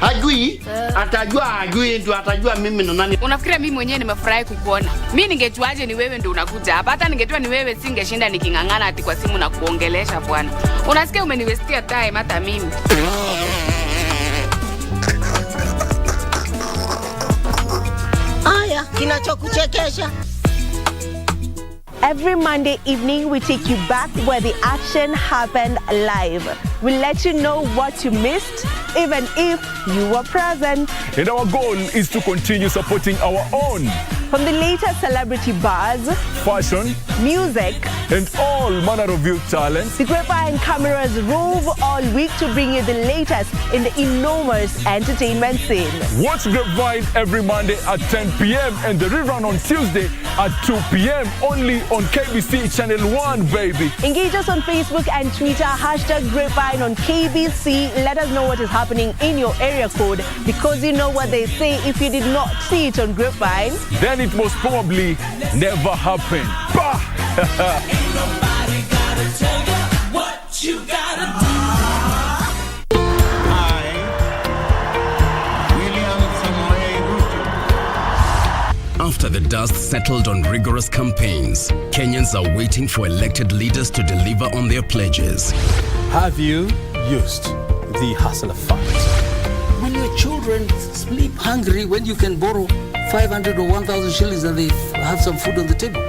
Hajui, hajui ndio atajua mimi na nani. Unafikiria mimi mwenyewe nimefurahi kukuona? Mimi ningejuaje ni wewe ndio unakuja hapa? Hata ningejua ni wewe singeshinda nikingangana ati kwa simu na kuongelesha bwana. Unasikia umeniwestia time hata mimi. Aya, kinachokuchekesha. Every Monday evening, we take you back where the action happened live. We'll let you know what you missed, even if you were present. And our goal is to continue supporting our own. From the latest celebrity buzz, fashion, music, and all manner of youth talents, the Grapevine cameras rove all week to bring you the latest in the enormous entertainment scene. Watch Grapevine every Monday at 10 p.m. and the rerun on Tuesday at 2 p.m. only on KBC Channel 1, baby. Engage us on Facebook and Twitter, #Grapevine on KBC. Let us know what is happening in your area code, because you know what they say, if you did not see it on Grapevine, then it most probably never happened. Bah! Ain't nobody gotta tell you what you gotta do. After the dust settled on rigorous campaigns, Kenyans are waiting for elected leaders to deliver on their pledges. Have you used the hustler fund? When your children sleep hungry, when you can borrow 500 or 1,000 shillings and they have some food on the table.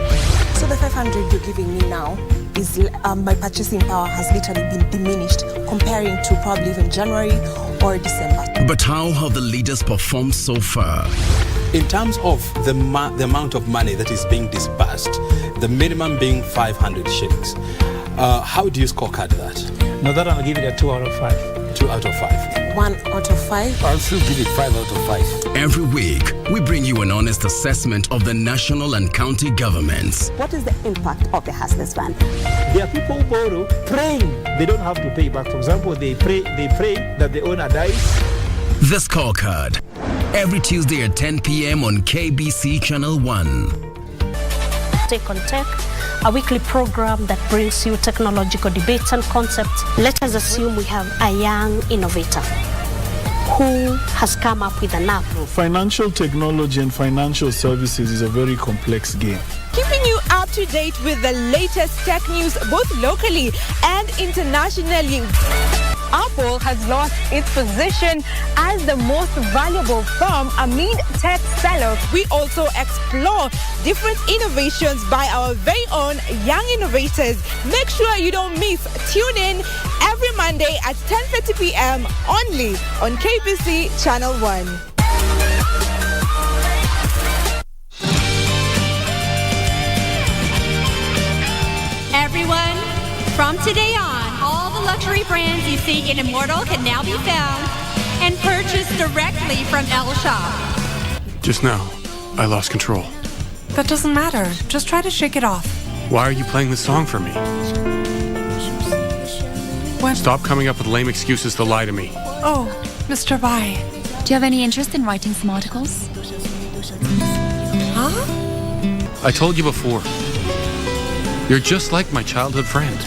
So the 500 you're giving me now is my purchasing power has literally been diminished comparing to probably even January or December. But how have the leaders performed so far? In terms of the amount of money that is being disbursed, the minimum being 500 shillings, how do you scorecard that? No, that I'll give it a 2 out of 5. 2 out of 5. 1 out of 5. I'll still give it 5 out of 5. Every week, we bring you an honest assessment of the national and county governments. What is the impact of the Hustlers Fund? There are people who borrow praying they don't have to pay back. For example, they pray that the owner dies. The Scorecard, every Tuesday at 10 p.m. on KBC Channel 1. Take on Tech, a weekly program that brings you technological debates and concepts. Let us assume we have a young innovator who has come up with an app. Financial technology and financial services is a very complex game. Keeping you up to date with the latest tech news both locally and internationally. Apple has lost its position as the most valuable firm amid tech sellers. We also explore different innovations by our very own young innovators. Make sure you don't miss. Tune in every Monday at 10:30 p.m. only on KBC Channel 1. Everyone, from today on, all the luxury brands you see in Immortal can now be found and purchased directly from El Shop. Just now, I lost control. That doesn't matter. Just try to shake it off. Why are you playing this song for me? What? Stop coming up with lame excuses to lie to me. Oh, Mr. Bai. Do you have any interest in writing some articles? Huh? I told you before. You're just like my childhood friend.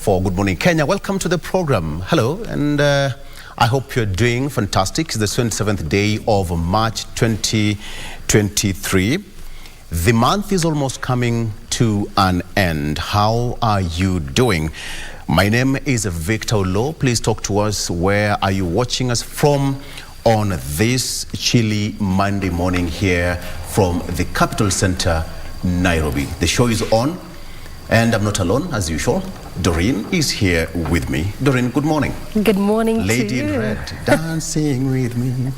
For Good Morning Kenya. Welcome to the program. Hello, and I hope you're doing fantastic. It's the 27th day of March 2023. The month is almost coming to an end. How are you doing? My name is Victor Lo. Please talk to us. Where are you watching us from on this chilly Monday morning here from the capital center, Nairobi? The show is on, and I'm not alone as usual. Doreen is here with me. Doreen, good morning. Good morning Lady to you. in red, dancing with me.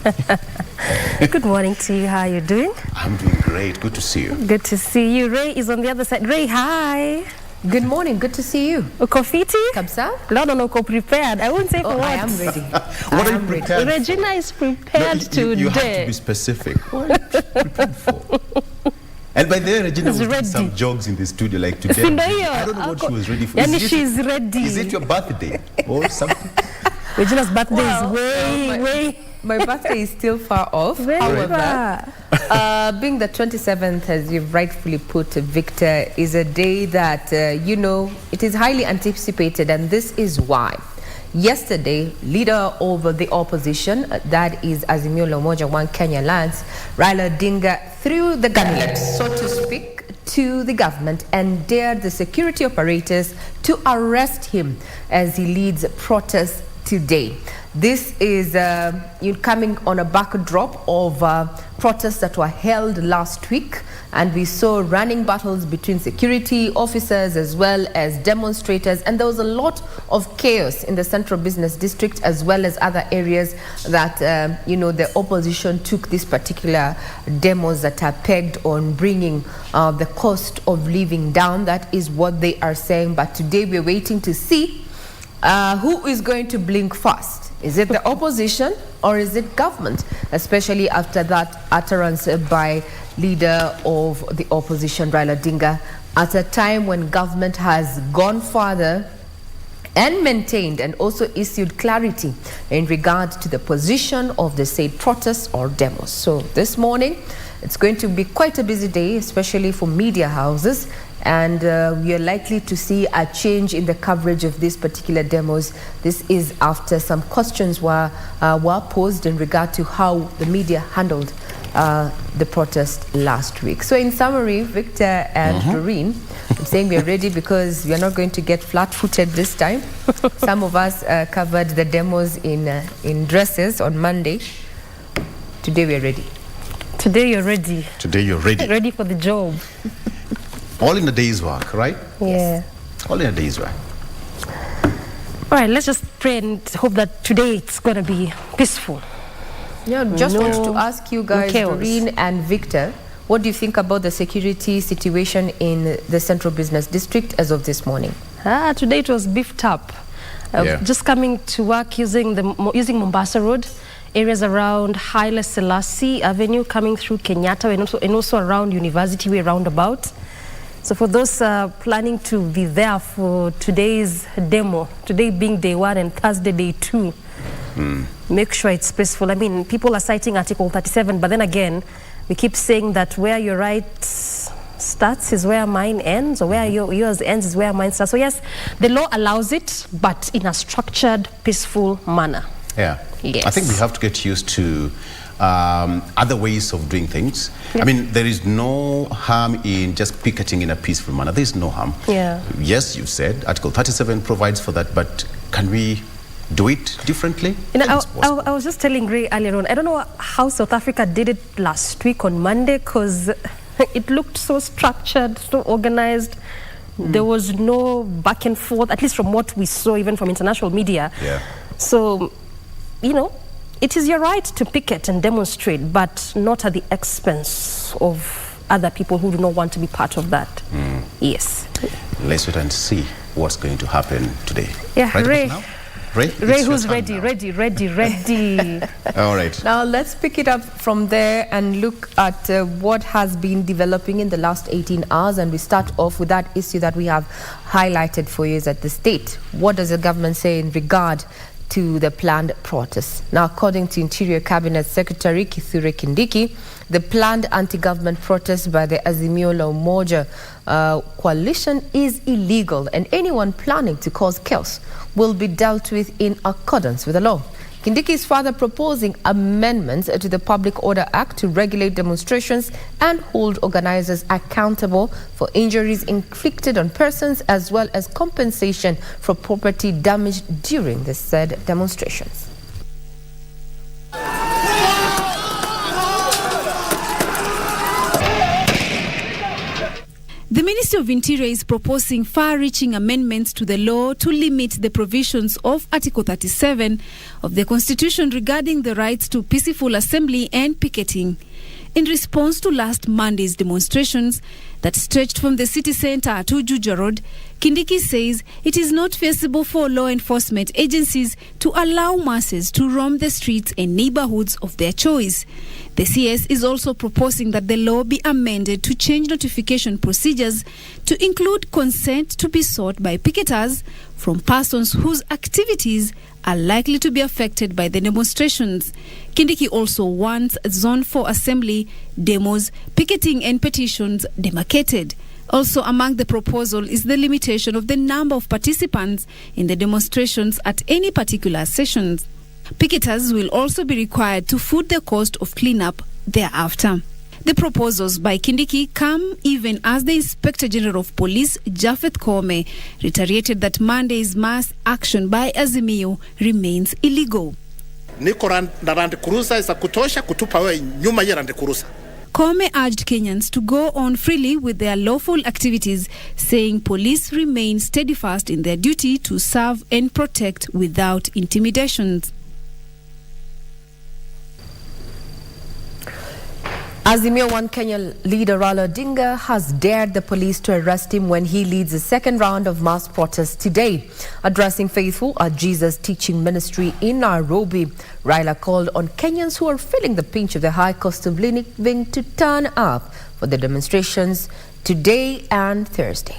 Good morning to you. How are you doing? I'm doing great. Good to see you. Good to see you. Ray is on the other side. Ray, hi. Good morning. Good to see you. Uko fiti? Kabisa? No, uko prepared. I won't say for what. I am ready. What are you prepared for? Regina is prepared today. You have to be specific. What are you prepared for? And by the way, Regina was doing some jogs in the studio like today. I don't know what she was ready for. She's ready. Is it your birthday or something? Regina's birthday is way. My birthday is still far off. However, being the 27th, as you've rightfully put, Victor, is a day that, it is highly anticipated, and this is why. Yesterday, leader of the opposition, that is Azimio la Umoja One Kenya Alliance, Raila Odinga, threw the gauntlet, so to speak, to the government and dared the security operators to arrest him as he leads protests today. This is coming on a backdrop of protests that were held last week, and we saw running battles between security officers as well as demonstrators, and there was a lot of chaos in the Central Business District as well as other areas that the opposition took these particular demos that are pegged on bringing the cost of living down. That is what they are saying, but today we're waiting to see who is going to blink first. Is it the opposition or is it government? Especially after that utterance by leader of the opposition, Raila Odinga, at a time when government has gone further and maintained and also issued clarity in regard to the position of the said protests or demos. So this morning, it's going to be quite a busy day, especially for media houses. And we are likely to see a change in the coverage of these particular demos. This is after some questions were posed in regard to how the media handled the protest last week. So in summary, Victor and Doreen, I'm saying we are ready because we are not going to get flat-footed this time. Some of us covered the demos in dresses on Monday. Today we are ready. Today you're ready. Today you're ready. Ready for the job. All in a day's work, right? Yeah. All in a day's work. All right, let's just pray and hope that today it's going to be peaceful. Yeah, just want to ask you guys, Doreen and Victor, what do you think about the security situation in the Central Business District as of this morning? Today it was beefed up. Just coming to work using Mombasa Road, areas around Haile Selassie Avenue, coming through Kenyatta, and also around University Way roundabout. So for those planning to be there for today's demo, today being day 1 and Thursday day 2, make sure it's peaceful. I mean, people are citing Article 37, but then again, we keep saying that where your right starts is where mine ends, or where yours ends is where mine starts. So yes, the law allows it, but in a structured, peaceful manner. Yeah. Yes. I think we have to get used to other ways of doing things. Yep. I mean, there is no harm in just picketing in a peaceful manner. There is no harm. Yeah. Yes, you said Article 37 provides for that, but can we do it differently? I was just telling Ray earlier on, I don't know how South Africa did it last week on Monday, because it looked so structured, so organized. There was no back and forth, at least from what we saw even from international media. Yeah. So, it is your right to picket and demonstrate, but not at the expense of other people who do not want to be part of that. Yes. Let's wait and see what's going to happen today. Yeah, right, Ray who's ready. All right. Now let's pick it up from there and look at what has been developing in the last 18 hours. And we start off with that issue that we have highlighted for you, is at the state. What does the government say in regard to the planned protests? Now, according to Interior Cabinet Secretary Kithure Kindiki, the planned anti-government protest by the Azimio la Umoja coalition is illegal, and anyone planning to cause chaos will be dealt with in accordance with the law. Kindiki is further proposing amendments to the Public Order Act to regulate demonstrations and hold organizers accountable for injuries inflicted on persons, as well as compensation for property damaged during the said demonstrations. The Ministry of Interior is proposing far-reaching amendments to the law to limit the provisions of Article 37 of the Constitution regarding the rights to peaceful assembly and picketing. In response to last Monday's demonstrations that stretched from the city centre to Juja Road, Kindiki says it is not feasible for law enforcement agencies to allow masses to roam the streets and neighbourhoods of their choice. The CS is also proposing that the law be amended to change notification procedures to include consent to be sought by picketers from persons whose activities are likely to be affected by the demonstrations. Kindiki also wants Zone 4 assembly, demos, picketing and petitions demarcated. Also among the proposal is the limitation of the number of participants in the demonstrations at any particular sessions. Picketers will also be required to foot the cost of cleanup thereafter. The proposals by Kindiki come even as the Inspector General of Police, Japhet Koome, reiterated that Monday's mass action by Azimio remains illegal. Niko na Land Cruiser za kutosha kutupa wewe nyuma ya Land Cruiser. Koome urged Kenyans to go on freely with their lawful activities, saying police remain steadfast in their duty to serve and protect without intimidations. Azimio One Kenya leader Raila Odinga has dared the police to arrest him when he leads the second round of mass protests today. Addressing faithful at Jesus Teaching Ministry in Nairobi, Raila called on Kenyans who are feeling the pinch of the high cost of living to turn up for the demonstrations today and Thursday.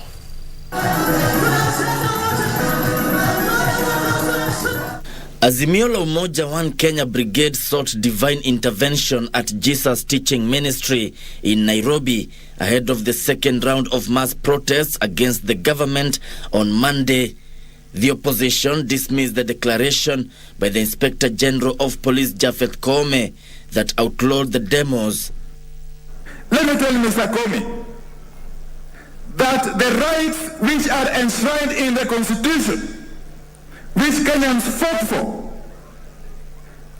Azimio la Umoja One Kenya Brigade sought divine intervention at Jesus Teaching Ministry in Nairobi ahead of the second round of mass protests against the government on Monday. The opposition dismissed the declaration by the Inspector General of Police Japhet Koome that outlawed the demos. Let me tell you, Mr. Koome, that the rights which are enshrined in the Constitution, which Kenyans fought for,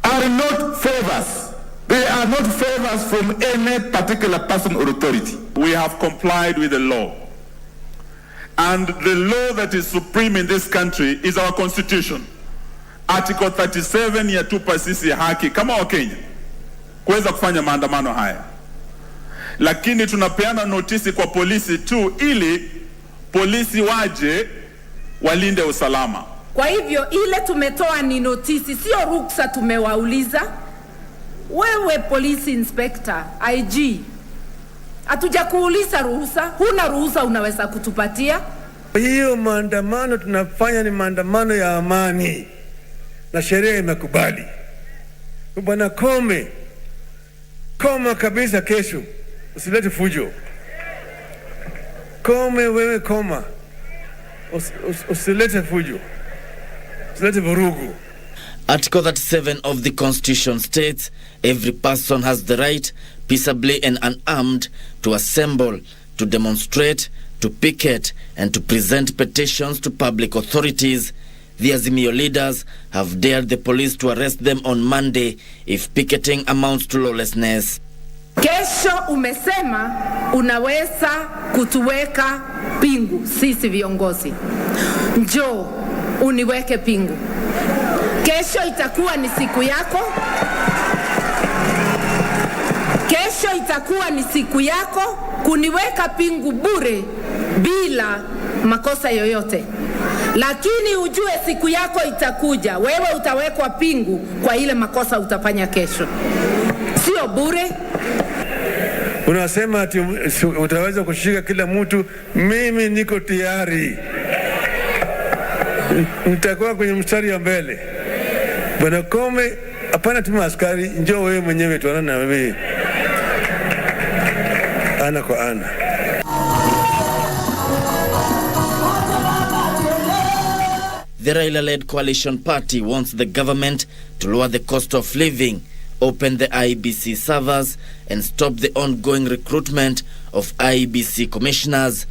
are not favors. They are not favors from any particular person or authority. We have complied with the law. And the law that is supreme in this country is our Constitution. Article 37 yatupa sisi haki kama wa Kenya kuweza kufanya maandamano haya. Lakini tunapeana notisi kwa polisi tu ili polisi waje walinde usalama. Kwa hivyo ile tumetoa ni notisi, sio ruksa tumewauliza. Wewe police inspector, IG, hatuja kuuliza ruhusa, huna ruhusa unaweza kutupatia? Hiyo maandamano tunafanya ni maandamano ya amani na sheria imekubali. Bwana Koome, koma kabisa kesho, usilete fujo. Koome wewe koma, usilete fujo. Article 37 of the Constitution states every person has the right, peaceably and unarmed, to assemble, to demonstrate, to picket, and to present petitions to public authorities. The Azimio leaders have dared the police to arrest them on Monday if picketing amounts to lawlessness. Kesho umesema unaweza kutuweka pingu sisi viongozi. Njoo uniweke pingu. Kesho itakuwa ni siku yako. Kesho itakuwa ni siku yako kuniweka pingu bure bila makosa yoyote. Lakini ujue siku yako itakuja. Wewe utawekwa pingu kwa ile makosa utafanya kesho. Sio bure. Unasema ati utaweza kushika kila mtu. Mimi niko tayari. Nitakuwa kwenye mstari ya mbele. Bwana Koome, hapana tuma askari, njoo wewe mwenyewe tuonane na wewe ana kwa ana. the Raila-led coalition party wants the government to lower the cost of living, open the IEBC servers, and stop the ongoing recruitment of IEBC commissioners.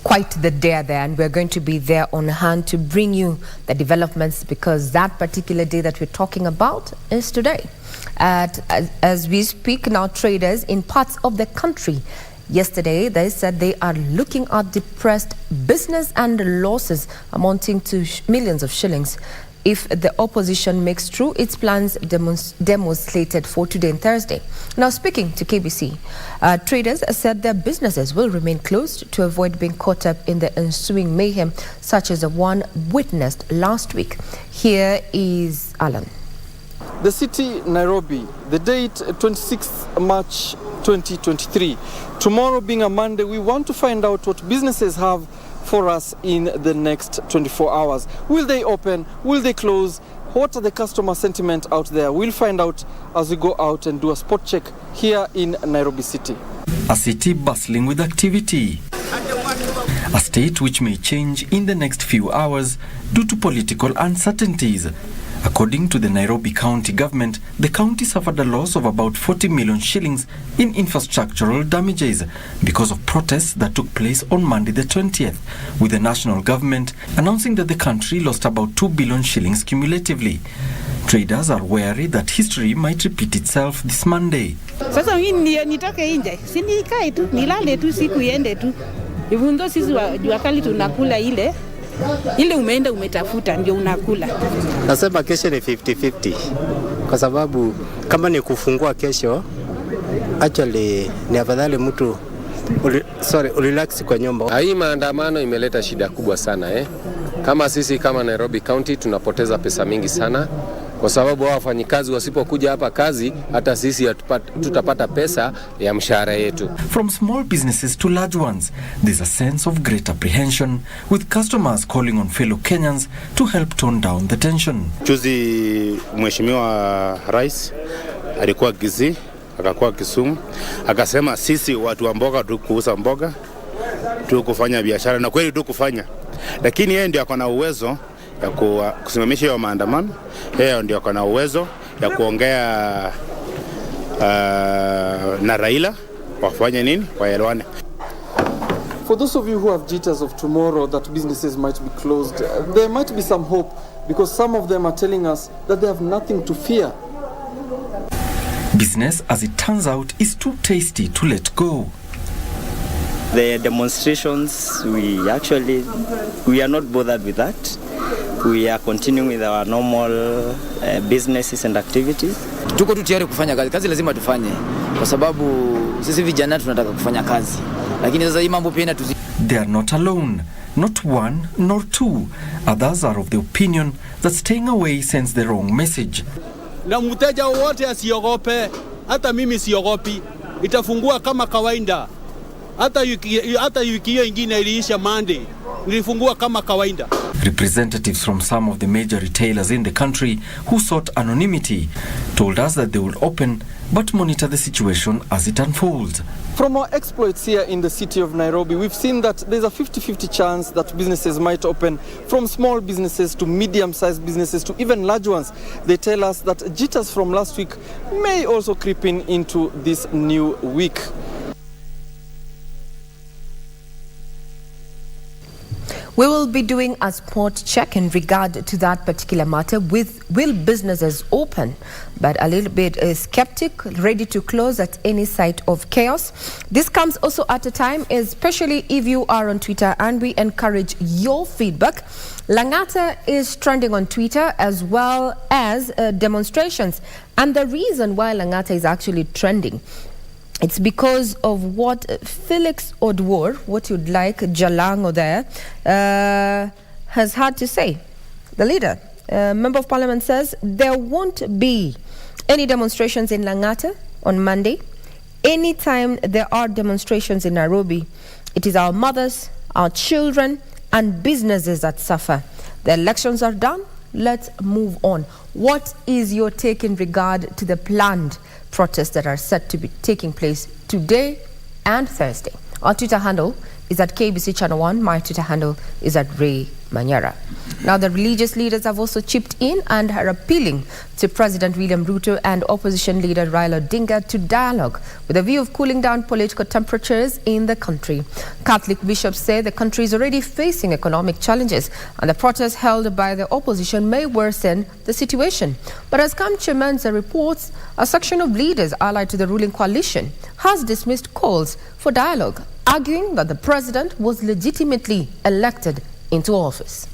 Quite the day there, and we're going to be there on hand to bring you the developments, because that particular day that we're talking about is today. As we speak now, traders in parts of the country, yesterday they said they are looking at depressed business and losses amounting to millions of shillings if the opposition makes true its plans demonstrated for today and Thursday. Now, speaking to KBC, traders said their businesses will remain closed to avoid being caught up in the ensuing mayhem, such as the one witnessed last week. Here is Alan. The city, Nairobi, the date 26th March 2023. Tomorrow being a Monday, we want to find out what businesses have for us in the next 24 hours. Will they open? Will they close? What are the customer sentiment out there? We'll find out as we go out and do a spot check here in Nairobi City. A city bustling with activity. A state which may change in the next few hours due to political uncertainties. According to the Nairobi County government, the county suffered a loss of about 40 million shillings in infrastructural damages because of protests that took place on Monday the 20th, with the national government announcing that the country lost about 2 billion shillings cumulatively. Traders are wary that history might repeat itself this Monday. Sasa mimi nitoke nje, si nikae tu, nilale tu, siku iende tu. Hivyo sisi jua kali tunakula ile umeenda umetafuta ndio unakula. Nasema kesho ni 50-50 kwa sababu kama ni kufungua kesho, actually ni afadhali mtu relax kwa nyumba. Hii maandamano imeleta shida kubwa sana Kama sisi kama Nairobi County tunapoteza pesa mingi sana kwa sababu wafanyikazi wasipokuja hapa kazi, hata sisi tutapata pesa ya mshahara yetu. From small businesses to large ones, there's a sense of great apprehension, with customers calling on fellow Kenyans to help tone down the tension. Juzi Mheshimiwa Rais alikuwa Kisii, akakuwa Kisumu, akasema sisi watu wa mboga tu kuuza mboga, tu kufanya biashara, na kweli tu kufanya. Lakini yeye ndio akona uwezo ya kusimamisha hiyo maandamano. Yeye ndio akona uwezo ya kuongea na Raila wafanye nini, waelewane. For those of you who have jitters of tomorrow that businesses might be closed, there might be some hope, because some of them are telling us that they have nothing to fear. Business, as it turns out, is too tasty to let go. The demonstrations, we are not bothered with that. We are continuing with our normal businesses and activities. Tuko tu tayari kufanya kazi. Kazi lazima tufanye kwa sababu sisi vijana tunataka kufanya kazi. Lakini sasa hii mambo pia They are not alone. Not one nor two. Others are of the opinion that staying away sends the wrong message. Na mteja wote asiogope, hata mimi siogopi. Itafungua kama kawaida. Hata wiki hiyo ingine iliisha Monday, nilifungua kama kawaida. Representatives from some of the major retailers in the country who sought anonymity told us that they will open but monitor the situation as it unfolds. From our exploits here in the city of Nairobi, we've seen that there's a 50-50 chance that businesses might open, from small businesses to medium-sized businesses to even large ones. They tell us that jitters from last week may also creep into this new week. We will be doing a spot check in regard to that particular matter. Will businesses open? But a little bit skeptic, ready to close at any sight of chaos. This comes also at a time, especially if you are on Twitter, and we encourage your feedback. Langata is trending on Twitter as well as demonstrations. And the reason why Langata is actually trending, it's because of what Felix Odwor, what you'd like, Jalango there, has had to say. The leader, Member of Parliament, says there won't be any demonstrations in Langata on Monday. Anytime there are demonstrations in Nairobi, it is our mothers, our children, and businesses that suffer. The elections are done. Let's move on. What is your take in regard to the planned protests that are set to be taking place today and Thursday? Our Twitter handle is at KBC Channel 1. My Twitter handle is at Ray Manyara. Now, the religious leaders have also chipped in and are appealing to President William Ruto and opposition leader Raila Odinga to dialogue with a view of cooling down political temperatures in the country. Catholic bishops say the country is already facing economic challenges and the protests held by the opposition may worsen the situation. But as Kamche Mensa reports, a section of leaders allied to the ruling coalition has dismissed calls for dialogue, arguing that the president was legitimately elected into office.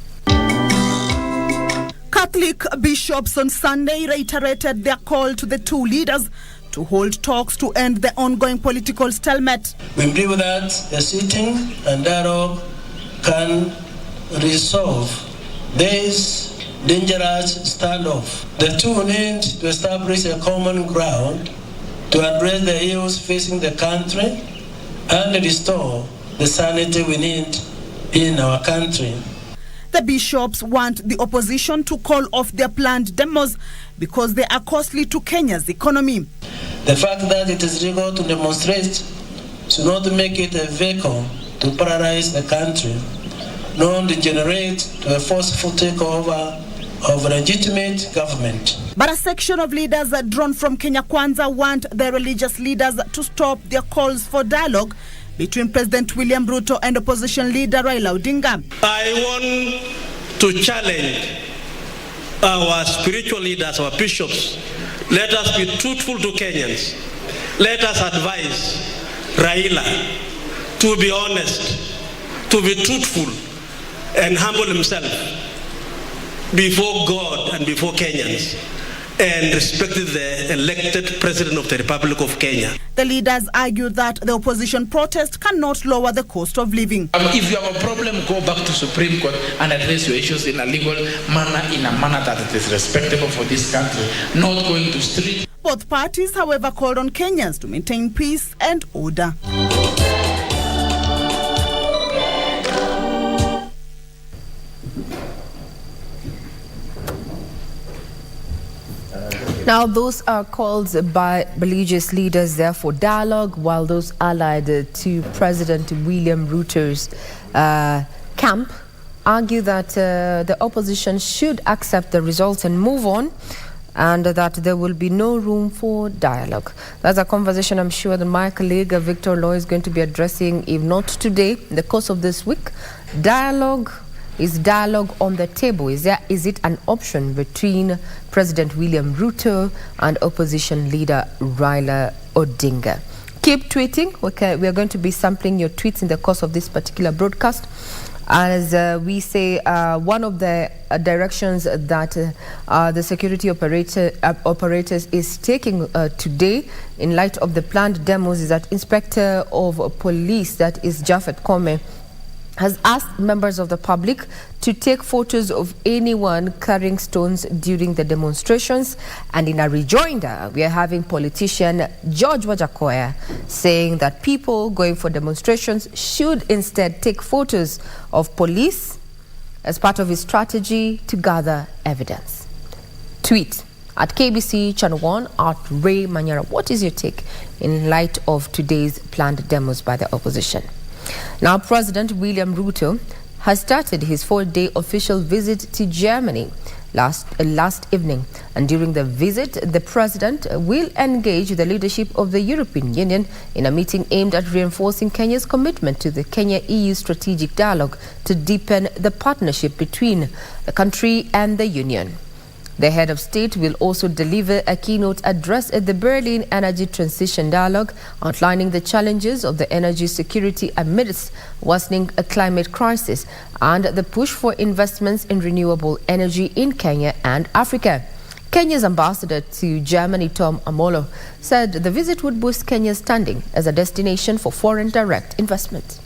Catholic bishops on Sunday reiterated their call to the two leaders to hold talks to end the ongoing political stalemate. We believe that the sitting and dialogue can resolve this dangerous standoff. The two need to establish a common ground to address the ills facing the country and restore the sanity we need in our country. The bishops want the opposition to call off their planned demos because they are costly to Kenya's economy. The fact that it is legal to demonstrate should not make it a vehicle to paralyze the country, nor degenerate to a forceful takeover of legitimate government. But a section of leaders drawn from Kenya Kwanza want the religious leaders to stop their calls for dialogue between President William Ruto and opposition leader Raila Odinga. I want to challenge our spiritual leaders, our bishops. Let us be truthful to Kenyans. Let us advise Raila to be honest, to be truthful, and humble himself before God and before Kenyans, and respected the elected president of the Republic of Kenya. The leaders argue that the opposition protest cannot lower the cost of living. If you have a problem, go back to Supreme Court and address your issues in a legal manner, in a manner that it is respectable for this country, not going to street. Both parties, however, called on Kenyans to maintain peace and order. Now, those are calls by religious leaders there for dialogue, while those allied to President William Ruto's camp argue that the opposition should accept the results and move on, and that there will be no room for dialogue. That's a conversation I'm sure that my colleague Victor Law is going to be addressing, if not today, in the course of this week. Dialogue. Is dialogue on the table? Is it an option between President William Ruto and opposition leader Raila Odinga? Keep tweeting. We are going to be sampling your tweets in the course of this particular broadcast. As we say, one of the directions that the security operators is taking today in light of the planned demos is that Inspector of Police, that is Japhet Kome, has asked members of the public to take photos of anyone carrying stones during the demonstrations. And in a rejoinder, we are having politician George Wajakoya saying that people going for demonstrations should instead take photos of police as part of his strategy to gather evidence. Tweet at KBC Channel 1 at Ray Manyara. What is your take in light of today's planned demos by the opposition? Now, President William Ruto has started his 4-day official visit to Germany last evening. And during the visit, the president will engage the leadership of the European Union in a meeting aimed at reinforcing Kenya's commitment to the Kenya-EU strategic dialogue to deepen the partnership between the country and the Union. The head of state will also deliver a keynote address at the Berlin Energy Transition Dialogue, outlining the challenges of the energy security amidst worsening a climate crisis and the push for investments in renewable energy in Kenya and Africa. Kenya's ambassador to Germany, Tom Amolo, said the visit would boost Kenya's standing as a destination for foreign direct investment.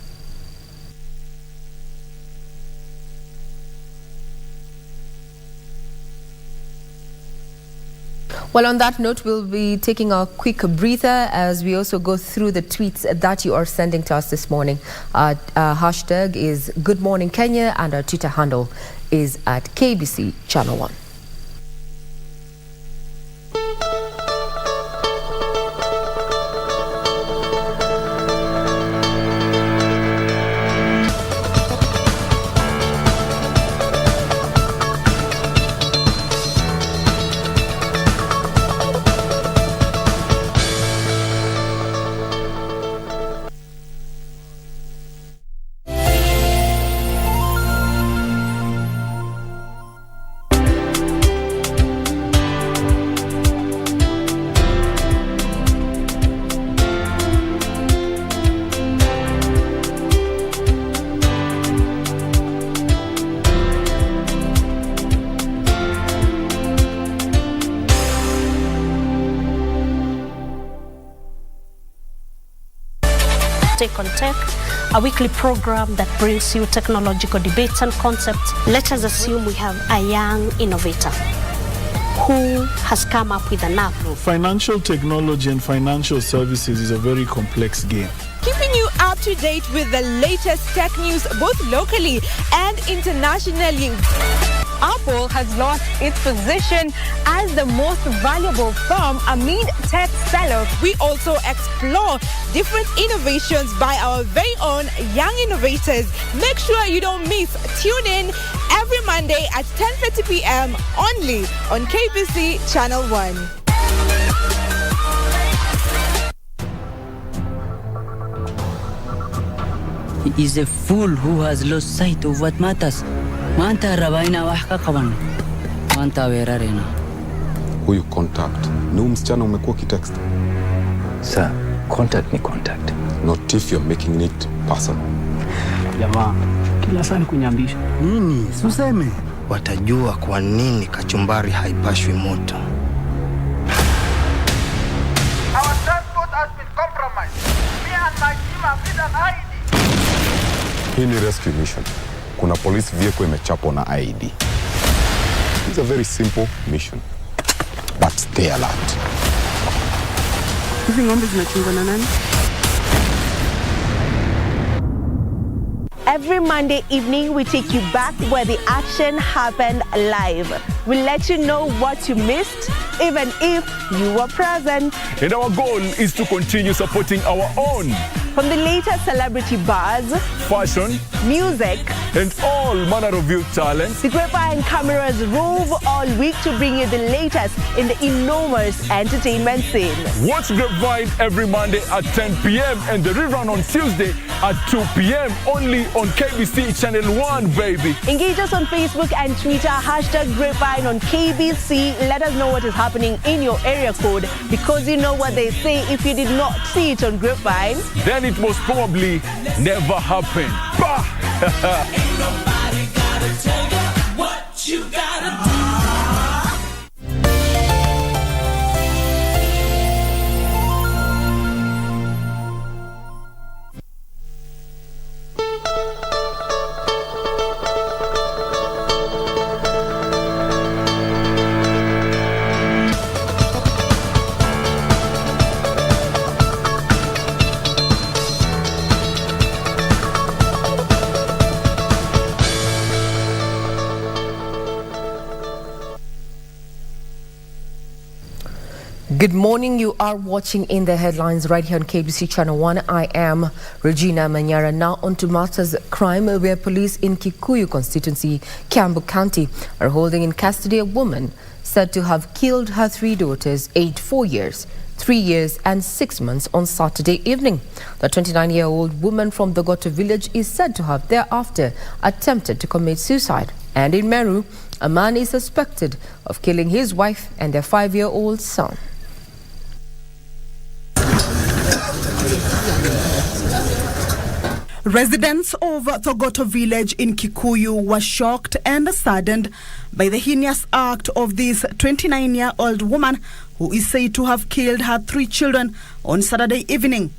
Well, on that note, we'll be taking a quick breather as we also go through the tweets that you are sending to us this morning. Our hashtag is Good Morning Kenya and our Twitter handle is at KBC Channel 1. on Tech, a weekly program that brings you technological debates and concepts. Let us assume we have a young innovator who has come up with an app. Financial technology and financial services is a very complex game. Keeping you up to date with the latest tech news both locally and internationally. Apple has lost its position as the most valuable firm amid tech sellers. We also explore different innovations by our very own young innovators. Make sure you don't miss. Tune in every Monday at 10:30 p.m. only on KBC Channel 1. He is a fool who has lost sight of what matters. Manta rabaina wahka kawan. Manta werarena. Huyu contact. Ni msichana umekuwa kitext. Sir, contact ni contact. Not if you're making it personal. Jamaa, kila saa ni kunyambisha. Nini? Suseme. Watajua kwa nini kachumbari haipashwi moto. Our transport has been compromised. Me and my team have hit an ID. Hii ni rescue mission. Kuna police vehicle imechapwa na ID. It's a very simple mission. But stay alert. Hizi ng'ombe zinachungwa na nani? Every Monday evening, we take you back where the action happened live. We'll let you know what you missed, even if you were present. And our goal is to continue supporting our own. From the latest celebrity buzz, fashion, music, and all manner of youth talents, the Grapevine cameras rove all week to bring you the latest in the enormous entertainment scene. Watch Grapevine every Monday at 10 p.m. and the rerun on Tuesday at 2 p.m. only on KBC Channel 1, baby. Engage us on Facebook and Twitter, #Grapevine on KBC. Let us know what is happening in your area code, because you know what they say, if you did not see it on Grapevine, then it most probably never happened. Bah! Ain't nobody gotta tell you what you gotta do. Good morning. You are watching In the Headlines right here on KBC Channel 1. I am Regina Manyara. Now on to matters crime, where police in Kikuyu constituency, Kiambu County, are holding in custody a woman said to have killed her 3 daughters, aged 4 years, 3 years and 6 months on Saturday evening. The 29-year-old woman from the Goto village is said to have thereafter attempted to commit suicide. And in Meru, a man is suspected of killing his wife and their 5-year-old son. Residents of Thogoto village in Kikuyu were shocked and saddened by the heinous act of this 29-year-old woman who is said to have killed her 3 children on Saturday evening.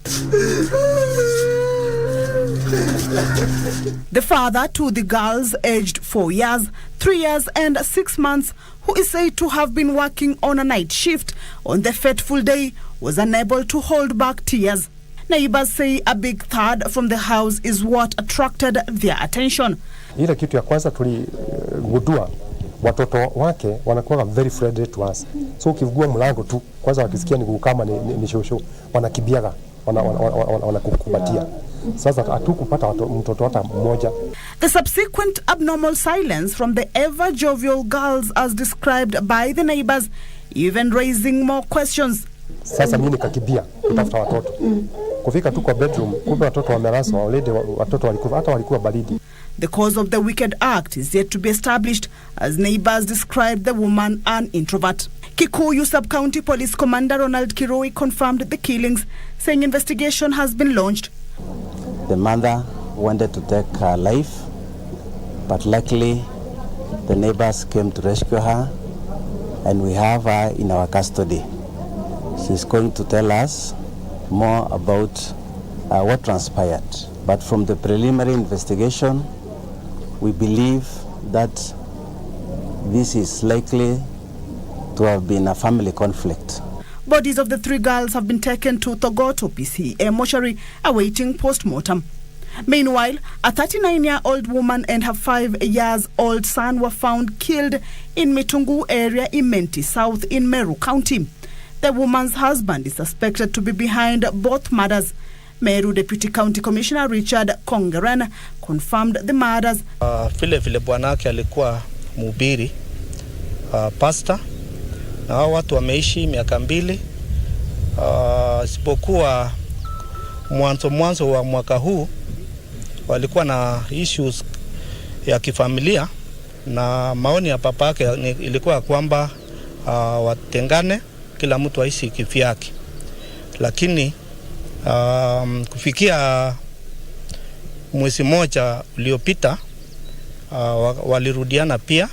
The father to the girls, aged 4 years, 3 years and 6 months, who is said to have been working on a night shift on the fateful day, was unable to hold back tears. Neighbors say a big thud from the house is what attracted their attention. Ile kitu ya kwanza tuligundua watoto wake wanakuwa very friendly to us. So ukifungua mlango tu kwanza wakisikia ni kama ni shosho wanakibiaga wanakukumbatia. Sasa hatukupata mtoto hata mmoja. The subsequent abnormal silence from the ever jovial girls as described by the neighbors, even raising more questions. Sasa mimi nikakibia kutafuta watoto. Kufika tu kwa bedroom, kumbe watoto wameraswa, already watoto walikuwa baridi. The cause of the wicked act is yet to be established, as neighbors described the woman an introvert. Kikuyu Sub-County Police Commander Ronald Kiroi confirmed the killings, saying investigation has been launched. The mother wanted to take her life, but luckily the neighbors came to rescue her, and we have her in our custody. She's going to tell us more about what transpired. But from the preliminary investigation, we believe that this is likely to have been a family conflict. Bodies of the 3 girls have been taken to Thogoto PCA mortuary awaiting post-mortem. Meanwhile, a 39-year-old woman and her 5-year-old son were found killed in Mitungu area in Menti South in Meru County. The woman's husband is suspected to be behind both murders. Meru Deputy County Commissioner Richard Kongeren confirmed the murders. Vile bwanake alikuwa mhubiri, pastor, na hao watu wameishi miaka 2. Isipokuwa mwanzo wa mwaka huu walikuwa na issues ya kifamilia, na maoni ya papa yake ilikuwa kwamba watengane, kila mtu aishi kivyake. Lakini kufikia mwezi mmoja uliopita walirudiana pia.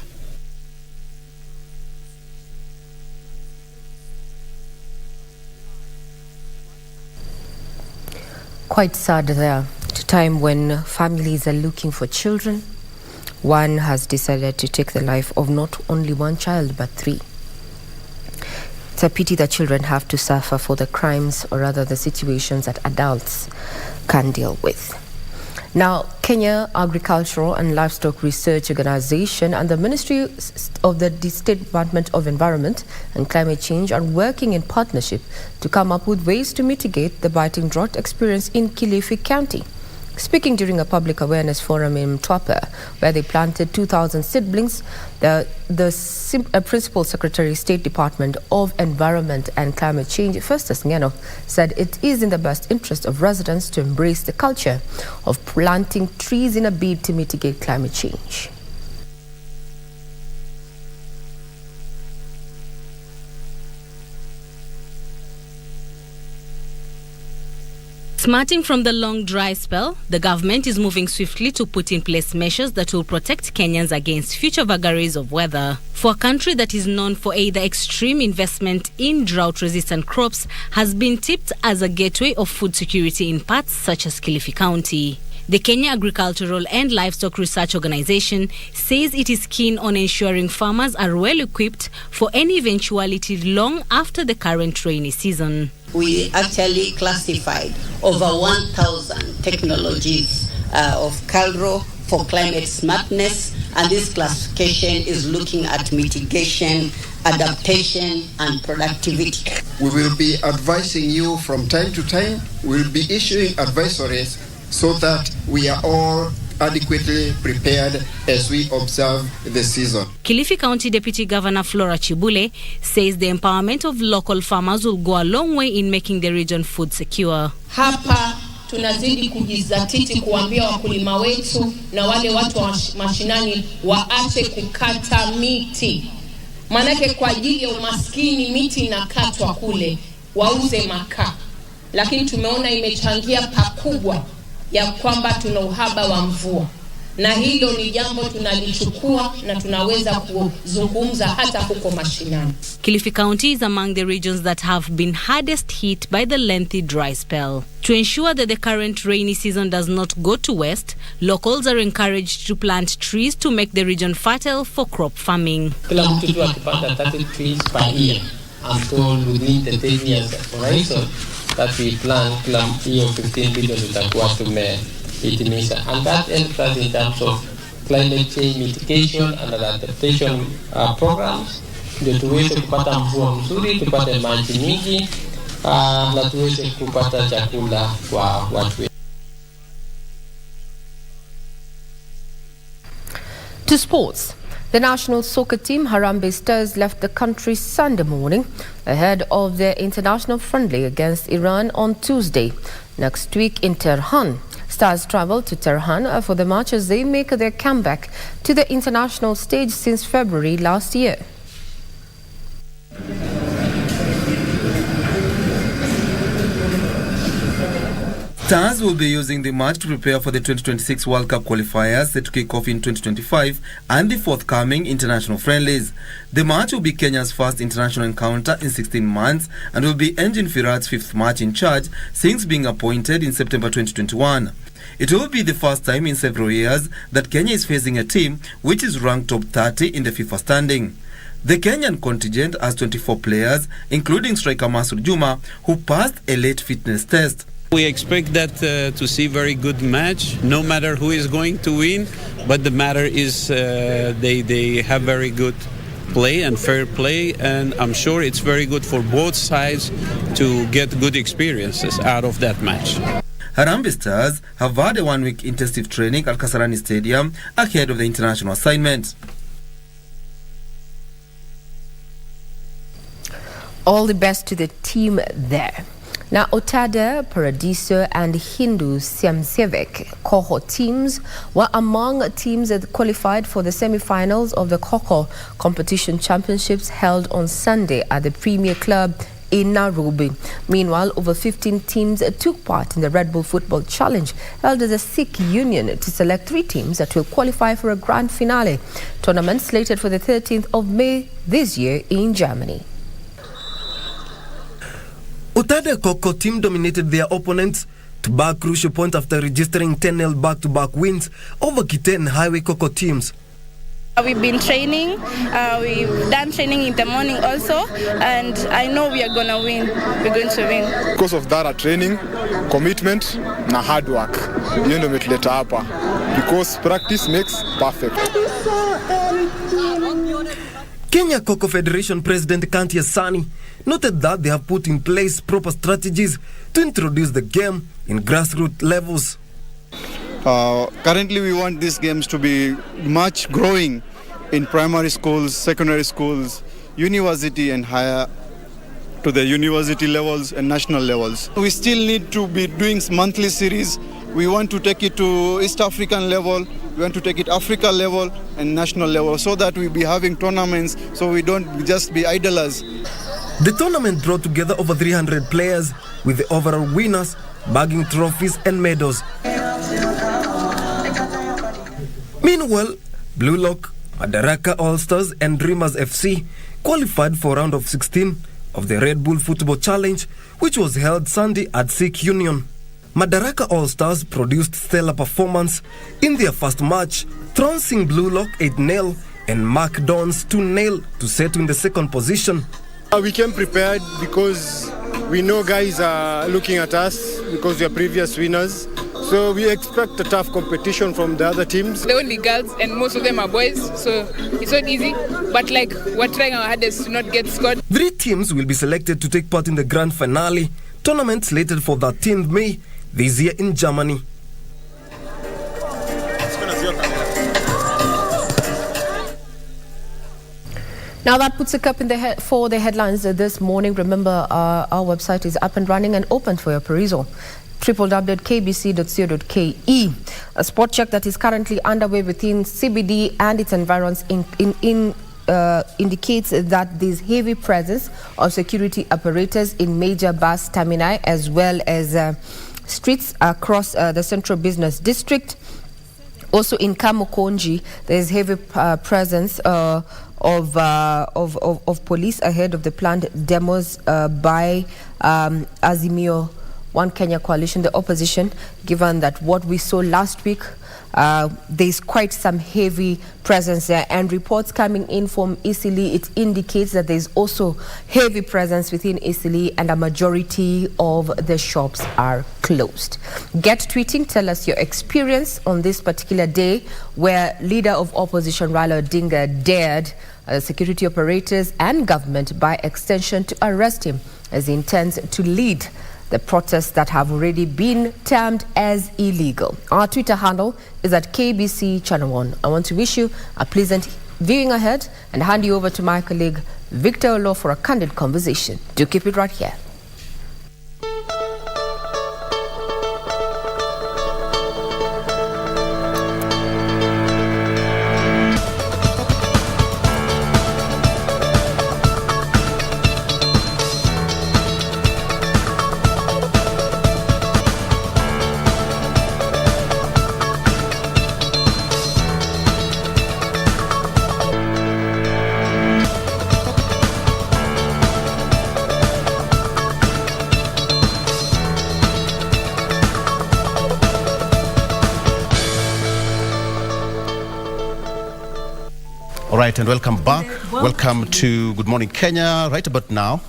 Quite sad there. At a time when families are looking for children, one has decided to take the life of not only one child but 3. It's a pity that children have to suffer for the crimes, or rather the situations that adults can deal with. Now, Kenya Agricultural and Livestock Research Organization and the Ministry of the State Department of Environment and Climate Change are working in partnership to come up with ways to mitigate the biting drought experienced in Kilifi County. Speaking during a public awareness forum in Mtwapa, where they planted 2,000 seedlings, the Principal Secretary, State Department of Environment and Climate Change, Festus Ngeno, said it is in the best interest of residents to embrace the culture of planting trees in a bid to mitigate climate change. Smarting from the long dry spell, the government is moving swiftly to put in place measures that will protect Kenyans against future vagaries of weather. For a country that is known for either extreme investment in drought-resistant crops has been tipped as a gateway of food security in parts such as Kilifi County. The Kenya Agricultural and Livestock Research Organization says it is keen on ensuring farmers are well equipped for any eventuality long after the current rainy season. We actually classified over 1,000 technologies of CalRO for climate smartness, and this classification is looking at mitigation, adaptation, and productivity. We will be advising you from time to time. We'll be issuing advisories so that we are all adequately prepared as we observe the season. Kilifi County Deputy Governor Flora Chibule says the empowerment of local farmers will go a long way in making the region food secure. Hapa tunazidi kujizatiti kuambia wakulima wetu na wale watu wa mashinani waache kukata miti. Manake kwa ajili ya umaskini miti inakatwa kule, wauze makaa. Lakini tumeona imechangia pakubwa ya kwamba tuna uhaba wa mvua, na hilo ni jambo tunalichukua na tunaweza kuzungumza hata huko mashinani. Kilifi County is among the regions that have been hardest hit by the lengthy dry spell. To ensure that the current rainy season does not go to waste, locals are encouraged to plant trees to make the region fertile for crop farming. Kila mtu tu akipanda 30 trees per year, I'm told within the 10 years horizon that we plan, kila hiyo 15 billion tutakuwa tumehitimisha. And that helps us in terms of climate change mitigation and adaptation programs, ndio tuweze kupata mvua mzuri, tupate maji mingi, na tuweze kupata chakula kwa watu. To sports. The national soccer team Harambee Stars left the country Sunday morning ahead of their international friendly against Iran on Tuesday. Next week in Tehran, Stars travel to Tehran for the match as they make their comeback to the international stage since February last year. Stars will be using the match to prepare for the 2026 World Cup qualifiers set to kick off in 2025 and the forthcoming international friendlies. The match will be Kenya's first international encounter in 16 months and will be Engin Firat's fifth match in charge since being appointed in September 2021. It will be the first time in several years that Kenya is facing a team which is ranked top 30 in the FIFA standing. The Kenyan contingent has 24 players, including striker Masud Juma, who passed a late fitness test. We expect that to see very good match, no matter who is going to win, but the matter is they have very good play and fair play, and I'm sure it's very good for both sides to get good experiences out of that match. Harambee Stars have had a one-week intensive training at Kasarani Stadium ahead of the international assignment. All the best to the team there. Now, Otada, Paradiso and Hindu Siamsevek Koko teams were among teams that qualified for the semi-finals of the Koko Competition Championships held on Sunday at the Premier Club in Nairobi. Meanwhile, over 15 teams took part in the Red Bull Football Challenge held at the Sikh Union to select 3 teams that will qualify for a grand finale tournament slated for the 13th of May this year in Germany. Otada Koko team dominated their opponents to back crucial point after registering 10-0 back-to-back wins over Kiten Highway Koko teams. We've been training, we've done training in the morning also, and I know we are going to win. We're going to win. Because of that training, commitment na hard work. Hiyo ndio umetuleta hapa. Because practice makes perfect. Kenya Koko Federation President Kanti Asani noted that they have put in place proper strategies to introduce the game in grassroots levels. Currently we want these games to be much growing in primary schools, secondary schools, university and higher to the university levels and national levels. We still need to be doing monthly series. We want to take it to East African level, we want to take it Africa level and national level so that we'll be having tournaments so we don't just be idlers. The tournament brought together over 300 players with the overall winners bagging trophies and medals. Meanwhile, Blue Lock, Madaraka All-Stars and Dreamers FC qualified for round of 16 of the Red Bull Football Challenge, which was held Sunday at Sikh Union. Madaraka All-Stars produced stellar performance in their first match, trouncing Blue Lock 8-0 and Mark Dons 2-0 to settle in the second position. We came prepared because we know guys are looking at us because we are previous winners. So we expect a tough competition from the other teams. They're only girls and most of them are boys, so it's not easy. But we're trying our hardest to not get scored. 3 teams will be selected to take part in the grand finale tournament slated for 13th May this year in Germany. Now that puts a cap in for the headlines this morning. Remember, our website is up and running and open for your perusal. www.kbc.co.ke. A spot check that is currently underway within CBD and its environs indicates that there's heavy presence of security apparatus in major bus termini as well as streets across the central business district. Also in Kamukonji, there's heavy presence of police ahead of the planned demos by Azimio One Kenya Coalition, the opposition, given that what we saw last week, there's quite some heavy presence there. And reports coming in from Eastleigh, it indicates that there's also heavy presence within Eastleigh and a majority of the shops are closed. Get tweeting, tell us your experience on this particular day where leader of opposition Raila Odinga dared security operators and government by extension to arrest him as he intends to lead the protests that have already been termed as illegal. Our Twitter handle is at KBC Channel 1. I want to wish you a pleasant viewing ahead and hand you over to my colleague Victor Olo for a candid conversation. Do keep it right here. All right, and welcome back. Welcome to Good Morning Kenya. Right about now,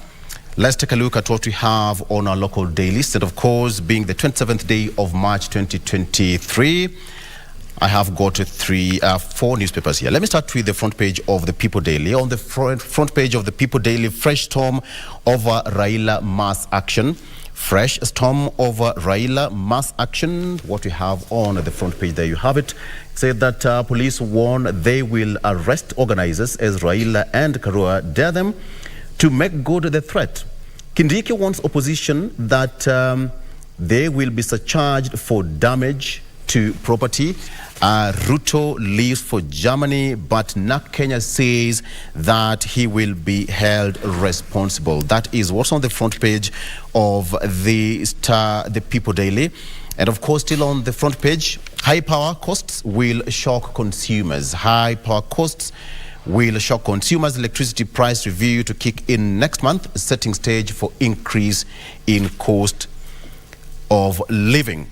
let's take a look at what we have on our local dailies. And of course, being the 27th day of March 2023, I have got four newspapers here. Let me start with the front page of the People Daily. On the front page of the People Daily, fresh storm over Raila mass action. Fresh storm over Raila mass action. What we have on the front page, there you have it. Said that police warn they will arrest organizers as Raila and Karua dare them to make good the threat. Kindiki warns opposition that they will be surcharged for damage to property. Ruto leaves for Germany, but NAC Kenya says that he will be held responsible. That is what's on the front page of the People Daily. And of course, still on the front page, high power costs will shock consumers. High power costs will shock consumers. Electricity price review to kick in next month, setting stage for increase in cost of living.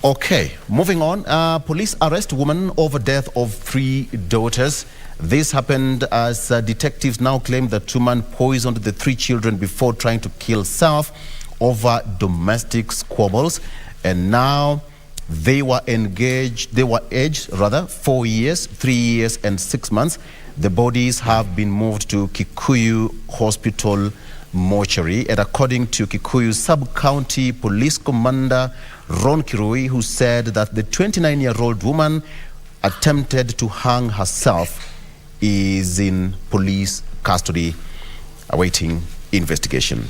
Okay, moving on. Police arrest woman over death of 3 daughters. This happened as detectives now claim that woman poisoned the 3 children before trying to kill self over domestic squabbles. And now they were aged 4 years, 3 years and 6 months. The bodies have been moved to Kikuyu Hospital mortuary. And according to Kikuyu Sub-County Police Commander Ron Kirui, who said that the 29-year-old woman attempted to hang herself, is in police custody awaiting investigation.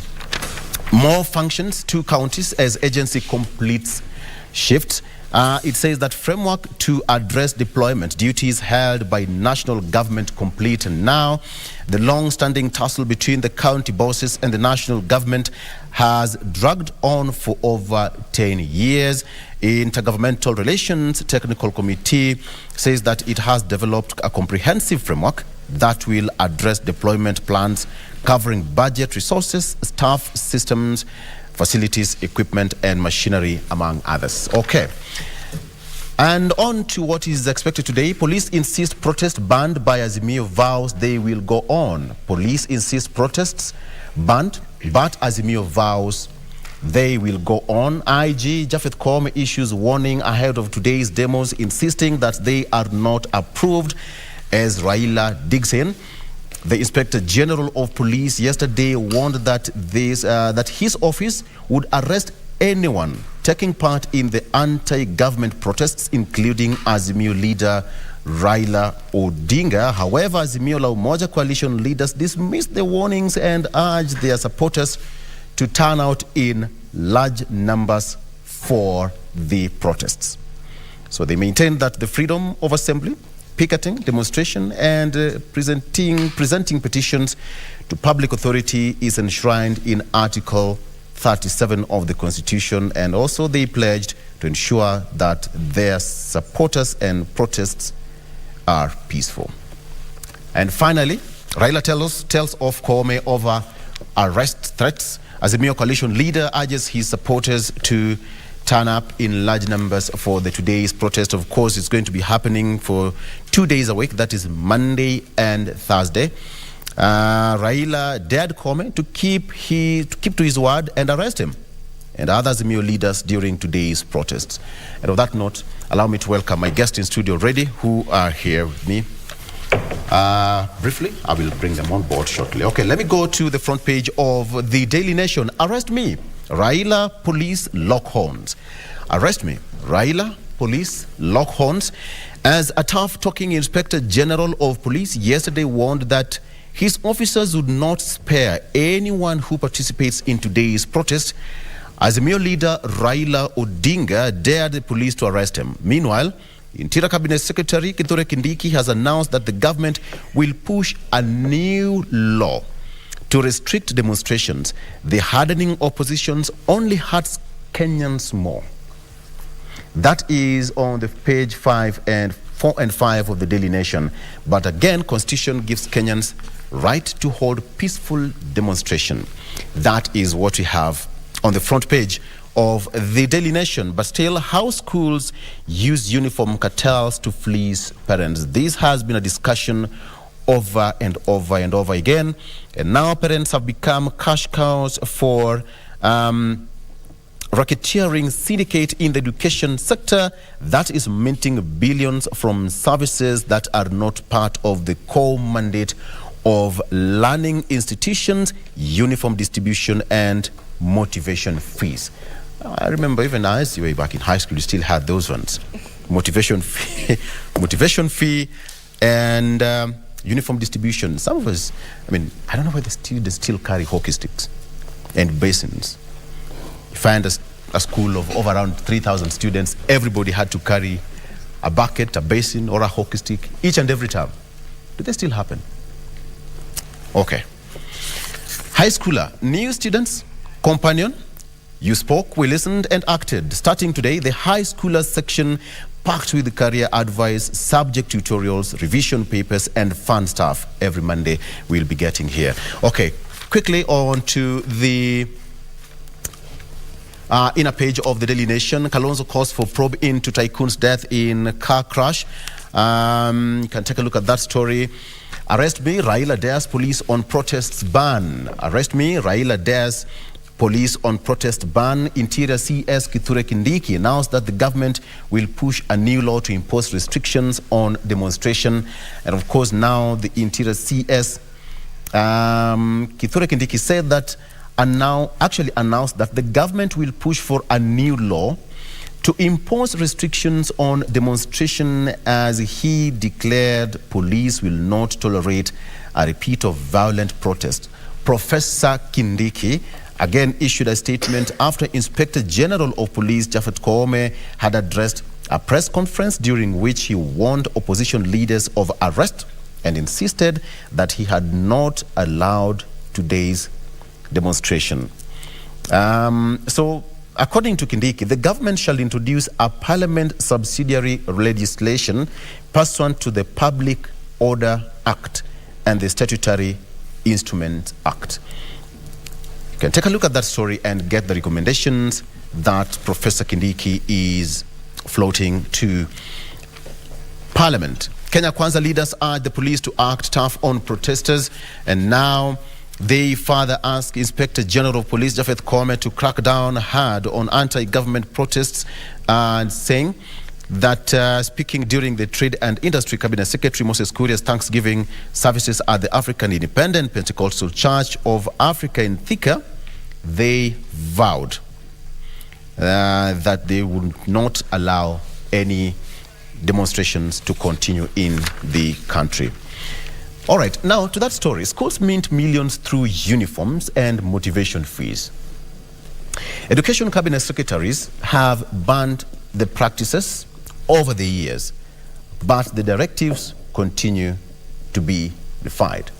More functions, 2 counties as agency completes shifts. It says that framework to address deployment duties held by national government complete. And now the long-standing tussle between the county bosses and the national government has dragged on for over 10 years. Intergovernmental Relations Technical Committee says that it has developed a comprehensive framework that will address deployment plans covering budget, resources, staff, systems, facilities, equipment, and machinery, among others. Okay. And on to what is expected today. Police insist protest banned by Azimio vows they will go on. Police insist protests banned, but Azimio vows they will go on. IG Japheth Koome issues warning ahead of today's demos, insisting that they are not approved as Raila digs in. The Inspector General of Police yesterday warned that his office would arrest anyone taking part in the anti-government protests, including Azimio leader Raila Odinga. However, Azimio La Umoja coalition leaders dismissed the warnings and urged their supporters to turn out in large numbers for the protests. So they maintain that the freedom of assembly, picketing, demonstration, and presenting petitions to public authority is enshrined in Article 37 of the Constitution, and also they pledged to ensure that their supporters and protests are peaceful. And finally, Raila tells of Koome over arrest threats. Azimio coalition leader urges his supporters to turn up in large numbers for today's protest. Of course, it's going to be happening for 2 days a week. That is Monday and Thursday. Raila dared Koome to keep to his word and arrest him and other Azimio leaders during today's protests. And on that note, allow me to welcome my guests in studio already who are here with me. Briefly, I will bring them on board shortly. Okay, let me go to the front page of the Daily Nation. Arrest me. Raila police lock horns. Arrest me. Raila police lock horns. As a tough-talking Inspector General of Police yesterday warned that his officers would not spare anyone who participates in today's protest, Azimio leader Raila Odinga dared the police to arrest him. Meanwhile, Interior Cabinet Secretary Kithure Kindiki has announced that the government will push a new law to restrict demonstrations. The hardening oppositions only hurts Kenyans more. That is on the page 4 and 5 of the Daily Nation. But again, Constitution gives Kenyans right to hold peaceful demonstration. That is what we have on the front page of the Daily Nation. But still, how schools use uniform cartels to fleece parents. This has been a discussion over and over and over again. And now parents have become cash cows for racketeering syndicate in the education sector that is minting billions from services that are not part of the core mandate of learning institutions, uniform distribution, and motivation fees. I remember even as you were back in high school, you still had those ones. Motivation fee, and uniform distribution. Some of us, I mean, I don't know why they still carry hockey sticks and basins. You find a school of over around 3,000 students, everybody had to carry a bucket, a basin, or a hockey stick each and every time. Do they still happen? Okay. High schooler, new students, companion, you spoke, we listened, and acted. Starting today, the high schoolers section packed with career advice, subject tutorials, revision papers, and fun stuff every Monday we'll be getting here. Okay, quickly on to the inner page of the Daily Nation. Kalonzo calls for probe into tycoon's death in car crash. You can take a look at that story. Arrest me, Raila dares police on protests ban. Arrest me, Raila dares police on protest ban. Interior CS Kithure Kindiki announced that the government will push a new law to impose restrictions on demonstration. And of course, now the Interior CS Kithure Kindiki said that announced that the government will push for a new law to impose restrictions on demonstration, as he declared police will not tolerate a repeat of violent protest. Professor Kindiki again issued a statement after Inspector General of Police Japhet Koome had addressed a press conference during which he warned opposition leaders of arrest and insisted that he had not allowed today's demonstration. So, according to Kindiki, the government shall introduce a parliament subsidiary legislation pursuant to the Public Order Act and the Statutory Instrument Act. You can take a look at that story and get the recommendations that Professor Kindiki is floating to Parliament. Kenya Kwanza leaders urge the police to act tough on protesters, and now they further ask Inspector General of Police Japhet Koome to crack down hard on anti-government protests, and saying that speaking during the Trade and Industry Cabinet Secretary Moses Kuria's Thanksgiving services at the African Independent Pentecostal Church of Africa in Thika, they vowed that they would not allow any demonstrations to continue in the country. All right, now to that story. Schools mint millions through uniforms and motivation fees. Education Cabinet secretaries have banned the practices over the years, but the directives continue to be defied.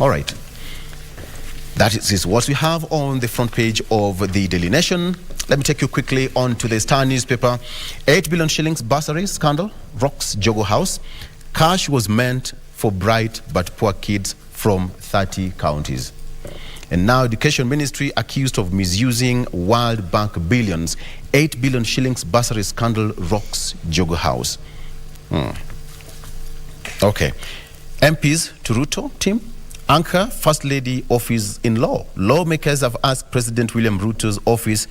All right. That is what we have on the front page of the Daily Nation. Let me take you quickly on to the Star newspaper. 8 billion shillings bursary scandal rocks Jogo House. Cash was meant for bright but poor kids from 30 counties. And now Education Ministry accused of misusing World Bank billions. 8 billion shillings bursary scandal rocks Jogo House. Okay. MPs to Ruto team. Anchor First Lady Office in Law. Lawmakers have asked President William Ruto's office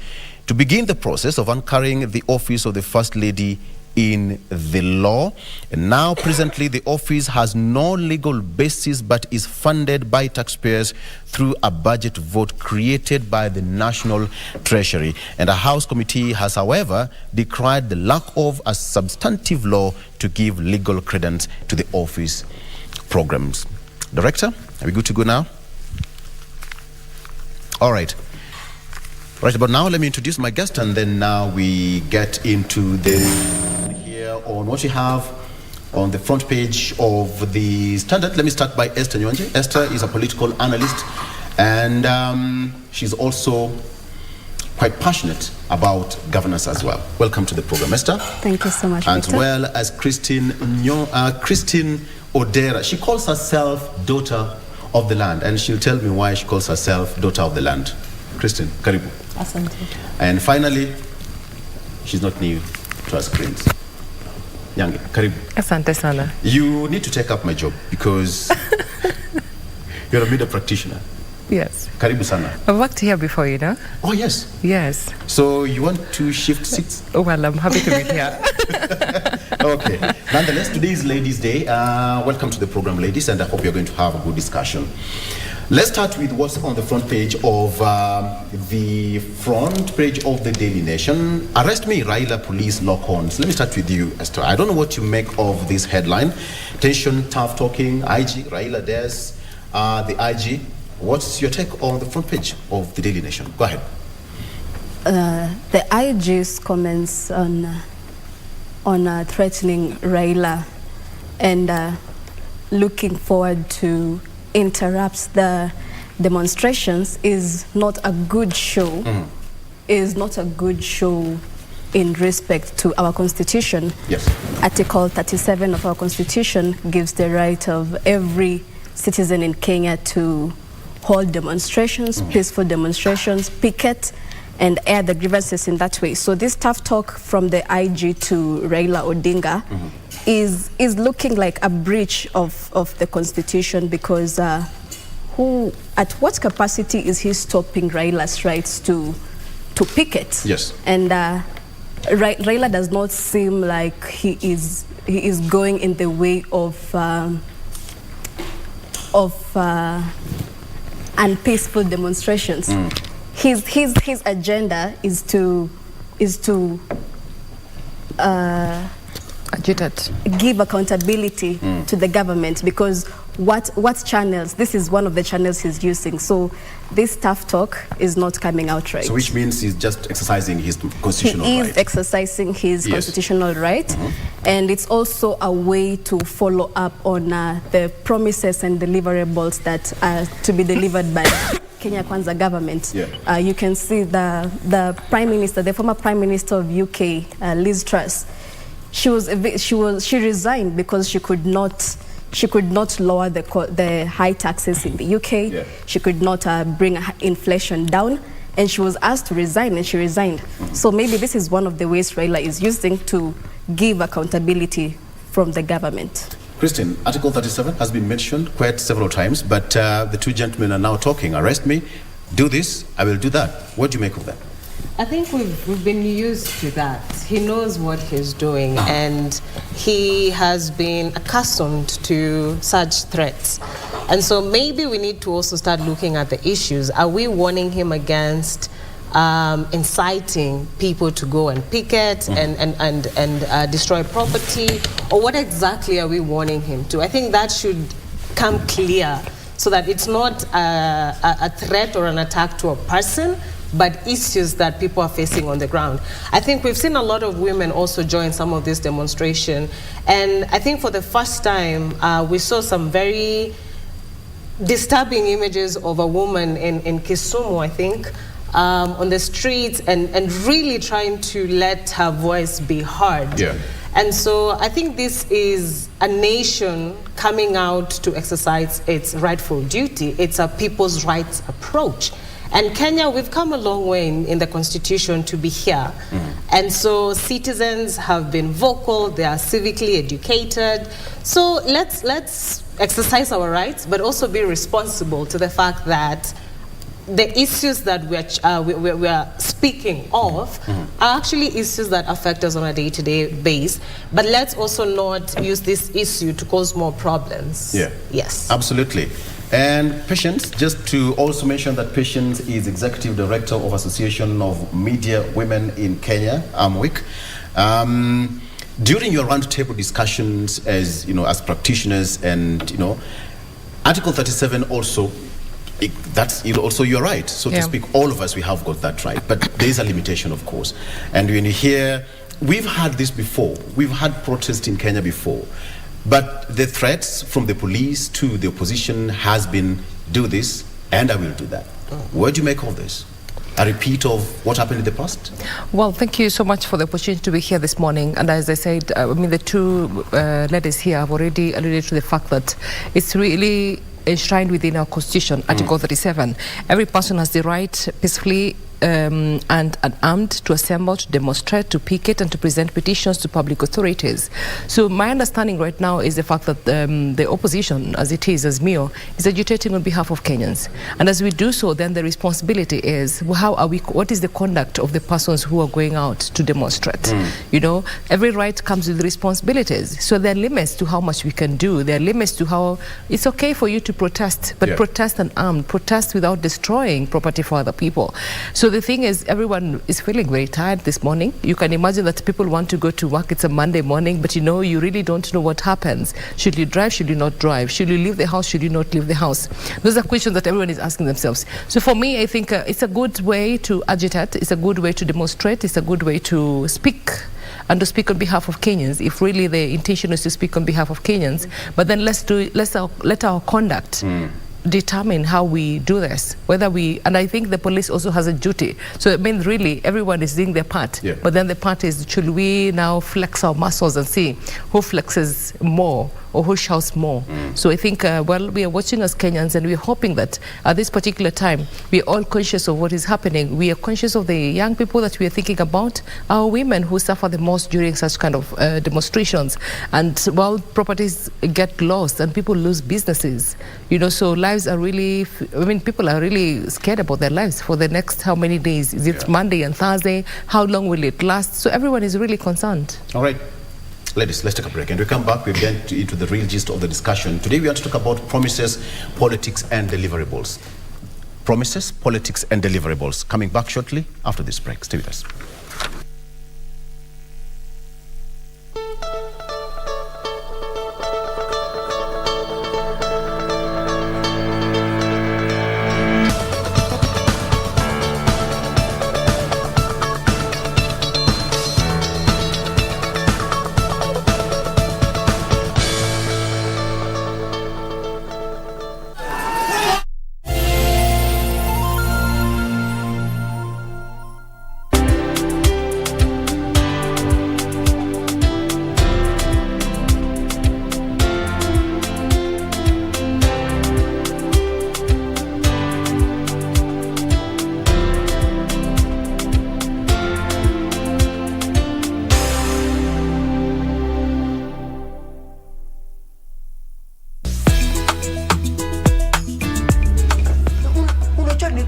to begin the process of anchoring the office of the First Lady in the law. And now presently the office has no legal basis but is funded by taxpayers through a budget vote created by the National Treasury. And a House committee has, however, decried the lack of a substantive law to give legal credence to the office programs. Director, are we good to go now? All right. Right about now, let me introduce my guest, and then now we get into the here on what you have on the front page of the Standard. Let me start by Esther Nyonje. Esther is a political analyst, and she's also quite passionate about governance as well. Welcome to the program, Esther. Thank you so much, As Victor. well as Christine Odera. She calls herself daughter of the land, and she'll tell me why she calls herself daughter of the land. Christine, karibu. Asante. And finally, she's not new to our screens. Nyange, karibu. Asante sana. You need to take up my job because you're a media practitioner. Yes. Karibu sana. I've worked here before, you know? Oh, yes. Yes. So you want to shift seats? Oh, well, I'm happy to be here. Okay. Nonetheless, today is Ladies' Day. Welcome to the program, ladies, and I hope you're going to have a good discussion. Let's start with what's on the front page of the Daily Nation. Arrest me, Raila police lock-ons. Let me start with you, Esther. I don't know what you make of this headline. Tension, tough talking, IG, Raila dares, the IG. What's your take on the front page of the Daily Nation? Go ahead. The IG's comments on threatening Raila and looking forward to interrupt the demonstrations is not a good show. Is not a good show in respect to our constitution. Yes. Article 37 of our constitution gives the right of every citizen in Kenya to hold demonstrations, peaceful demonstrations, picket, and air the grievances in that way. So this tough talk from the IG to Raila Odinga is looking like a breach of the constitution, because at what capacity is he stopping Raila's rights to picket? Yes. And Raila does not seem like he is going in the way of unpeaceful demonstrations. His agenda is to give accountability to the government, because what channels, this is one of the channels he's using. So this tough talk is not coming out right. So which means he's just exercising his constitutional right. He is exercising his constitutional right. And it's also a way to follow up on the promises and deliverables that are to be delivered by Kenya Kwanza government. You can see the Prime Minister, the former Prime Minister of UK, Liz Truss. She resigned because she could not lower the high taxes in the UK. She could not bring inflation down, and she was asked to resign, and she resigned. So maybe this is one of the ways Raila is using to give accountability from the government. Christine, Article 37 has been mentioned quite several times, but the two gentlemen are now talking. Arrest me, do this, I will do that. What do you make of that? I think we've been used to that. He knows what he's doing, and he has been accustomed to such threats. And so maybe we need to also start looking at the issues. Are we warning him against inciting people to go and picket and destroy property? Or what exactly are we warning him to? I think that should come clear, so that it's not a threat or an attack to a person, but issues that people are facing on the ground. I think we've seen a lot of women also join some of this demonstration. And I think for the first time, we saw some very disturbing images of a woman in Kisumu, I think, on the streets and really trying to let her voice be heard. And so I think this is a nation coming out to exercise its rightful duty. It's a people's rights approach. And Kenya, we've come a long way in the constitution to be here. And so citizens have been vocal, they are civically educated. So let's exercise our rights, but also be responsible to the fact that the issues that we are speaking of are actually issues that affect us on a day-to-day basis. But let's also not use this issue to cause more problems. Yes. Absolutely. And Patience, just to also mention that Patience is Executive Director of Association of Media Women in Kenya, AMWIC. During your roundtable discussions as practitioners, and Article 37 also, that's also your right, so to speak. All of us, we have got that right, but there is a limitation, of course. And when you hear, we've had this before, we've had protests in Kenya before, but the threats from the police to the opposition has been, do this and I will do that. What do you make of this? A repeat of what happened in the past? Well, thank you so much for the opportunity to be here this morning. And as I said, the two ladies here have already alluded to the fact that it's really enshrined within our constitution, Article 37. Every person has the right peacefully and unarmed to assemble, to demonstrate, to picket, and to present petitions to public authorities. So my understanding right now is the fact that the opposition, as it is, as MIO, is agitating on behalf of Kenyans. And as we do so, then the responsibility is, what is the conduct of the persons who are going out to demonstrate? You know, every right comes with responsibilities. So there are limits to how much we can do. There are limits to how, it's okay for you to protest, but protest unarmed, protest without destroying property for other people. So the thing is, everyone is feeling very tired this morning. You can imagine that people want to go to work. It's a Monday morning, but you know, you really don't know what happens. Should you drive? Should you not drive? Should you leave the house? Should you not leave the house? Those are questions that everyone is asking themselves. So for me, I think it's a good way to agitate. It's a good way to demonstrate. It's a good way to speak and to speak on behalf of Kenyans, if really the intention is to speak on behalf of Kenyans. But then let our conduct determine how we do this, whether we, and I think the police also has a duty. So I mean, really, everyone is doing their part. But then the part is, should we now flex our muscles and see who flexes more or who shouts more? So I think, well, we are watching as Kenyans, and we're hoping that at this particular time, we're all conscious of what is happening. We are conscious of the young people that we are thinking about, our women who suffer the most during such kind of demonstrations. And while properties get lost and people lose businesses, you know, so lives are really, I mean, people are really scared about their lives for the next how many days? Is it Monday and Thursday? How long will it last? So everyone is really concerned. All right. Ladies, let's take a break. And we come back, we get into the real gist of the discussion. Today we want to talk about promises, politics, and deliverables. Promises, politics, and deliverables. Coming back shortly after this break. Stay with us.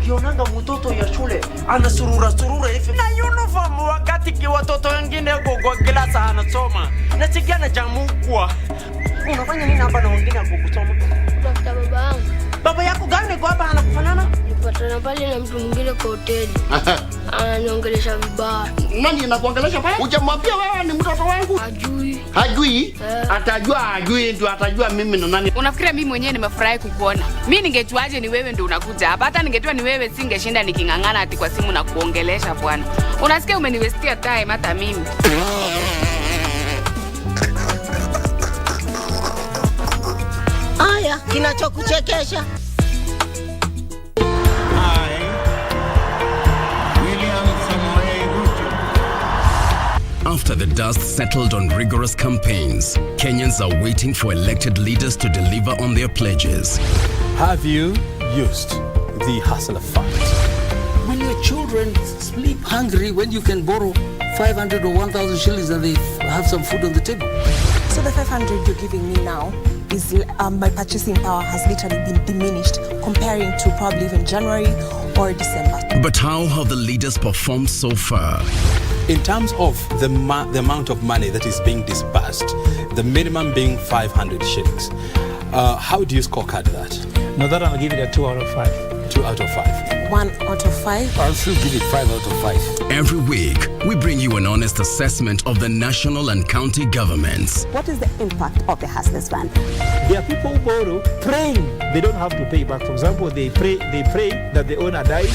nikionanga mtoto ya shule ana surura hivi na uniform, wakati ki watoto wengine kwa klasa anasoma na sikiana jamukwa. Unafanya nini hapa na wengine hapo kusoma? Tafuta baba yangu. Baba yako gani kwa hapa anakufanana? Nipatana pale na mtu mwingine kwa hoteli. Ananiongelesha vibaya. Nani anakuongelesha pale? Hujamwambia wewe ni mtoto wangu? Hajui. Hajui? Atajua ndio atajua mimi na nani. Unafikiria mimi mwenyewe nimefurahi kukuona? Mimi ningejuaje ni wewe ndio unakuja hapa? Hata ningejua ni wewe singeshinda nikingangana ati kwa simu na kuongelesha bwana. Unasikia umeniwestia time hata mimi. Aya, kinachokuchekesha. After the dust settled on rigorous campaigns, Kenyans are waiting for elected leaders to deliver on their pledges. Have you used the hustler fund? When your children sleep hungry, when you can borrow 500 or 1,000 shillings and they have some food on the table. So the 500 you're giving me now is my purchasing power has literally been diminished comparing to probably even January or December. But how have the leaders performed so far? In terms of the amount of money that is being disbursed, the minimum being 500 shillings, how do you scorecard that? No, that I'll give it a 2 out of 5. 2 out of 5. 1 out of 5. I'll still give it 5 out of 5. Every week, we bring you an honest assessment of the national and county governments. What is the impact of the Hustlers Fund? There are people who borrow praying they don't have to pay back. For example, they pray that the owner dies.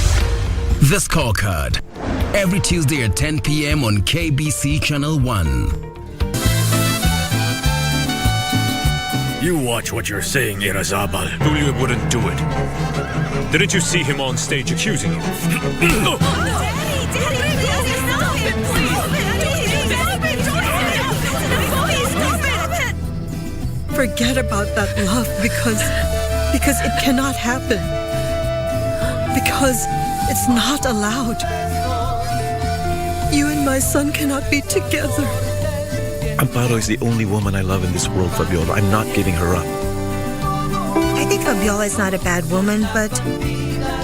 The Scorecard. Every Tuesday at 10 p.m. on KBC Channel 1. You watch what you're saying, Irazabal. Julio wouldn't do it. Didn't you see him on stage accusing you? No! Forget about that love because because it cannot happen. Because it's not allowed. You and my son cannot be together. Amparo is the only woman I love in this world, Fabiola. I'm not giving her up. I think Fabiola is not a bad woman, but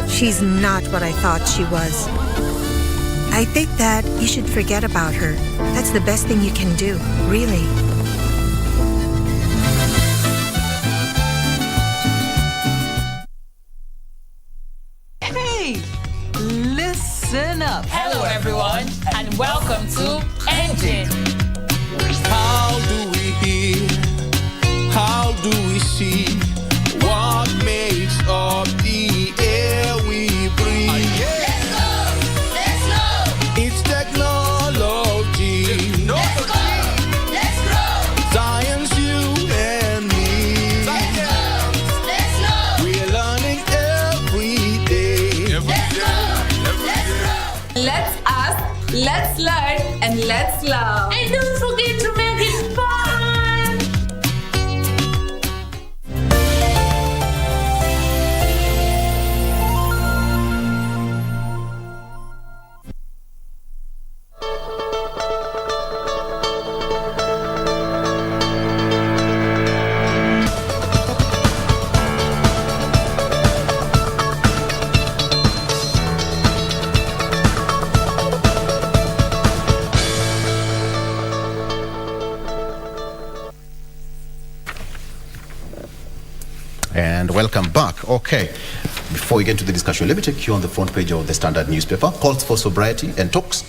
she's not what I thought she was. I think that you should forget about her. That's the best thing you can do, really. Hey, listen up. Hello, everyone, and welcome to Engine. How do we hear? How do we see? What makes up the air we breathe? Let's go! It's technology. Let's go! Science, you and me. Let's go! We're learning every day. Let's ask, let's learn, and let's love. And don't forget to make it fun. And welcome back. Okay, before we get into the discussion, let me take you on the front page of the Standard newspaper. Calls for sobriety and talks.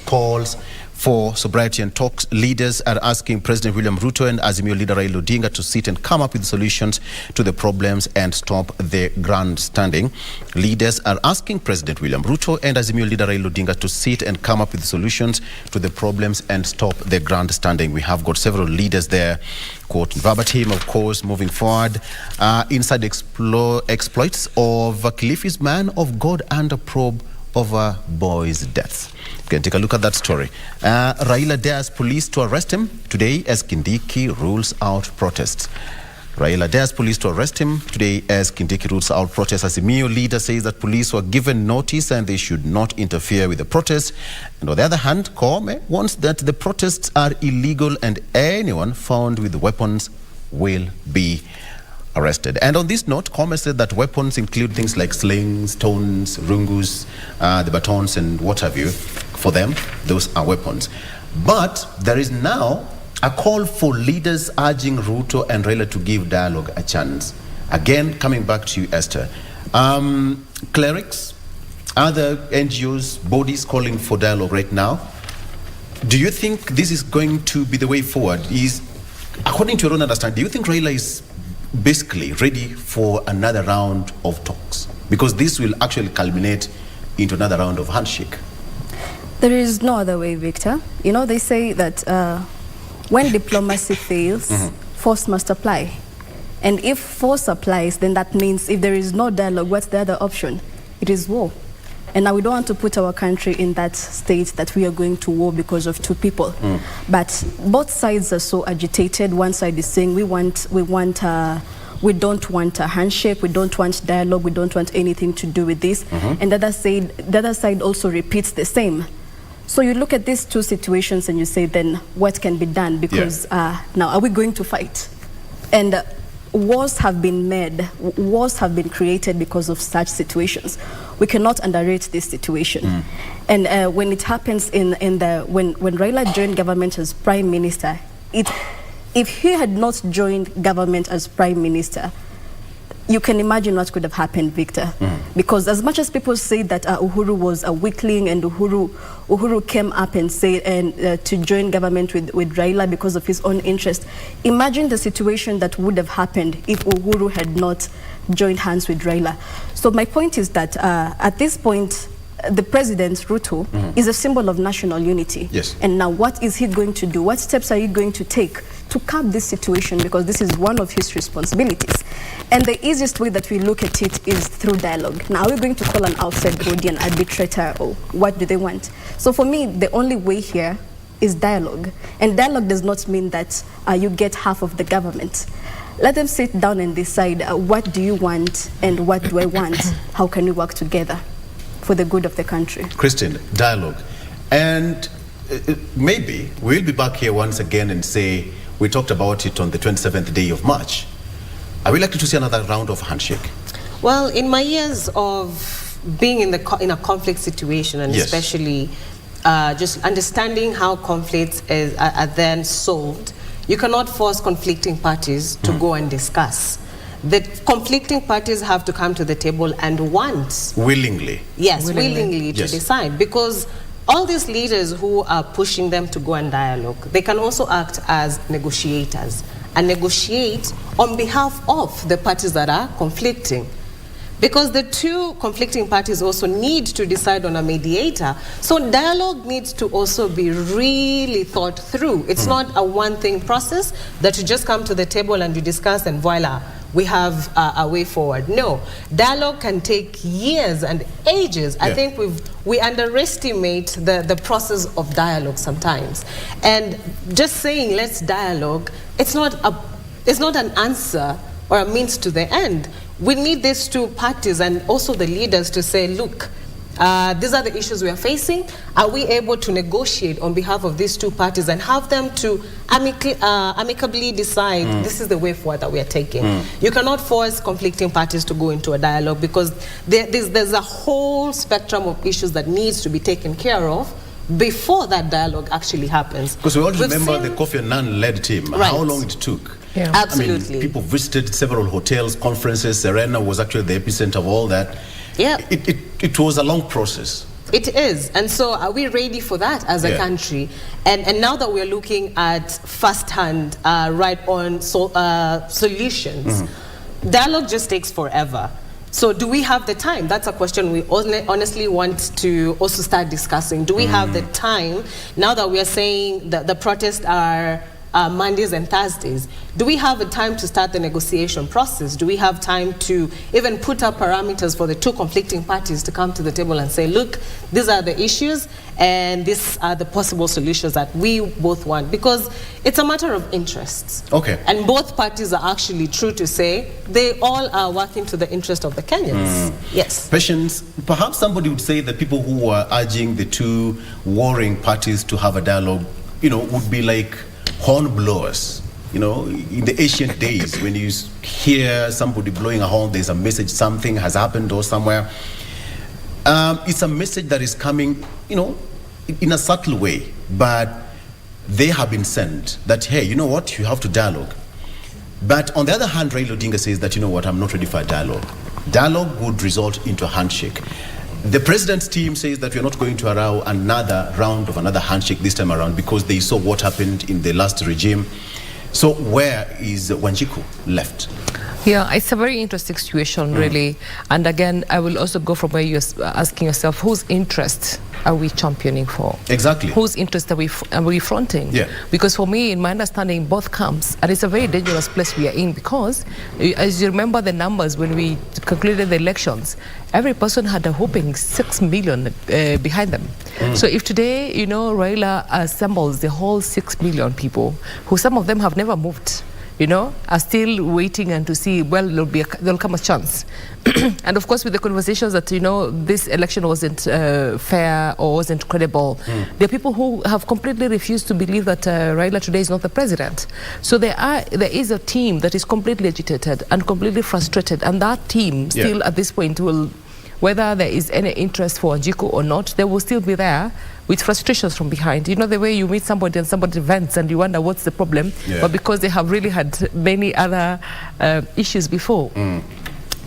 Leaders are asking President William Ruto and Azimio leader Raila Odinga to sit and come up with solutions to the problems and stop the grandstanding. Leaders are asking President William Ruto and Azimio leader Raila Odinga to sit and come up with solutions to the problems and stop the grandstanding. We have got several leaders there, quote verbatim, of course, moving forward. Inside exploits of Kilifi's man of God under probe over boy's death. You can take a look at that story. Raila dares police to arrest him today as Kindiki rules out protests. Raila dares police to arrest him today as Kindiki rules out protests. Azimio leader says that police were given notice and they should not interfere with the protests. And on the other hand, Koome wants that the protests are illegal and anyone found with weapons will be arrested. And on this note, Koome said that weapons include things like slings, stones, rungus, the batons and what have you. For them, those are weapons. But there is now a call for leaders urging Ruto and Raila to give dialogue a chance. Again, coming back to you, Esther. Clerics, other NGOs, bodies calling for dialogue right now. Do you think this is going to be the way forward? According to your own understanding, do you think Raila is basically ready for another round of talks? Because this will actually culminate into another round of handshake. There is no other way, Victor. You know, they say that when diplomacy fails, force must apply. And if force applies, then that means if there is no dialogue, what's the other option? It is war. And now we don't want to put our country in that state that we are going to war because of two people. But both sides are so agitated. One side is saying we don't want a handshake, we don't want dialogue, we don't want anything to do with this. And the other side also repeats the same. So you look at these two situations and you say, then what can be done? Because now, are we going to fight? And wars have been made, wars have been created because of such situations. We cannot underrate this situation. And when it happens when Raila joined government as Prime Minister, if he had not joined government as Prime Minister, you can imagine what could have happened, Victor. Because as much as people say that Uhuru was a weakling and Uhuru came up and said to join government with Raila because of his own interest, imagine the situation that would have happened if Uhuru had not joined hands with Raila. So my point is that at this point, the president, Ruto, is a symbol of national unity. Yes. And now what is he going to do? What steps are you going to take to curb this situation? Because this is one of his responsibilities. And the easiest way that we look at it is through dialogue. Now, are we going to call an outside body an arbitrator, or what do they want? So for me, the only way here is dialogue. And dialogue does not mean that you get half of the government. Let them sit down and decide what do you want and what do I want? How can we work together for the good of the country? Christine, dialogue. And maybe we'll be back here once again and say, we talked about it on the 27th day of March. Are we likely to see another round of handshake? Well, in my years of being in a conflict situation, and especially just understanding how conflicts are then solved, you cannot force conflicting parties to go and discuss. The conflicting parties have to come to the table and want. Willingly. Yes, willingly to decide. Because all these leaders who are pushing them to go and dialogue, they can also act as negotiators and negotiate on behalf of the parties that are conflicting. Because the two conflicting parties also need to decide on a mediator. So dialogue needs to also be really thought through. It's not a one-thing process that you just come to the table and you discuss and voila, we have a way forward. No, dialogue can take years and ages. I think we underestimate the process of dialogue sometimes. And just saying let's dialogue, it's not an answer or a means to the end. We need these two parties and also the leaders to say, look, these are the issues we are facing. Are we able to negotiate on behalf of these two parties and have them to amicably decide this is the way forward that we are taking? You cannot force conflicting parties to go into a dialogue because there's a whole spectrum of issues that needs to be taken care of before that dialogue actually happens. Because we all remember the Kofi Annan-led team, how long it took. Yeah. Absolutely. I mean, people visited several hotels, conferences. Serena was actually the epicenter of all that. Yeah. It was a long process. It is. And so are we ready for that as a country? And now that we're looking at first-hand, right-on solutions, dialogue just takes forever. So do we have the time? That's a question we honestly want to also start discussing. Do we have the time, now that we are saying that the protests are Mondays and Thursdays, do we have a time to start the negotiation process? Do we have time to even put up parameters for the two conflicting parties to come to the table and say, look, these are the issues and these are the possible solutions that we both want? Because it's a matter of interests. Okay. And both parties are actually true to say they all are working to the interest of the Kenyans. Yes. Patience, perhaps somebody would say that people who are urging the two warring parties to have a dialogue, would be like horn blowers. In the ancient days, when you hear somebody blowing a horn, there's a message, something has happened or somewhere. It's a message that is coming, in a subtle way, but they have been sent that, hey, you know what, you have to dialogue. But on the other hand, Raila Odinga says that, you know what, I'm not ready for a dialogue. Dialogue would result into a handshake. The president's team says that we're not going to allow another round of another handshake this time around because they saw what happened in the last regime. So where is Wanjiku left? Yeah, it's a very interesting situation, really. And again, I will also go from where you're asking yourself, whose interests are we championing for? Exactly. Whose interests are we fronting? Yeah. Because for me, in my understanding, both camps, and it's a very dangerous place we are in because, as you remember the numbers when we concluded the elections, every person had a whopping 6 million behind them. So if today, Raila assembles the whole 6 million people, who some of them have never moved, are still waiting and to see, well, there'll come a chance. And of course, with the conversations that, this election wasn't fair or wasn't credible, there are people who have completely refused to believe that Raila today is not the president. So there is a team that is completely agitated and completely frustrated, and that team still at this point will, whether there is any interest for Wanjiku or not, they will still be there with frustrations from behind. The way you meet somebody and somebody vents and you wonder what's the problem, but because they have really had many other issues before.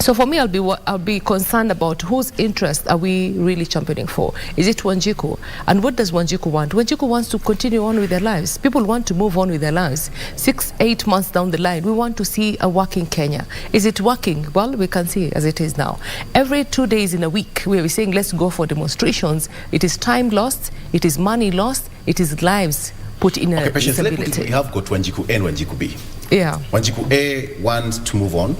So for me, I'll be concerned about whose interest are we really championing for. Is it Wanjiku? And what does Wanjiku want? Wanjiku wants to continue on with their lives. People want to move on with their lives. 6-8 months down the line, we want to see a working Kenya. Is it working? Well, we can see as it is now. Every 2 days in a week, where we're saying let's go for demonstrations, it is time lost, it is money lost, it is lives put in a disability. We have got Wanjiku A and Wanjiku B. Yeah. Wanjiku A wants to move on.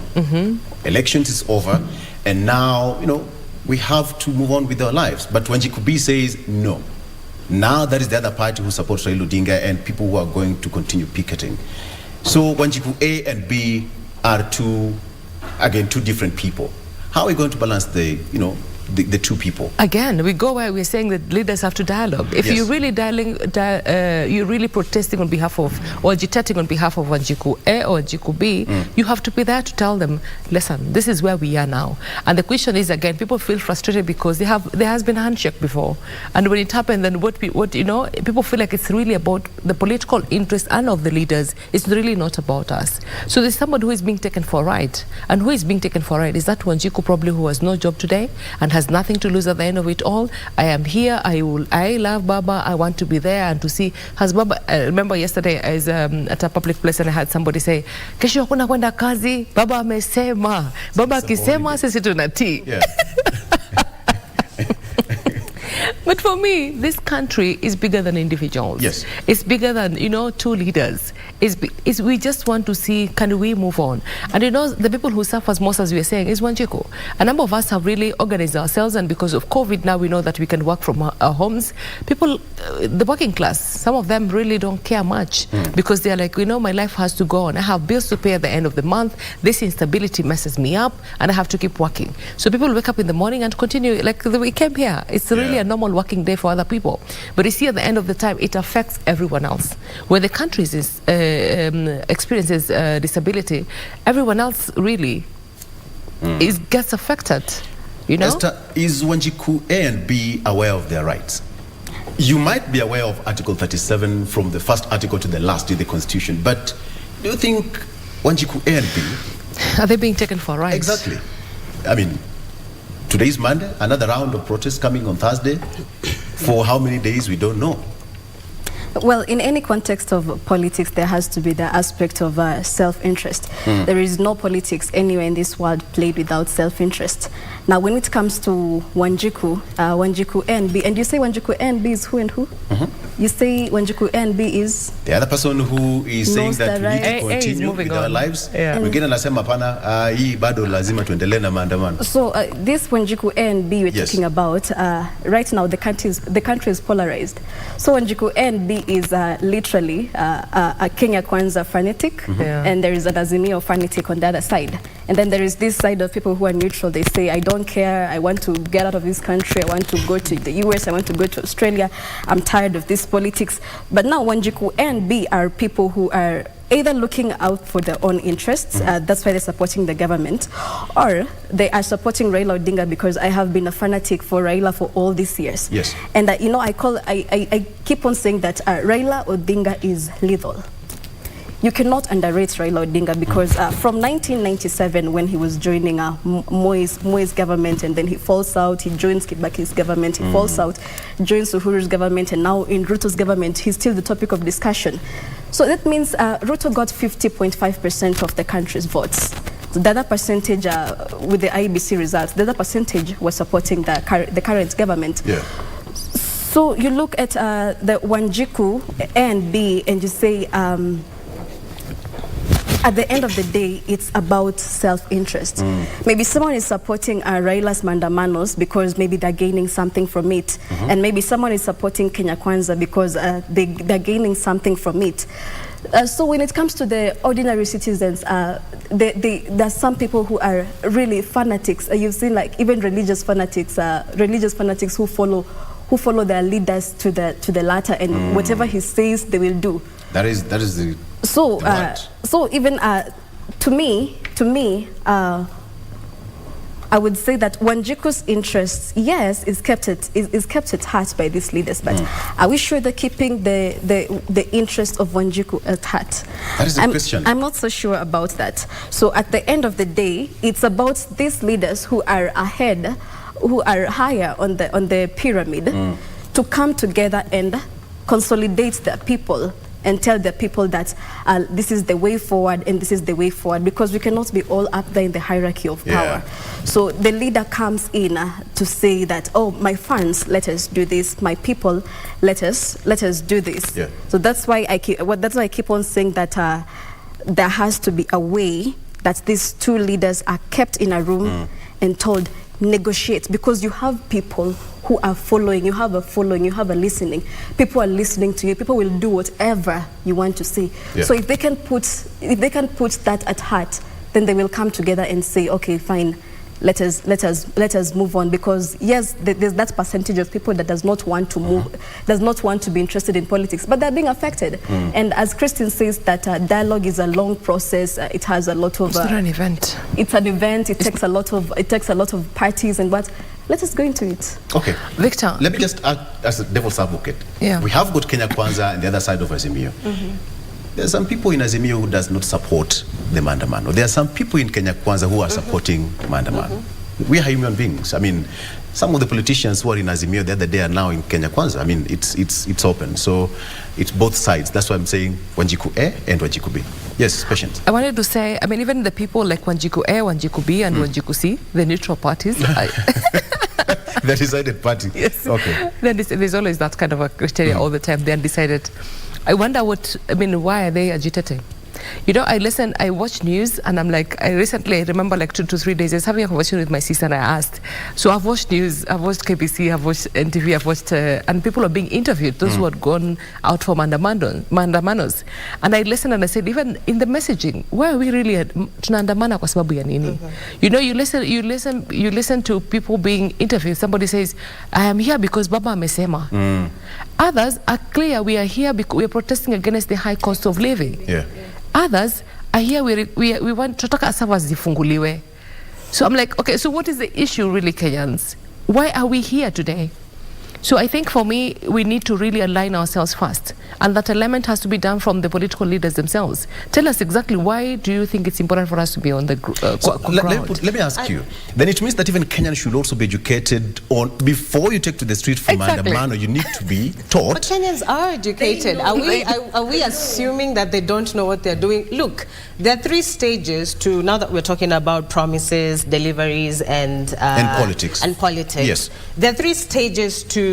Elections is over, and now we have to move on with our lives. But Wanjiku B says no. Now that is the other party who supports Raila Odinga and people who are going to continue picketing. So Wanjiku A and B are two different people. How are we going to balance the two people? Again, we go where we're saying that leaders have to dialogue. If you're really you're really protesting on behalf of, or agitating on behalf of Wanjiku A or Wanjiku B, you have to be there to tell them, listen, this is where we are now. And the question is, again, people feel frustrated because there has been a handshake before. And when it happened, then people feel like it's really about the political interest and of the leaders. It's really not about us. So there's somebody who is being taken for a ride. And who is being taken for a ride? Is that Wanjiku probably who has no job today and has nothing to lose at the end of it all? I am here. I love Baba. I want to be there and to see. Has Baba? I remember yesterday I was at a public place and I had somebody say, "Kesho hakuna kwenda kazi. Baba amesema. Baba akisema sisi tunatii." Yeah. But for me, this country is bigger than individuals. Yes. It's bigger than, two leaders. We just want to see, can we move on? And the people who suffer most, as we are saying, is Wanjiku. A number of us have really organized ourselves, and because of COVID now we know that we can work from our homes. People, the working class, some of them really don't care much because they're like, my life has to go on. I have bills to pay at the end of the month. This instability messes me up and I have to keep working. So people wake up in the morning and continue, like we came here. It's really a normal working day for other people. But you see, at the end of the time, it affects everyone else. When the country experiences disability, everyone else really gets affected. Esther, is Wanjiku A and B aware of their rights? You might be aware of Article 37 from the first article to the last in the Constitution, but do you think Wanjiku A and B... Are they being taken for rights? Exactly. I mean, today's Monday, another round of protests coming on Thursday. For how many days, we don't know. Well, in any context of politics, there has to be the aspect of self-interest. There is no politics anywhere in this world played without self-interest. Now, when it comes to Wanjiku A and B, and you say Wanjiku A and B is who and who? You say Wanjiku A and B is? The other person who is saying that we need to continue with our lives. Mwingine anasema hapana, hii bado lazima tuendelee na maandamano. So this Wanjiku A and B we're talking about, right now the country is polarized. So Wanjiku A and B is literally a Kenya Kwanza fanatic, and there is an Azimio fanatic on the other side. And then there is this side of people who are neutral. They say, I don't care, I want to get out of this country, I want to go to the US, I want to go to Australia, I'm tired of this politics. But now Wanjiku A and B are people who are either looking out for their own interests, that's why they're supporting the government, or they are supporting Raila Odinga because I have been a fanatic for Raila for all these years. Yes. And I keep on saying that Raila Odinga is lethal. You cannot underrate Raila Odinga because from 1997, when he was joining Moi's government, and then he falls out, he joins Kibaki's government, he falls out, joins Uhuru's government, and now in Ruto's government, he's still the topic of discussion. So that means Ruto got 50.5% of the country's votes. The other percentage, with the IBC results, the other percentage was supporting the current government. Yeah. So you look at the Wanjiku A and B, and you say, at the end of the day, it's about self-interest. Maybe someone is supporting Raila's Mandamanos because maybe they're gaining something from it. And maybe someone is supporting Kenya Kwanza because they're gaining something from it. So when it comes to the ordinary citizens, there's some people who are really fanatics. You've seen like even religious fanatics who follow their leaders to the latter, and whatever he says, they will do. That is the so even to me, I would say that Wanjiku's interest, yes, is kept at heart by these leaders, but are we sure they're keeping the interest of Wanjiku at heart? That is the question. I'm not so sure about that. So at the end of the day, it's about these leaders who are ahead, who are higher on the pyramid, to come together and consolidate their people and tell the people that this is the way forward and this is the way forward, because we cannot be all up there in the hierarchy of power. So the leader comes in to say that, oh, my fans, let us do this. My people, let us do this. Yeah. So that's why I keep on saying that there has to be a way that these two leaders are kept in a room and told, negotiate, because you have people who are following. You have a following, you have a listening. People are listening to you. People will do whatever you want to say. Yeah. So if they can put that at heart, then they will come together and say, okay, fine, let us move on. Because yes, there's that percentage of people that does not want to move, does not want to be interested in politics, but they're being affected. And as Christine says, that dialogue is a long process. It has a lot of. It's not an event. It's an event. It takes a lot of parties and what. Let us go into it. Okay, Victor. Let me just act as a devil's advocate. Yeah. We have got Kenya Kwanza and the other side of Azimio. There are some people in Azimio who does not support the Maandamano. There are some people in Kenya Kwanza who are supporting Maandamano. We are human beings. I mean, some of the politicians who are in Azimio the other day are now in Kenya Kwanza. I mean, it's open. So it's both sides. That's why I'm saying Wanjiku A and Wanjiku B. Yes, Patience. I wanted to say, I mean, even the people like Wanjiku A, Wanjiku B, and Wanjiku C, the neutral parties. The decided party. Yes. Okay. Then there's always that kind of a criteria all the time. They're undecided. I wonder why are they agitating? You know, I watch news and I'm like, I remember like 2 to 3 days, I was having a conversation with my sister and I asked, so I've watched news, I've watched KBC, I've watched NTV, I've watched, and people are being interviewed, those who had gone out for Maandamanos. And I listened and I said, even in the messaging, why are we really tunaandamana kwa sababu ya nini? You know, you listen to people being interviewed. Somebody says, I am here because Baba amesema. Others are clear, we are here because we are protesting against the high cost of living. Yeah. Others are here, we want tutaka asava zifunguliwe. So I'm like, okay, so what is the issue really, Kenyans? Why are we here today? So I think for me, we need to really align ourselves first. And that alignment has to be done from the political leaders themselves. Tell us exactly, why do you think it's important for us to be on the ground? Let me ask you. Then it means that even Kenyans should also be educated on, before you take to the street for Maandamano, you need to be taught. But Kenyans are educated. Are we assuming that they don't know what they're doing? Look, there are 3 stages to, now that we're talking about promises, deliveries, and politics. And politics. Yes. There are 3 stages to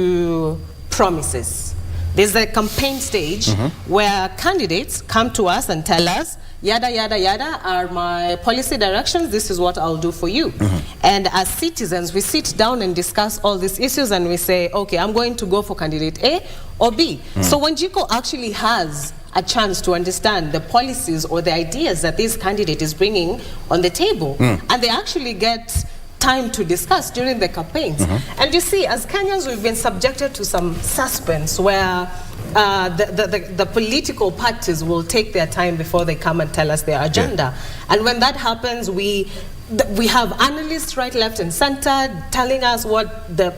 promises. There's a campaign stage where candidates come to us and tell us, yada, yada, yada are my policy directions, this is what I'll do for you. And as citizens, we sit down and discuss all these issues and we say, okay, I'm going to go for candidate A or B. So Wanjiku actually has a chance to understand the policies or the ideas that this candidate is bringing on the table. And they actually get time to discuss during the campaigns. And you see, as Kenyans, we've been subjected to some suspense where the political parties will take their time before they come and tell us their agenda. And when that happens, we have analysts right, left, and center telling us what the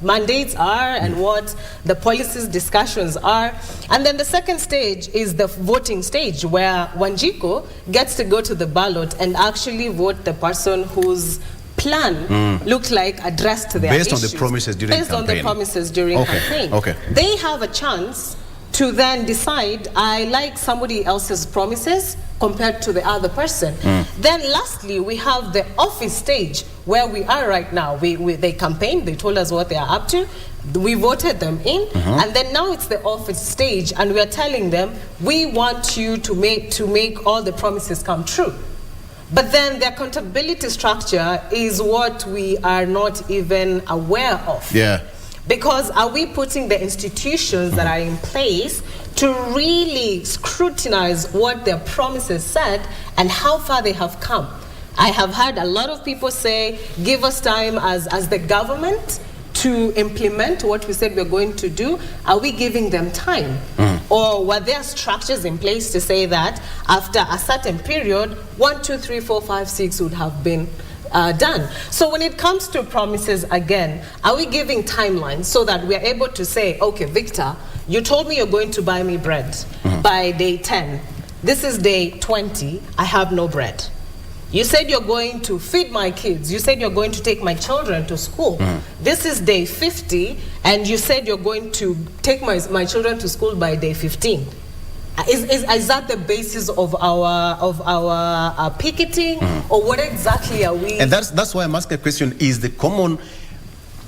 mandates are and what the policies discussions are. And then the second stage is the voting stage, where Wanjiku gets to go to the ballot and actually vote the person whose plan looked like addressed to their based issues. On the promises during based campaign. On the promises during campaign. Okay. They have a chance to then decide, I like somebody else's promises compared to the other person. Then lastly, we have the office stage where we are right now. They campaigned, they told us what they are up to, we voted them in, and then now it's the office stage and we are telling them, we want you to make all the promises come true. But then the accountability structure is what we are not even aware of. Yeah. Because are we putting the institutions that are in place to really scrutinize what their promises said and how far they have come? I have heard a lot of people say, give us time as the government to implement what we said we're going to do. Are we giving them time? Or were there structures in place to say that after a certain period, 1, 2, 3, 4, 5, 6 would have been done? So when it comes to promises, again, are we giving timelines so that we're able to say, okay, Victor, you told me you're going to buy me bread by day 10. This is day 20, I have no bread. You said you're going to feed my kids. You said you're going to take my children to school. This is day 50, and you said you're going to take my children to school by day 15. Is that the basis of our picketing, or what exactly are we? And that's why I'm asking a question: is the common?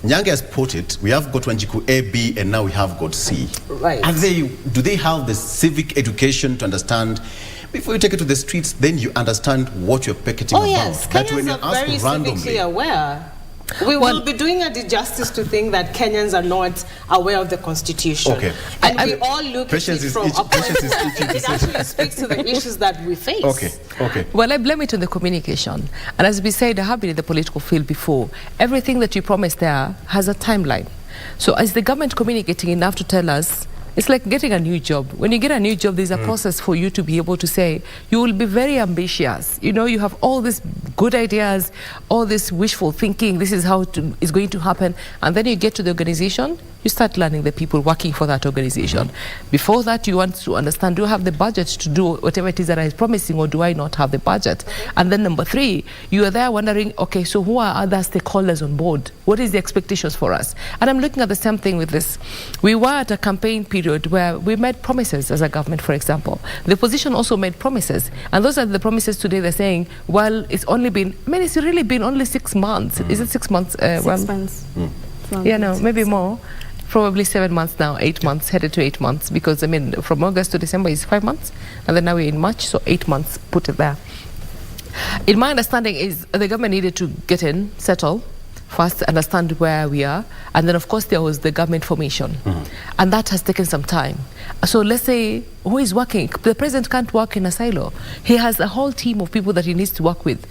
Nyange has put it. We have got Wanjiku A, B, and now we have got C. Right. Do they have the civic education to understand? Before you take it to the streets, then you understand what you're picketing about. Oh yes, Kenyans are very civically aware. We will be doing a disjustice to think that Kenyans are not aware of the Constitution. Okay. And we all look at it from a point Patience is where itching to it say. actually speaks to the issues that we face. Okay. Well, I blame it on the communication. And as we said, I have been in the political field before. Everything that you promise there has a timeline. So is the government communicating enough to tell us? It's like getting a new job. When you get a new job, there's a process for you to be able to say, you will be very ambitious. You know, you have all these good ideas, all this wishful thinking, this is how it's going to happen. And then you get to the organization, you start learning the people working for that organization. Before that, you want to understand, do I have the budget to do whatever it is that I'm promising, or do I not have the budget? And then number 3, you are there wondering, okay, so who are other stakeholders on board? What is the expectations for us? And I'm looking at the same thing with this. We were at a campaign period where we made promises as a government, for example. The opposition also made promises. And those are the promises today. They're saying, well, it's only been, it's really been only 6 months. Is it 6 months? 6 months. Yeah, no, maybe more. Probably 7 months now, 8 months, headed to 8 months, because from August to December is 5 months, and then now we're in March, so 8 months, put it there. In my understanding is the government needed to get in, settle, first understand where we are, and then of course there was the government formation, and that has taken some time. So let's say, who is working? The president can't work in a silo. He has a whole team of people that he needs to work with.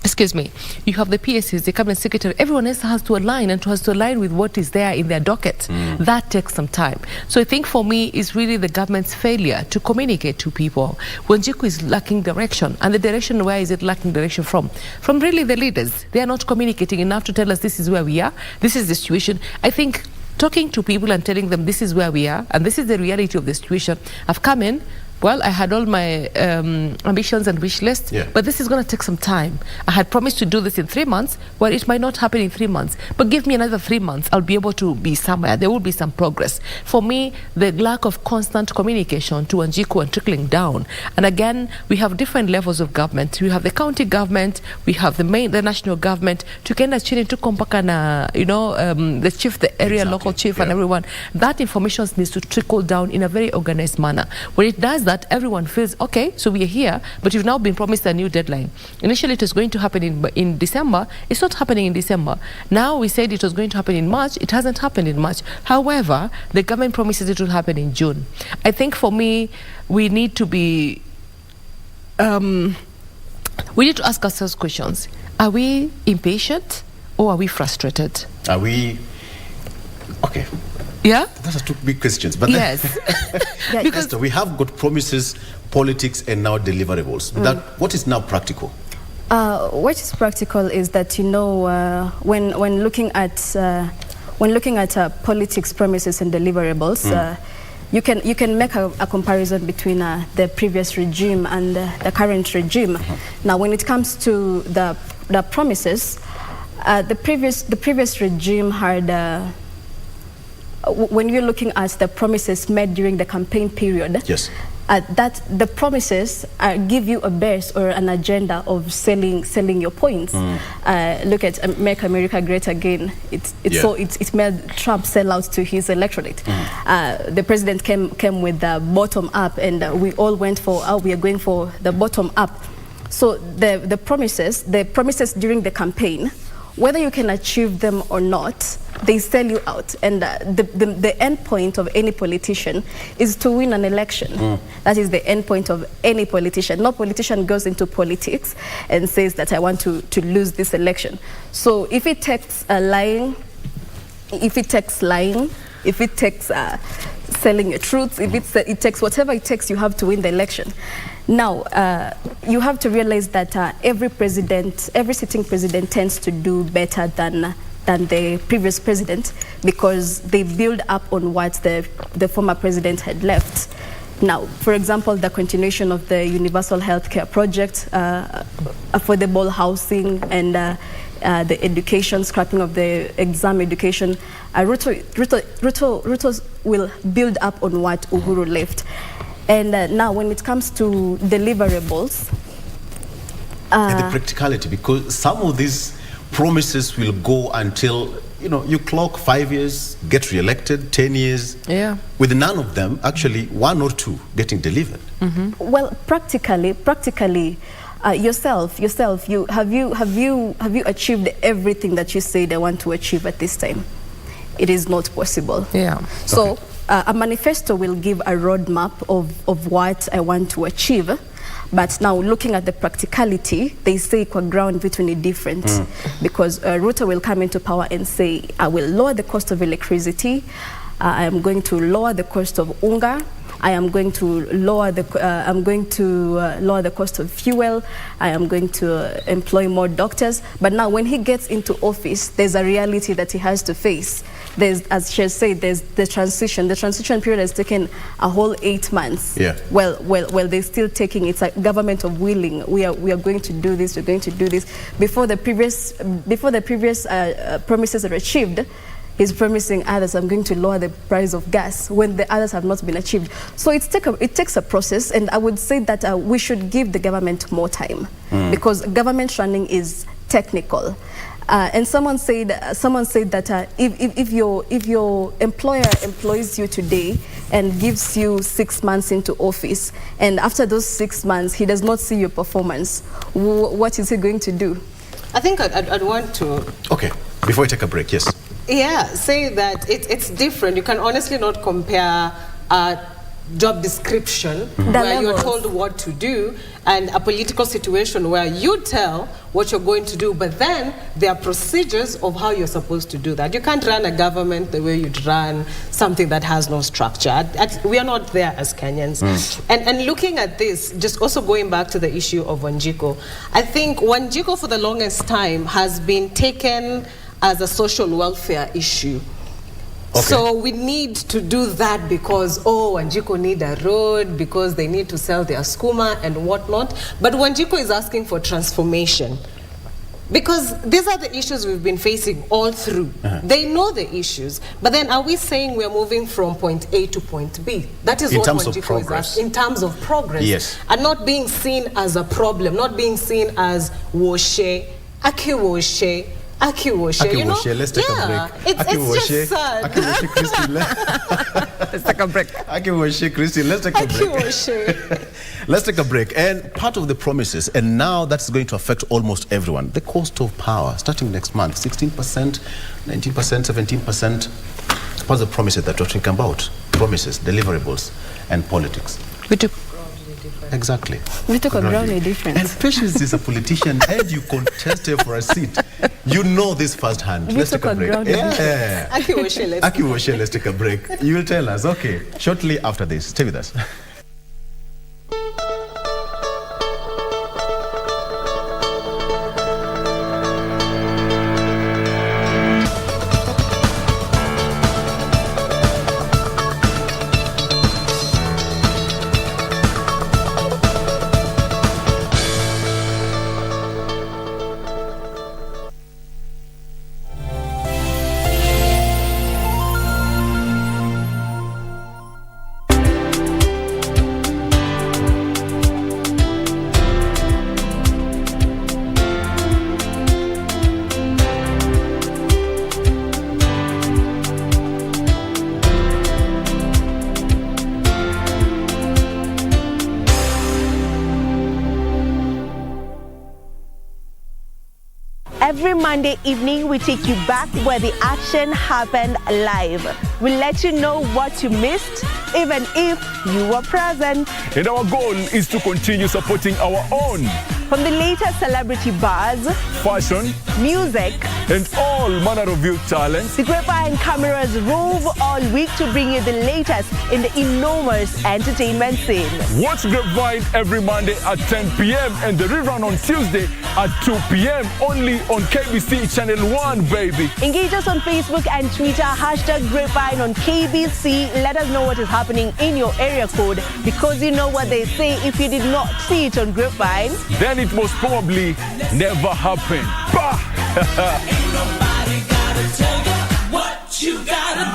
Excuse me, you have the PSCs, the cabinet secretary, everyone else has to align and has to align with what is there in their docket. That takes some time. So I think for me, it's really the government's failure to communicate to people. Wanjiku is lacking direction, and the direction, where is it lacking direction from? From really the leaders. They are not communicating enough to tell us this is where we are, this is the situation. I think talking to people and telling them this is where we are, and this is the reality of the situation. I've come in, well, I had all my ambitions and wish list, but this is going to take some time. I had promised to do this in 3 months. Well, it might not happen in 3 months, but give me another 3 months. I'll be able to be somewhere. There will be some progress. For me, the lack of constant communication to Wanjiku and trickling down. And again, we have different levels of government. We have the county government, we have the national government. Tukenda chini tuko mpaka na, the chief, the area local chief and everyone. That information needs to trickle down in a very organized manner. When it does that, everyone feels, okay, so we are here, but you've now been promised a new deadline. Initially, it was going to happen in December. It's not happening in December. Now, we said it was going to happen in March. It hasn't happened in March. However, the government promises it will happen in June. I think for me, we need to be, we need to ask ourselves questions. Are we impatient or are we frustrated? Are we, okay. Yeah? Those are 2 big questions. But yes. Because Esther, we have got promises, politics, and now deliverables. What is now practical? What is practical is that, when looking at politics, promises, and deliverables, you can make a comparison between the previous regime and the current regime. Now, when it comes to the promises, the previous regime had. When you're looking at the promises made during the campaign period, yes, that the promises give you a base or an agenda of selling your points. Look at Make America Great Again. It made Trump sell out to his electorate. The president came with the bottom up, and we all went for we are going for the bottom up. So the promises during the campaign, whether you can achieve them or not, they sell you out. And the end point of any politician is to win an election. That is the end point of any politician. No politician goes into politics and says that I want to lose this election. So if it takes lying, if it takes selling your truth, if it takes whatever it takes, you have to win the election. Now, you have to realize that every sitting president tends to do better than the previous president, because they build up on what the former president had left. Now, for example, the continuation of the universal healthcare project, affordable housing, and the education, scrapping of the exam education, Ruto will build up on what Uhuru left. And now, when it comes to deliverables, and the practicality, because some of these promises will go until you clock 5 years, get re-elected, 10 years, with none of them, actually 1 or 2 getting delivered. Well, practically, yourself, you have you achieved everything that you said I want to achieve at this time? It is not possible. Yeah. So a manifesto will give a roadmap of what I want to achieve. But now looking at the practicality, they say kwa ground between different. Because Ruto will come into power and say, I will lower the cost of electricity, I am going to lower the cost of unga, I am going to lower the lower the cost of fuel, I am going to employ more doctors. But now when he gets into office, there's a reality that he has to face. There's, as she said, there's the transition. The transition period has taken a whole 8 months. Yeah. Well, they're still taking, it's a government of willing. We are going to do this, we're going to do this. Before the previous promises are achieved, he's promising others, I'm going to lower the price of gas when the others have not been achieved. So it takes a process, and I would say that we should give the government more time because government running is technical. And someone said that if your employer employs you today and gives you 6 months into office, and after those 6 months he does not see your performance, what is he going to do? I think I'd want to... Okay, before we take a break, yes. Yeah, say that it's different. You can honestly not compare a job description where you're told what to do and a political situation where you tell what you're going to do, but then there are procedures of how you're supposed to do that. You can't run a government the way you'd run something that has no structure. We are not there as Kenyans. And looking at this, just also going back to the issue of Wanjiku, I think Wanjiku for the longest time has been taken as a social welfare issue. Okay. So we need to do that because, Wanjiku need a road, because they need to sell their skuma and whatnot. But Wanjiku is asking for transformation. Because these are the issues we've been facing all through. They know the issues. But then are we saying we're moving from point A to point B? That is what Wanjiku is asking. In terms of progress. Yes. And not being seen as a problem, not being seen as woshe, akiwoshe, Akiwoshe, you know? Let's take a break. It's just sad. Akiwoshe, Christine. Let's take a break. Akiwoshe, Christine, let's take a break. Let's take a break. And part of the promises, and now that's going to affect almost everyone, the cost of power, starting next month, 16%, 19%, 17%. What's the promises that we're talking about? Promises, deliverables, and politics. Exactly. We took a groundly different. And Patience is a politician and you contested for a seat. You know this firsthand. Let's take a break. Yeah. Akiwoshe, let's take a break. You will tell us. Okay. Shortly after this. Stay with us. Every Monday evening, we take you back where the action happened live. We let you know what you missed, even if you were present. And our goal is to continue supporting our own. From the latest celebrity buzz, fashion, music, and all manner of youth talents, the Grapevine cameras rove all week to bring you the latest in the enormous entertainment scene. Watch Grapevine every Monday at 10 p.m. and the rerun on Tuesday at 2 p.m. only on KBC Channel 1, baby. Engage us on Facebook and Twitter, #Grapevine on KBC. Let us know what is happening in your area code, because you know what they say, if you did not see it on Grapevine, then it most probably never happened. Bah! Ain't nobody gotta tell you what you gotta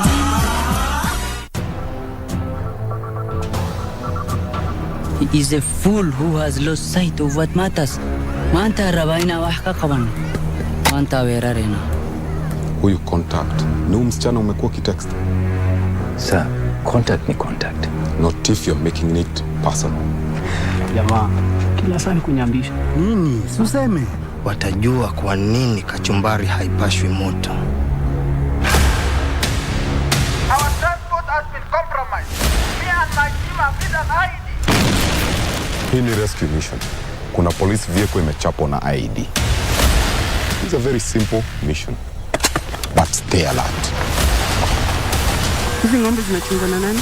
do. He is a fool who has lost sight of what matters. Manta rabaina wahka kaban. Manta werarena. Huyu contact. Ni msichana umekuwa kitext. Sir, contact ni contact. Not if you're making it personal. jamaa kila saa ni kunyambisha. Nini? Suseme. Watajua kwa nini kachumbari haipashwi moto. Our transport has been compromised. Me and my team have hit an IED. Hii ni rescue mission. Kuna police vehicle imechapwa na IED. It's a very simple mission. But stay alert. Hizi ng'ombe zinachungwa na nani?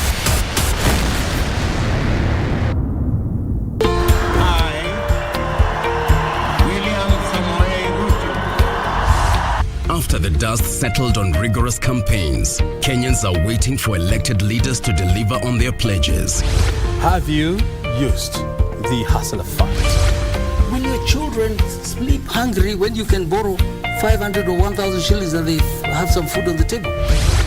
After the dust settled on rigorous campaigns, Kenyans are waiting for elected leaders to deliver on their pledges. Have you used the hustler fund? When your children sleep hungry, when you can borrow 500 or 1,000 shillings and they have some food on the table.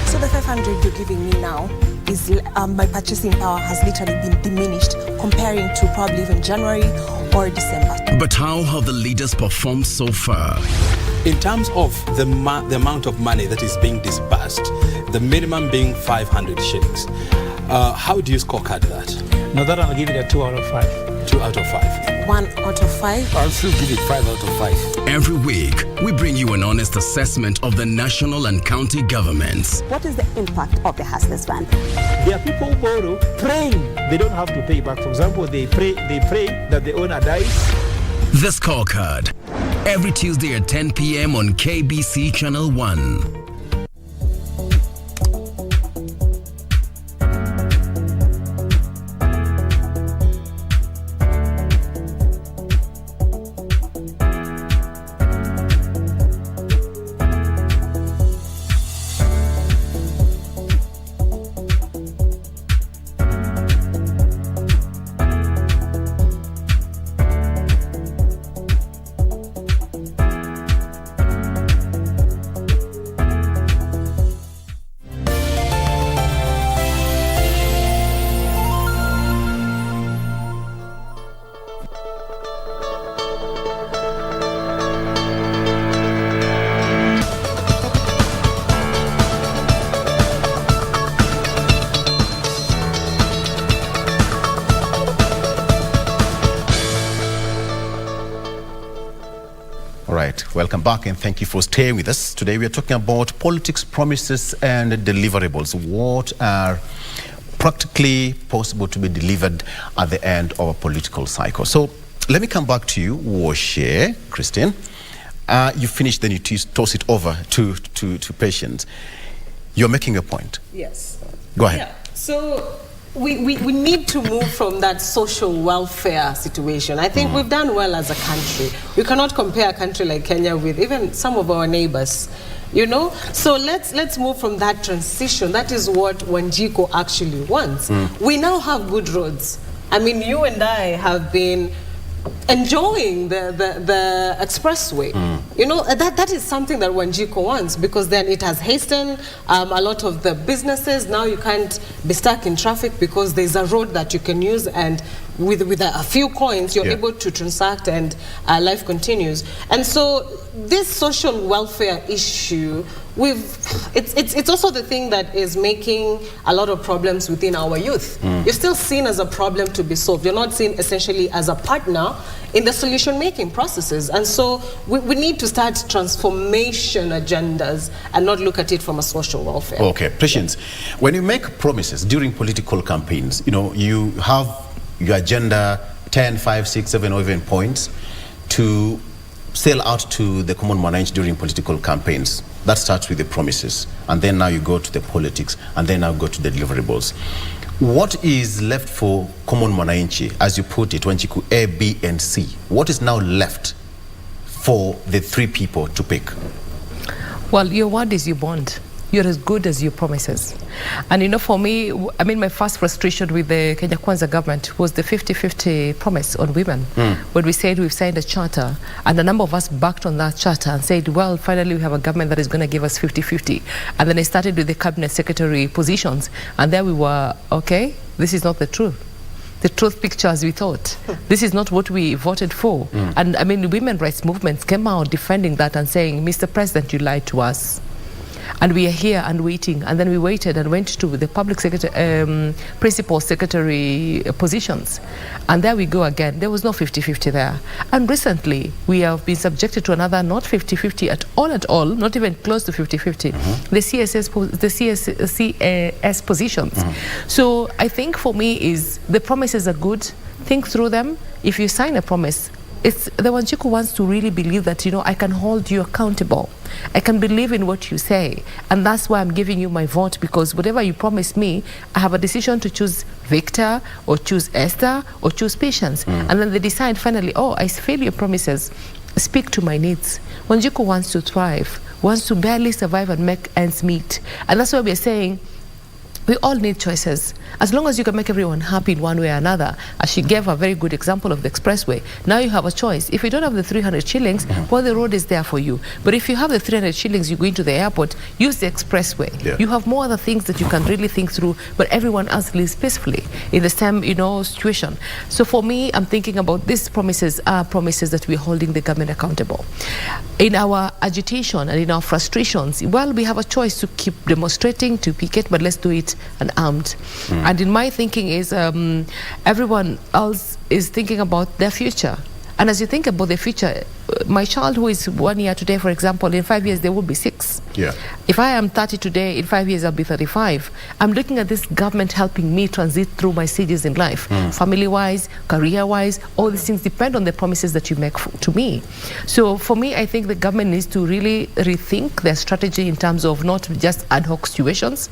So the 500 you're giving me now is my purchasing power has literally been diminished comparing to probably even January or December. But how have the leaders performed so far? In terms of the amount of money that is being disbursed, the minimum being 500 shillings, how do you scorecard that? No, that I'll give it a 2 out of 5. 2 out of 5. 1 out of 5. I'll still give it 5 out of 5. Every week, we bring you an honest assessment of the national and county governments. What is the impact of the Hustlers Fund? There are people who borrow praying they don't have to pay back. For example, they pray that the owner dies. The Scorecard. Every Tuesday at 10 p.m. on KBC Channel 1. Welcome back and thank you for staying with us. Today we are talking about politics, promises and deliverables. What are practically possible to be delivered at the end of a political cycle? So let me come back to you, Washe, Christine. You finish, then you toss it over to Patience. You're making a point. Yes. Go ahead. Yeah. So we need to move from that social welfare situation. I think we've done well as a country. We cannot compare a country like Kenya with even some of our neighbors, you know? So let's move from that transition. That is what Wanjiko actually wants. We now have good roads. I mean, you and I have been enjoying the expressway. You know, that is something that Wanjiko wants, because then it has hastened a lot of the businesses. Now you can't be stuck in traffic because there's a road that you can use, and with a few coins you're able to transact, and life continues. And so this social welfare issue, it's also the thing that is making a lot of problems within our youth. You're still seen as a problem to be solved. You're not seen essentially as a partner in the solution-making processes. And so we need to start transformation agendas and not look at it from a social welfare. Okay, Patience. When you make promises during political campaigns, you know, you have your agenda 10, 5, 6, 7 or even points to sell out to the common mwananchi during political campaigns. That starts with the promises, and then now you go to the politics, and then now go to the deliverables. What is left for common mwananchi, as you put it, Wanjiku A, B, and C? What is now left for the three people to pick? Well, your word is your bond. You're as good as your promises. And you know, for me, I mean, my first frustration with the Kenya Kwanza government was the 50-50 promise on women. When we said we've signed a charter, and a number of us backed on that charter and said, well, finally we have a government that is going to give us 50-50. And then I started with the cabinet secretary positions, and there we were, okay, this is not the truth. The truth picture as we thought. This is not what we voted for. And I mean, women rights movements came out defending that and saying, Mr. President, you lied to us. And we are here and waiting. And then we waited and went to the public secretary, principal secretary positions. And there we go again. There was no 50-50 there. And recently, we have been subjected to another not 50-50 at all, not even close to 50-50, the CSS positions. So I think for me is the promises are good. Think through them. If you sign a promise, it's the Wanjiku wants to really believe that, you know, I can hold you accountable. I can believe in what you say. And that's why I'm giving you my vote, because whatever you promise me, I have a decision to choose Victor or choose Esther or choose Patience. And then they decide finally, oh, I fail your promises. Speak to my needs. Wanjiku wants to thrive, wants to barely survive and make ends meet. And that's why we're saying, we all need choices. As long as you can make everyone happy in one way or another, as she gave a very good example of the expressway, now you have a choice. If you don't have the 300 shillings, well, the road is there for you. But if you have the 300 shillings, you go into the airport, use the expressway. You have more other things that you can really think through, but everyone else lives peacefully in the same, you know, situation. So for me, I'm thinking about these promises are promises that we're holding the government accountable. In our agitation and in our frustrations, well, we have a choice to keep demonstrating, to picket, but let's do it unarmed. And in my thinking is everyone else is thinking about their future. And as you think about the future, my child who is 1 year today, for example, in 5 years, they will be 6. If I am 30 today, in 5 years, I'll be 35. I'm looking at this government helping me transit through my stages in life, family-wise, career-wise. All these things depend on the promises that you make to me. So for me, I think the government needs to really rethink their strategy in terms of not just ad hoc situations.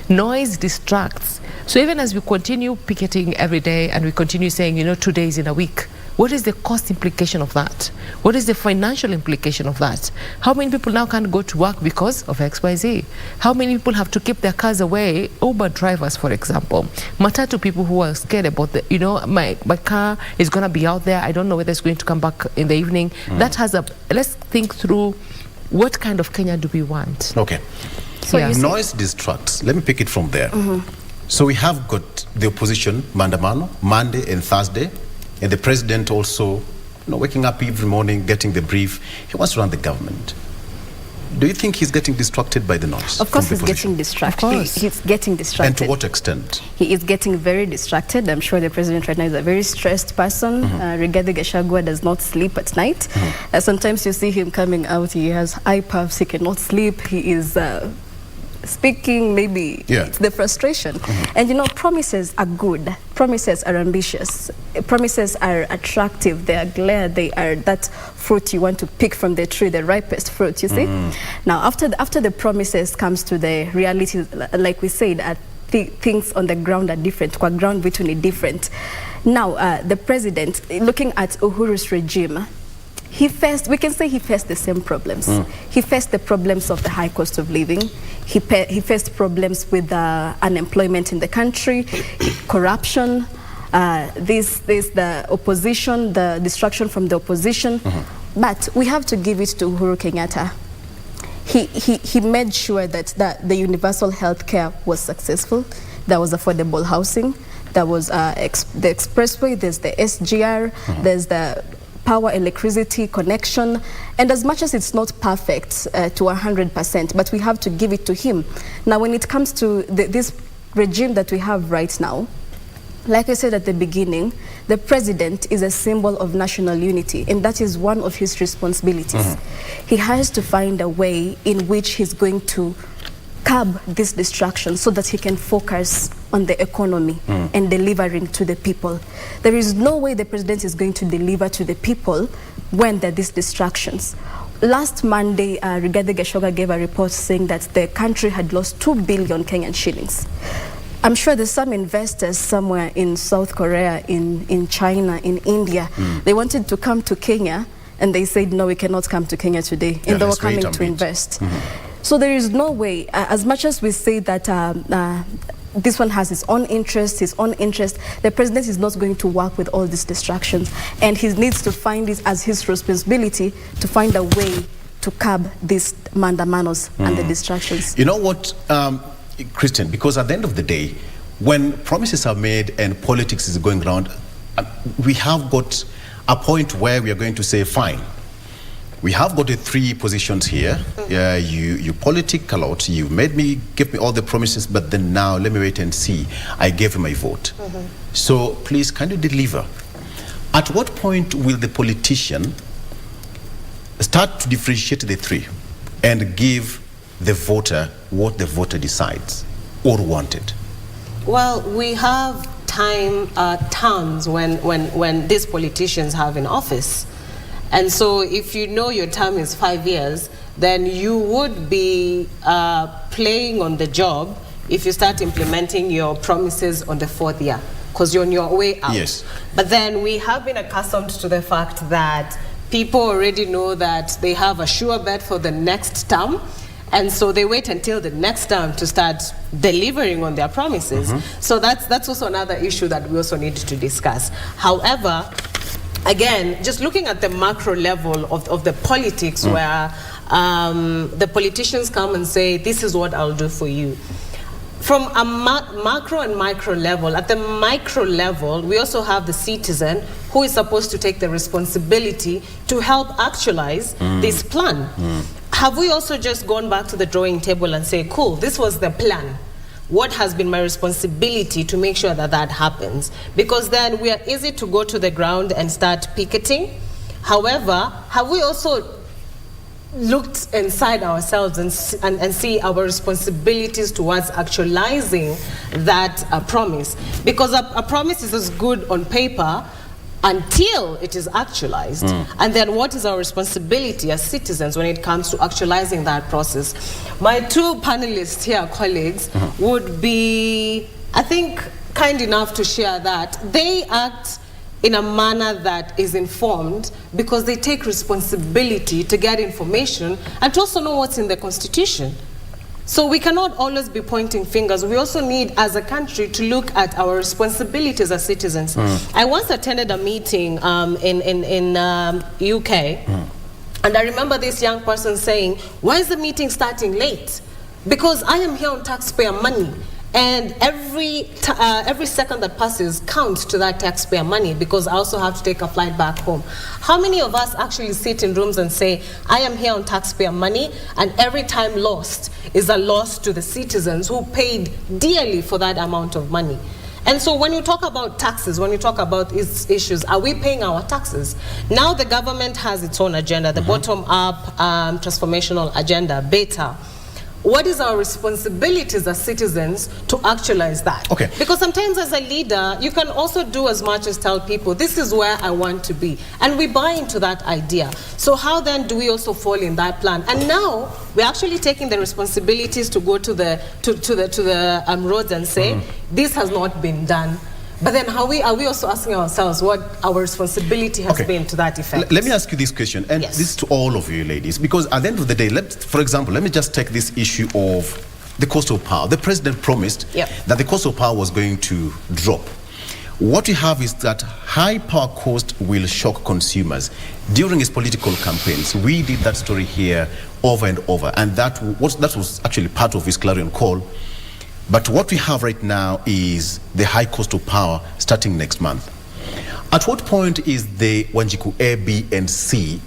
Noise distracts. So even as we continue picketing every day and we continue saying, you know, 2 days in a week, what is the cost implication of that? What is the financial implication of that? How many people now can't go to work because of XYZ? How many people have to keep their cars away? Uber drivers, for example. Matatu people who are scared about the, you know, my car is going to be out there. I don't know whether it's going to come back in the evening. That has a, let's think through what kind of Kenya do we want? Okay. So noise distracts. Let me pick it from there. So we have got the opposition, Mandamano, Monday and Thursday, and the president also, you know, waking up every morning, getting the brief. He wants to run the government. Do you think he's getting distracted by the noise? Of course he's getting distracted. He's getting distracted. And to what extent? He is getting very distracted. I'm sure the president right now is a very stressed person. Rigathi Gachagua does not sleep at night. Sometimes you see him coming out, he has eye puffs, he cannot sleep, he is speaking, maybe it's the frustration. And you know, promises are good. Promises are ambitious. Promises are attractive. They are glare. They are that fruit you want to pick from the tree, the ripest fruit, you see? Now, after the promises comes to the reality, like we said, things on the ground are different. Kwa ground between different. Now, the president, looking at Uhuru's regime, we can say he faced the same problems. He faced the problems of the high cost of living. He faced problems with unemployment in the country, corruption, the opposition, the distraction from the opposition. But we have to give it to Uhuru Kenyatta. He made sure that the universal health care was successful. There was affordable housing. There was the expressway. There's the SGR. There's the power, electricity connection, and as much as it's not perfect to 100%, but we have to give it to him. Now, when it comes to this regime that we have right now, like I said at the beginning, the president is a symbol of national unity, and that is one of his responsibilities. He has to find a way in which he's going to curb this distraction so that he can focus on the economy and delivering to the people. There is no way the president is going to deliver to the people when there are these distractions. Last Monday, Rigathi Gachagua gave a report saying that the country had lost 2 billion Kenyan shillings. I'm sure there's some investors somewhere in South Korea, in China, in India. They wanted to come to Kenya, and they said, no, we cannot come to Kenya today. And they were coming to invest. So there is no way, as much as we say that this one has his own interest, the president is not going to work with all these distractions. And he needs to find it as his responsibility to find a way to curb these mandamanos and the distractions. You know what, Christian, because at the end of the day, when promises are made and politics is going around, we have got a point where we are going to say, fine, We have got the three positions here. You politic a lot. You give me all the promises, but then now let me wait and see. I gave you my vote. So please, can you deliver? At what point will the politician start to differentiate the three and give the voter what the voter decides or wanted? Well, we have terms when these politicians have in office. And so if you know your term is 5 years, then you would be playing on the job if you start implementing your promises on the 4th year, because you're on your way out. Yes. But then we have been accustomed to the fact that people already know that they have a sure bet for the next term, and so they wait until the next term to start delivering on their promises. So that's also another issue that we also need to discuss. However, again, just looking at the macro level of the politics where the politicians come and say, this is what I'll do for you. From a macro and micro level, at the micro level, we also have the citizen who is supposed to take the responsibility to help actualize this plan. Have we also just gone back to the drawing table and say, cool, this was the plan. What has been my responsibility to make sure that that happens? Because then we are easy to go to the ground and start picketing. However, have we also looked inside ourselves and see our responsibilities towards actualizing that promise? Because a promise is as good on paper until it is actualized. And then what is our responsibility as citizens when it comes to actualizing that process? My two panelists here, colleagues, would be, I think, kind enough to share that they act in a manner that is informed because they take responsibility to get information and to also know what's in the Constitution. So we cannot always be pointing fingers. We also need, as a country, to look at our responsibilities as citizens. I once attended a meeting in UK, and I remember this young person saying, why is the meeting starting late? Because I am here on taxpayer money. And every second that passes counts to that taxpayer money, because I also have to take a flight back home. How many of us actually sit in rooms and say, I am here on taxpayer money, and every time lost is a loss to the citizens who paid dearly for that amount of money? And so when you talk about taxes, when you talk about these issues, are we paying our taxes? Now the government has its own agenda, the bottom-up transformational agenda, beta. What is our responsibilities as citizens to actualize that? Okay. Because sometimes as a leader, you can also do as much as tell people, this is where I want to be. And we buy into that idea. So how then do we also fall in that plan? And now we're actually taking the responsibilities to go to the roads and say, this has not been done. But then are we also asking ourselves what our responsibility has been to that effect? Let me ask you this question, and this is to all of you ladies, because at the end of the day, for example, let me just take this issue of the cost of power. The president promised that the cost of power was going to drop. What we have is that high power cost will shock consumers. During his political campaigns, we did that story here over and over, and that was actually part of his clarion call. But what we have right now is the high cost of power starting next month. At what point is the Wanjiku A, B, and C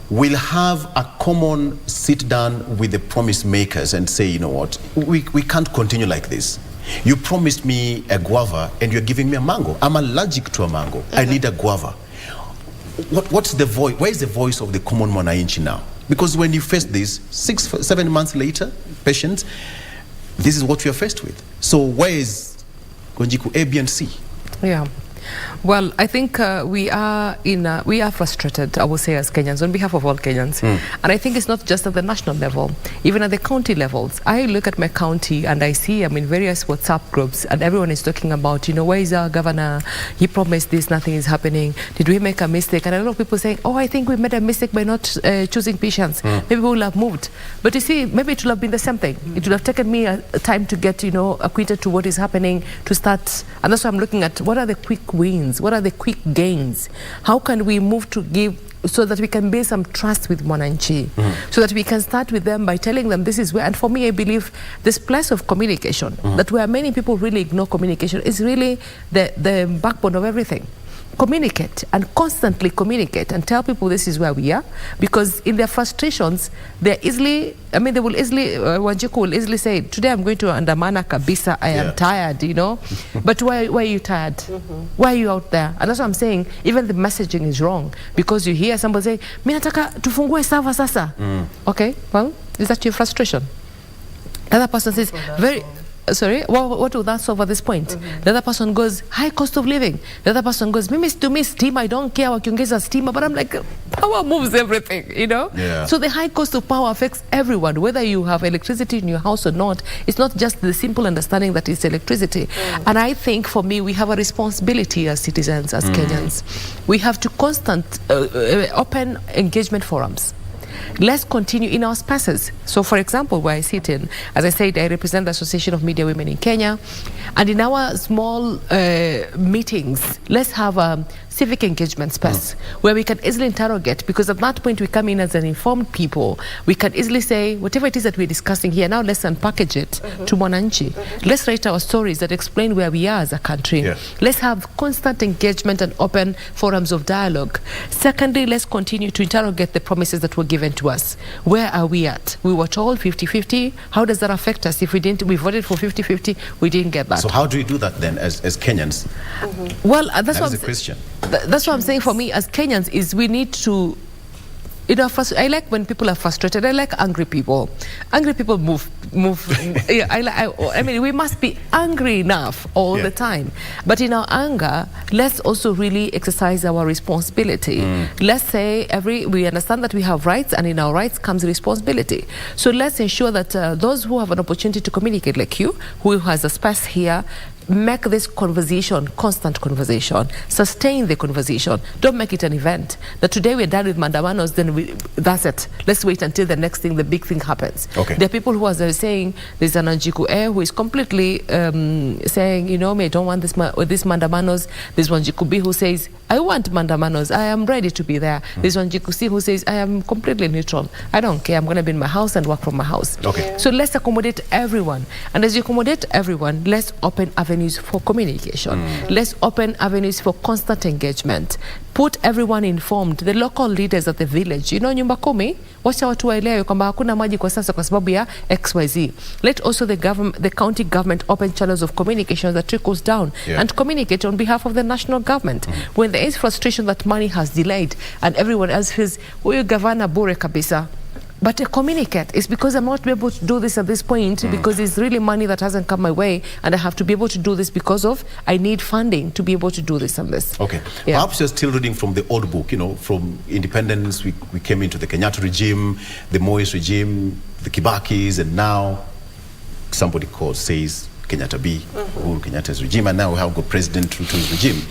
will have a common sit down with the promise makers and say, you know what, we can't continue like this. You promised me a guava and you're giving me a mango. I'm allergic to a mango. I need a guava. What's the voice? Where is the voice of the common mwananchi now? Because when you face this, 6-7 months later, patients, this is what we are faced with. So where is Wanjiku A, B, and C? Yeah. Well, I think we are frustrated, I would say, as Kenyans, on behalf of all Kenyans. And I think it's not just at the national level, even at the county levels. I look at my county and I see, various WhatsApp groups, and everyone is talking about, where is our governor? He promised this, nothing is happening. Did we make a mistake? And a lot of people saying, oh, I think we made a mistake by not choosing patients. Maybe we will have moved. But you see, maybe it would have been the same thing. It would have taken me a time to get, acquainted to what is happening, to start. And that's why I'm looking at what are the quick wins, what are the quick gains, how can we move to give, so that we can build some trust with Mwananchi, so that we can start with them by telling them this is where. And for me, I believe this place of communication, that where many people really ignore communication, is really the backbone of everything. communicate and constantly communicate and tell people this is where we are, because in their frustrations they will easily Wanjiku will easily say, today I'm going to andamana kabisa, I am tired, you know. But why are you tired? Why are you out there? And that's what I'm saying, even the messaging is wrong, because you hear somebody say, mimi nataka tufungue server sasa. Okay, well, is that your frustration? The other person says, sorry, what will that solve at this point? The other person goes, high cost of living. The other person goes, mimi situmii steam, I don't care wakiongeza steam. But I'm like, power moves everything, you know? Yeah. So the high cost of power affects everyone, whether you have electricity in your house or not. It's not just the simple understanding that it's electricity. And I think for me, we have a responsibility as citizens, as Kenyans. We have to open engagement forums. Let's continue in our spaces. So for example, where I sit in, as I said, I represent the Association of Media Women in Kenya. And in our small meetings, let's have a civic engagement space where we can easily interrogate, because at that point we come in as an informed people. We can easily say, whatever it is that we're discussing here, now let's unpackage it to Mwananchi. Let's write our stories that explain where we are as a country. Let's have constant engagement and open forums of dialogue. Secondly, let's continue to interrogate the promises that were given to us. Where are we at? We were told 50-50. How does that affect us? If we voted for 50-50, we didn't get that. So how do we do that then as Kenyans? Well, that's what the question. That's what I'm saying. For me as Kenyans is we need to, you know, I like when people are frustrated. I like angry people. Angry people move. Yeah, I mean, we must be angry enough all the time. But in our anger, let's also really exercise our responsibility. Let's say we understand that we have rights, and in our rights comes responsibility. So let's ensure that those who have an opportunity to communicate, like you, who has a space here, make this conversation constant conversation. Sustain the conversation. Don't make it an event. That today we're done with mandamanos, then that's it. Let's wait until the next thing, the big thing happens. Okay. There are people who are saying, there's an Anjiku who is completely saying, you know, I don't want this mandamanos. There's Wanjiku B who says, I want mandamanos. I am ready to be there. There's Wanjiku C who says, I am completely neutral. I don't care. I'm going to be in my house and work from my house. Okay. So let's accommodate everyone. And as you accommodate everyone, let's open avenues for communication. Let's open avenues for constant engagement. Put everyone informed. The local leaders at the village, you know, nyumba kumi, wacha watu waelewe kwamba hakuna maji kwa sasa kwa sababu ya XYZ. Let also the county government open channels of communication that trickles down and communicate on behalf of the national government. When there is frustration that money has delayed and everyone else feels, huyu gavana bure kabisa. But communicate. It's because I'm not able to do this at this point because it's really money that hasn't come my way, and I have to be able to do this because of I need funding to be able to do this and this. Okay. Yeah. Perhaps you're still reading from the old book, you know, from independence, we came into the Kenyatta regime, the Moise regime, the Kibakis, and now somebody says Kenyatta B, Uhuru Kenyatta's regime, and now we have got President Ruto's regime.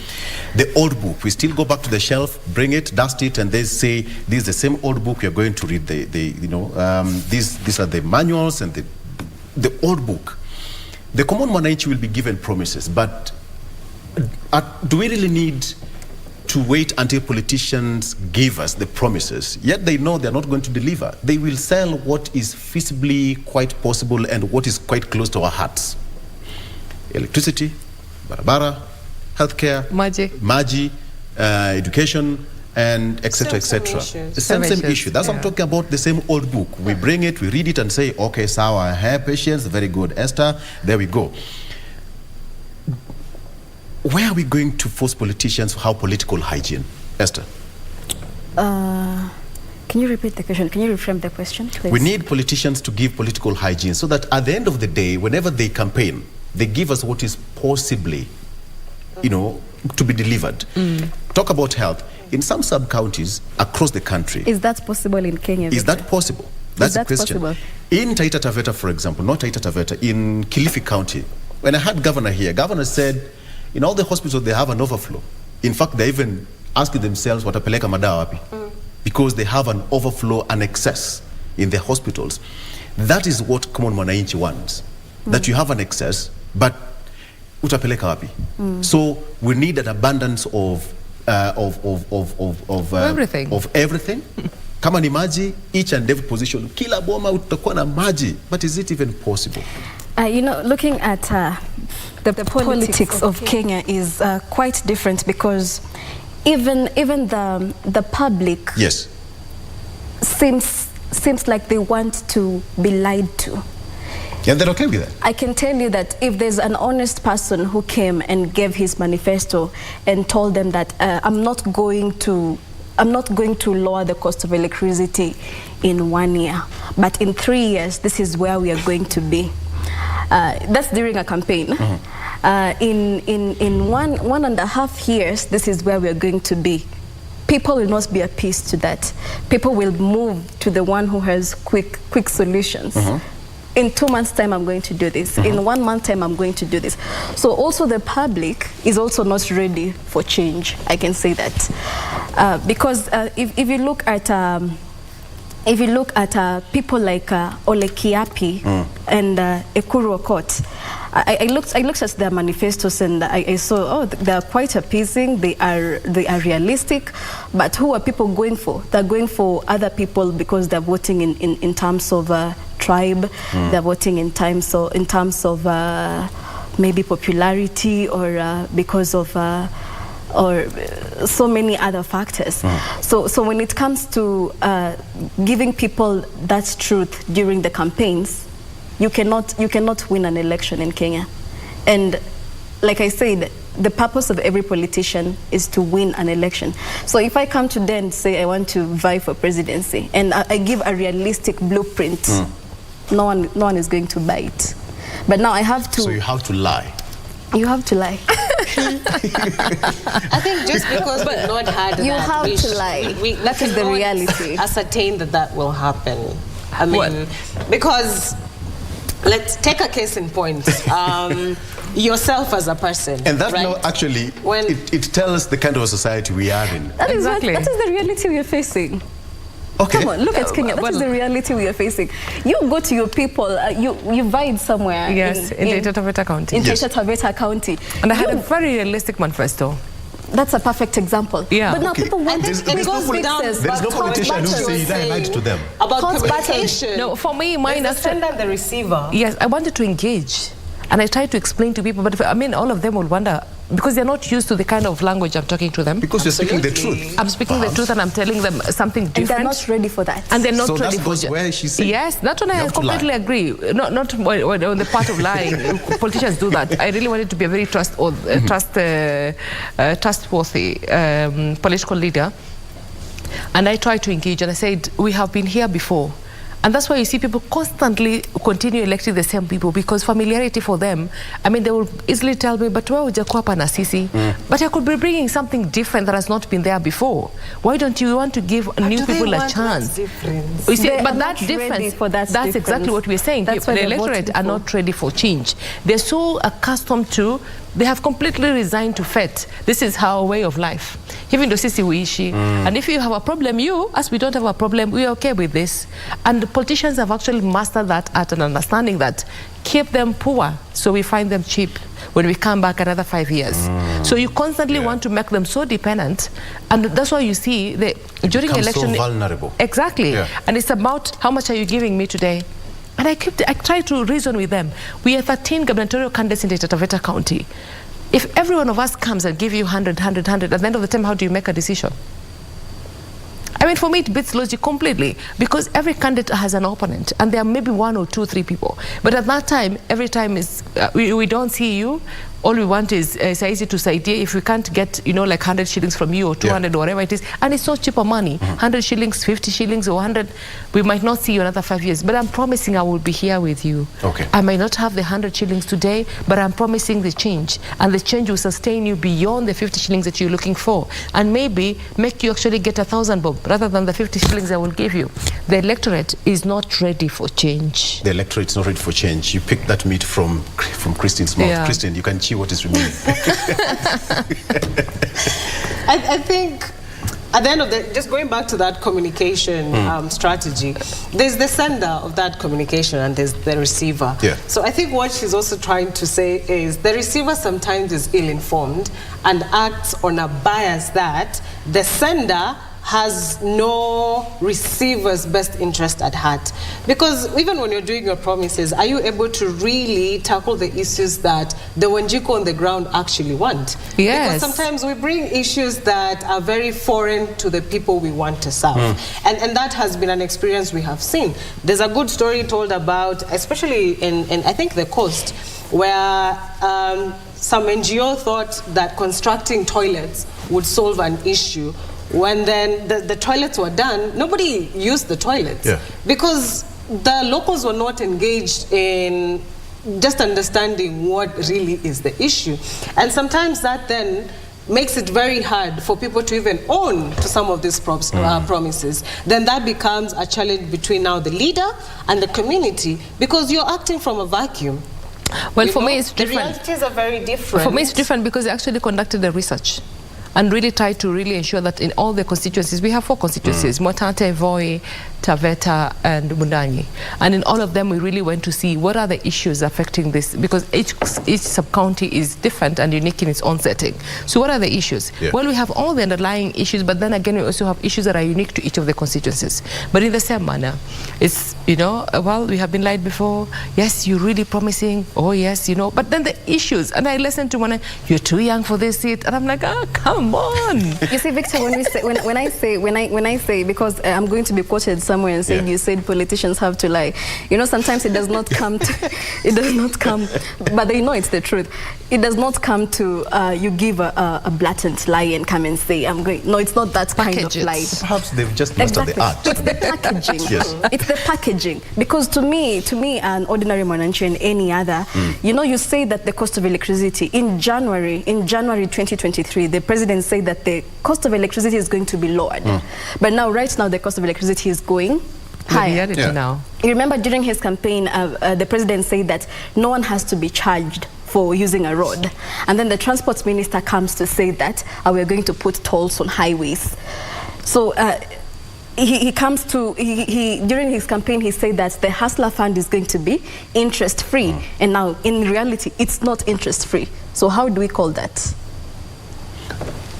The old book, we still go back to the shelf, bring it, dust it, and they say, this is the same old book, you're going to read these are the manuals and the old book. The common Mwananchi will be given promises, but do we really need to wait until politicians give us the promises? Yet they know they're not going to deliver. They will sell what is feasibly quite possible and what is quite close to our hearts. Electricity, barabara, healthcare, maji, education, and etc. etc. The same issue. That's what I'm talking about. The same old book. We bring it, we read it, and say, okay, sawa, have patience, very good, Esther. There we go. Where are we going to force politicians to have political hygiene, Esther? Can you repeat the question? Can you reframe the question, please? We need politicians to give political hygiene so that at the end of the day, whenever they campaign, they give us what is possibly, you know, to be delivered. Talk about health. In some sub-counties across the country. Is that possible in Kenya? Is that possible? That's the question. Possible? In Taita Taveta, for example, not Taita Taveta, in Kilifi County, when I had governor here, governor said, in all the hospitals, they have an overflow. In fact, they even asking themselves, watapeleka madawa wapi? Because they have an overflow and excess in the hospitals. That is what common Mwananchi wants. That you have an excess, but utapeleka wapi? So we need an abundance of everything. Of everything. Kama ni maji, each and every position, kila boma utakuwa na maji. But is it even possible? You know, looking at the politics of Kenya is quite different, because even the public yes seems like they want to be lied to. Yeah, they're okay with that. I can tell you that if there's an honest person who came and gave his manifesto and told them that I'm not going to lower the cost of electricity in 1 year, but in 3 years this is where we are going to be. That's during a campaign. In 1.5 years, this is where we are going to be. People will not be appeased to that. People will move to the one who has quick solutions. In 2 months' time, I'm going to do this. In 1 month time, I'm going to do this. So also the public is also not ready for change. I can say that because if you look at people like Ole Kiapi and Ekuru Okot, I looked at their manifestos and I saw, oh, they are quite appeasing. They are realistic, but who are people going for? They're going for other people because they're voting in terms of tribe. They're voting in terms of maybe popularity, or because of or so many other factors. So when it comes to giving people that truth during the campaigns, you cannot win an election in Kenya. And like I said, the purpose of every politician is to win an election. So if I come today and say I want to vie for presidency and I give a realistic blueprint, no one is going to buy it. But now I have to. So you have to lie. You have to lie. I think just because we've not had you that, have to lie. That is the reality. Ascertain that will happen. I mean, because let's take a case in point. Yourself as a person. And that right? now actually, it tells the kind of society we are in. That is that is the reality we are facing. Okay. Come on, look at Kenya. That is the reality we are facing. You go to your people, you vied somewhere. Yes, in Taita Taveta County. In Taita Taveta County. And I had a very realistic manifesto. That's a perfect example. Yeah. But now people want There's no politician who say you lied to them. About communication. No, for me, mine the sender and the receiver. Yes, I wanted to engage. And I tried to explain to people, but I mean, all of them will wonder, because they're not used to the kind of language I'm talking to them. Because you're speaking the truth. I'm speaking the truth and I'm telling them something different. And they're not ready for that. And they're not so ready that for goes where she said. Yes, that one I completely agree. Not on the part of lying. Politicians do that. I really wanted to be a very trustworthy political leader. And I tried to engage and I said, we have been here before. And that's why you see people constantly continue electing the same people, because familiarity for them, I mean, they will easily tell me, but why would you go na sisi? But I could be bringing something different that has not been there before. Why don't you want to give new people a chance? You see, but that difference, that's exactly what we're saying. People, the electorate are not ready for change. They're so accustomed to, they have completely resigned to fate. This is our way of life. Even though sisi uishi. And if you have a problem, as we don't have a problem, we're okay with this. And the politicians have actually mastered that art and understanding that keep them poor, so we find them cheap when we come back another 5 years. So you constantly want to make them so dependent, and that's why you see during election, so vulnerable. Exactly. And it's about how much are you giving me today? And I try to reason with them. We have 13 gubernatorial candidates in Taita Taveta County. If every one of us comes and give you 100, at the end of the time, how do you make a decision? I mean, for me, it beats logic completely, because every candidate has an opponent, and there are maybe 1 or 2, 3 people. But at that time, every time is we don't see you. All we want is easy to say, if we can't get, like 100 shillings from you or 200 or whatever it is, and it's so cheaper money, 100 shillings, 50 shillings or 100, we might not see you another 5 years. But I'm promising I will be here with you. Okay. I might not have the 100 shillings today, but I'm promising the change. And the change will sustain you beyond the 50 shillings that you're looking for. And maybe make you actually get 1,000 bob rather than the 50 shillings I will give you. The electorate is not ready for change. The electorate is not ready for change. You picked that meat from Christine's mouth. Yeah. Christine, you can chew what is remaining. I think at the end of just going back to that communication strategy, there's the sender of that communication and there's the receiver. So I think what she's also trying to say is the receiver sometimes is ill-informed and acts on a bias that the sender has no receiver's best interest at heart. Because even when you're doing your promises, are you able to really tackle the issues that the Wanjiku on the ground actually want? Yes. Because sometimes we bring issues that are very foreign to the people we want to serve. And that has been an experience we have seen. There's a good story told about, especially in I think the coast, where some NGO thought that constructing toilets would solve an issue. When then the toilets were done, nobody used the toilets because the locals were not engaged in just understanding what really is the issue. And sometimes that then makes it very hard for people to even own to some of these promises. Then that becomes a challenge between now the leader and the community, because you're acting from a vacuum. Well, for me it's different. The realities are very different. For me it's different because they actually conducted the research and really tried to really ensure that in all the constituencies, we have 4 constituencies, Mwatate, Voi, Taveta and Mundanyi. And in all of them, we really went to see what are the issues affecting this, because each sub-county is different and unique in its own setting. So what are the issues? Well, we have all the underlying issues, but then again, we also have issues that are unique to each of the constituencies. But in the same manner, it's, you know, well, we have been lied before. Yes, you're really promising. Oh, yes, you know. But then the issues, and I listened to one, you're too young for this seat. And I'm like, oh, come on. You see, Victor, when I say, because I'm going to be quoted somewhere and saying you said politicians have to lie. You know, sometimes it does not come to, it does not come, but they know it's the truth. It does not come to you give a blatant lie and come and say, I'm going. No, it's not that kind of lie. Perhaps they've just mastered the art. It's the packaging. It's the packaging. Because to me, an ordinary Mwananchi and any other, you know, you say that the cost of electricity in January 2023, the president said that the cost of electricity is going to be lowered. But now, right now, the cost of electricity is going higher. Now. You remember during his campaign, the president said that no one has to be charged for using a road. And then the transport minister comes to say that we're going to put tolls on highways. So he comes to, during his campaign, he said that the Hustler Fund is going to be interest-free. And now, in reality, it's not interest-free. So how do we call that?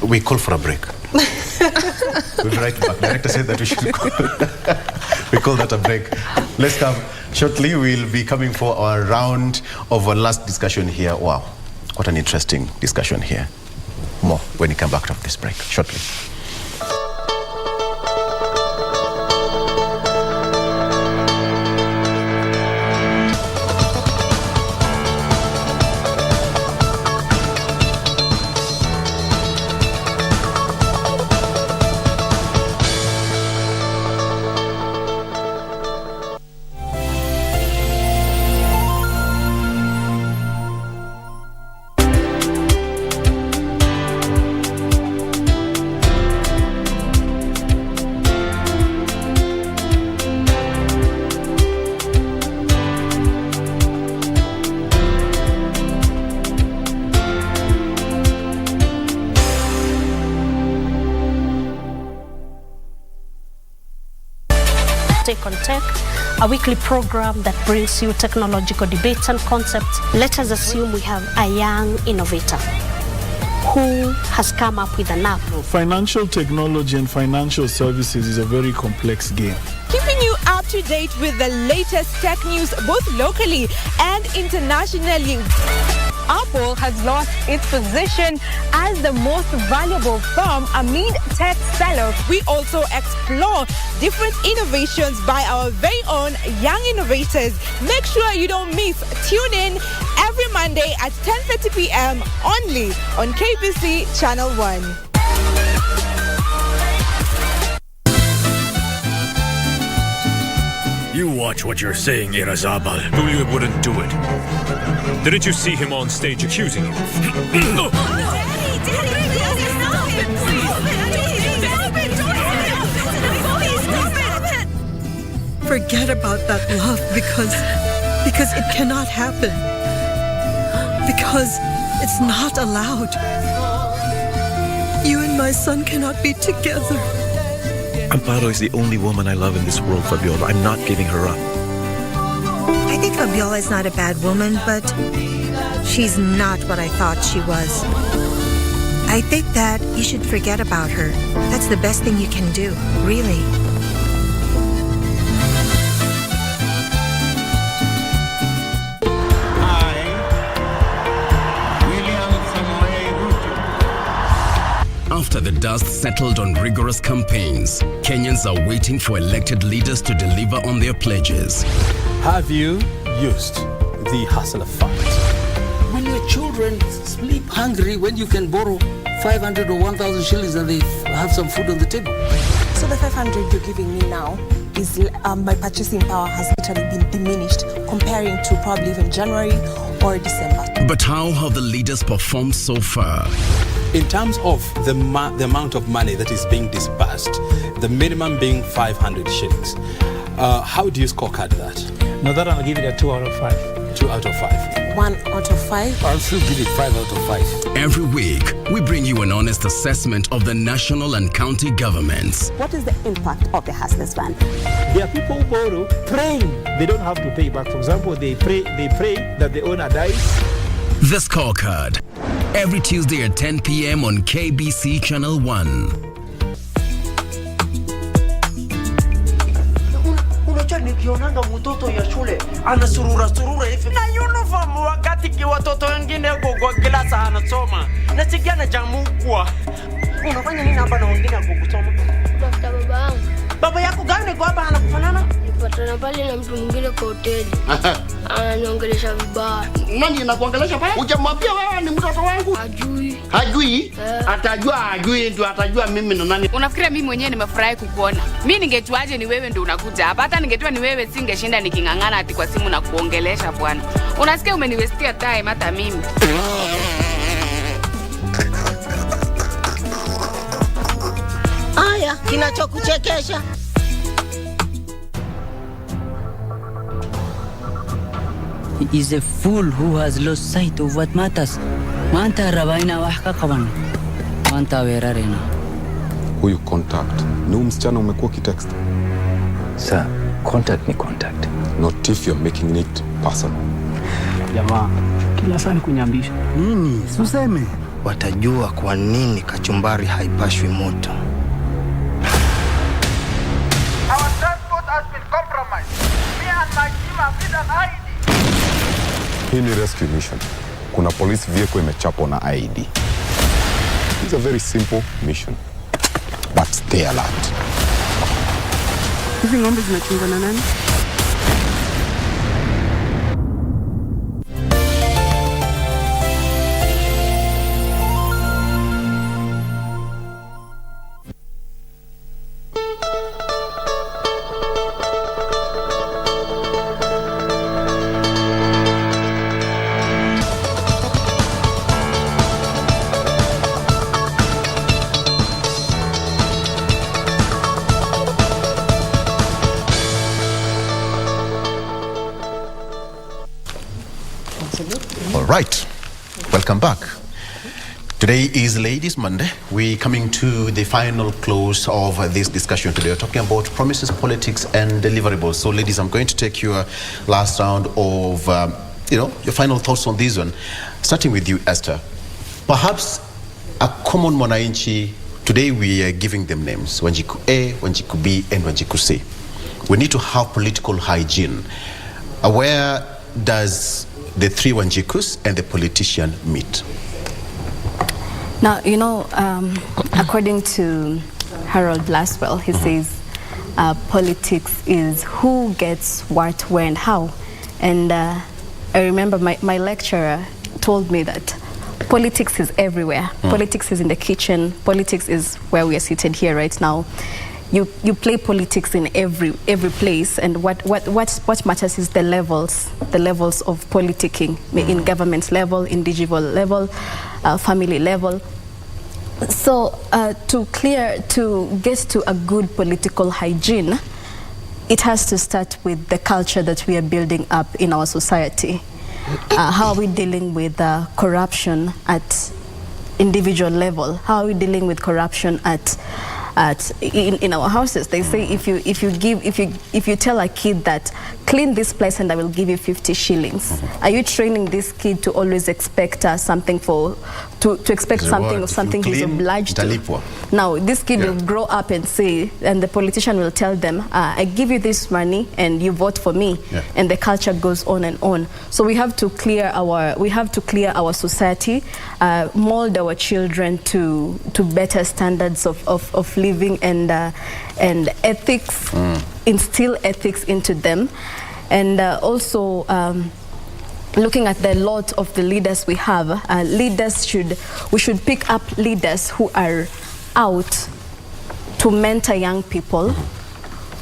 We call for a break. We'll be right back. Director said that we should we call that a break. Let's come shortly. We'll be coming for our round of our last discussion here. Wow, what an interesting discussion here. More when we come back from this break shortly. Take on Tech, a weekly program that brings you technological debates and concepts. Let us assume we have a young innovator who has come up with an app. Financial technology and financial services is a very complex game. Keeping you up to date with the latest tech news both locally and internationally. Apple has lost its position as the most valuable firm amid tech sellers. We also explore different innovations by our very own young innovators. Make sure you don't miss. Tune in every Monday at 10:30 p.m. only on KBC Channel 1. You watch what you're saying, Irazabal. Julio wouldn't do it. Didn't you see him on stage accusing you? Forget about that love because it cannot happen. Because it's not allowed. You and my son cannot be together. Amparo is the only woman I love in this world, Fabiola. I'm not giving her up. I think Fabiola is not a bad woman, but she's not what I thought she was. I think that you should forget about her. That's the best thing you can do, really. After the dust settled on rigorous campaigns, Kenyans are waiting for elected leaders to deliver on their pledges. Have you used the hustler fund? When your children sleep hungry, when you can borrow 500 or 1,000 shillings and they have some food on the table. So the 500 you're giving me now is my purchasing power has literally been diminished comparing to probably even January or December. But how have the leaders performed so far? In terms of the amount of money that is being disbursed, the minimum being 500 shillings, how do you scorecard that? No, that I'll give it a 2 out of 5. 2 out of 5. 1 out of 5. I'll still give it 5 out of 5. Every week, we bring you an honest assessment of the national and county governments. What is the impact of the Hustlers Fund? There are people who borrow praying they don't have to pay back. For example, they pray that the owner dies. The Scorecard. Every Tuesday at 10 p.m. on KBC Channel 1. Nikionanga mtoto ya shule anasurura hivi na uniform wakati watoto wengine kwa klasa anasoma nasikia na jamu kwa unafanya nini hapa na wengine hapo kusoma? Tafuta baba yangu. Baba yako gani kwa hapa anakufanana? Nipatana pale na mtu mwingine kwa hoteli. Ananiongelesha vibaya. Nani anakuongelesha pale? Hujamwambia wewe ni mtoto wangu? Hajui? Atajua ndio atajua mimi na nani. Unafikiria mimi mwenyewe nimefurahi kukuona? Mimi ningejuaje ni wewe ndio unakuja hapa? Hata ningejua ni wewe singeshinda nikingangana ati kwa simu na kuongelesha bwana. Unasikia umeniwestia time hata mimi. Aya, kinachokuchekesha. He is a fool who has lost sight of what matters. Manta rabaina wahka kawan. Manta werarena. Huyu contact. Ni msichana umekuwa kitext. Sir, contact ni contact. Not if you're making it personal. Jamaa, kila saa ni kunyambisha. Nini? Suseme. Watajua kwa nini kachumbari haipashwi moto. Our transport has been compromised. Me and my team have hit an IED. Hii ni rescue mission. Kuna police vehicle imechapwa na IED. It's a very simple mission. But stay alert. Hizi ng'ombe zinachungwa na nani? All right, welcome back. Today is Ladies Monday. We're coming to the final close of this discussion today. We're talking about promises, politics, and deliverables. So, ladies, I'm going to take your last round of, your final thoughts on this one. Starting with you, Esther. Perhaps a common mwananchi, today we are giving them names. Wanjiku A, Wanjiku B, and Wanjiku C. We need to have political hygiene. Where does the three Wanjikus and the politician meet? Now, according to Harold Laswell, he says politics is who gets what, where, and how. And I remember my lecturer told me that politics is everywhere. Politics is in the kitchen. Politics is where we are seated here right now. You play politics in every place, and what matters is the levels of politicking in government level, individual level, family level. So to get to a good political hygiene, it has to start with the culture that we are building up in our society. How are we dealing with corruption at individual level? How are we dealing with corruption in our houses? They say if you tell a kid that clean this place and I will give you 50 shillings, are you training this kid to always expect something for to expect something of something he's obliged to. Now, this kid will grow up and say, and the politician will tell them, I give you this money and you vote for me, and the culture goes on and on. So we have to clear our society, mold our children to better standards of living and ethics, instill ethics into them, and also looking at the lot of the leaders we have, we should pick up leaders who are out to mentor young people,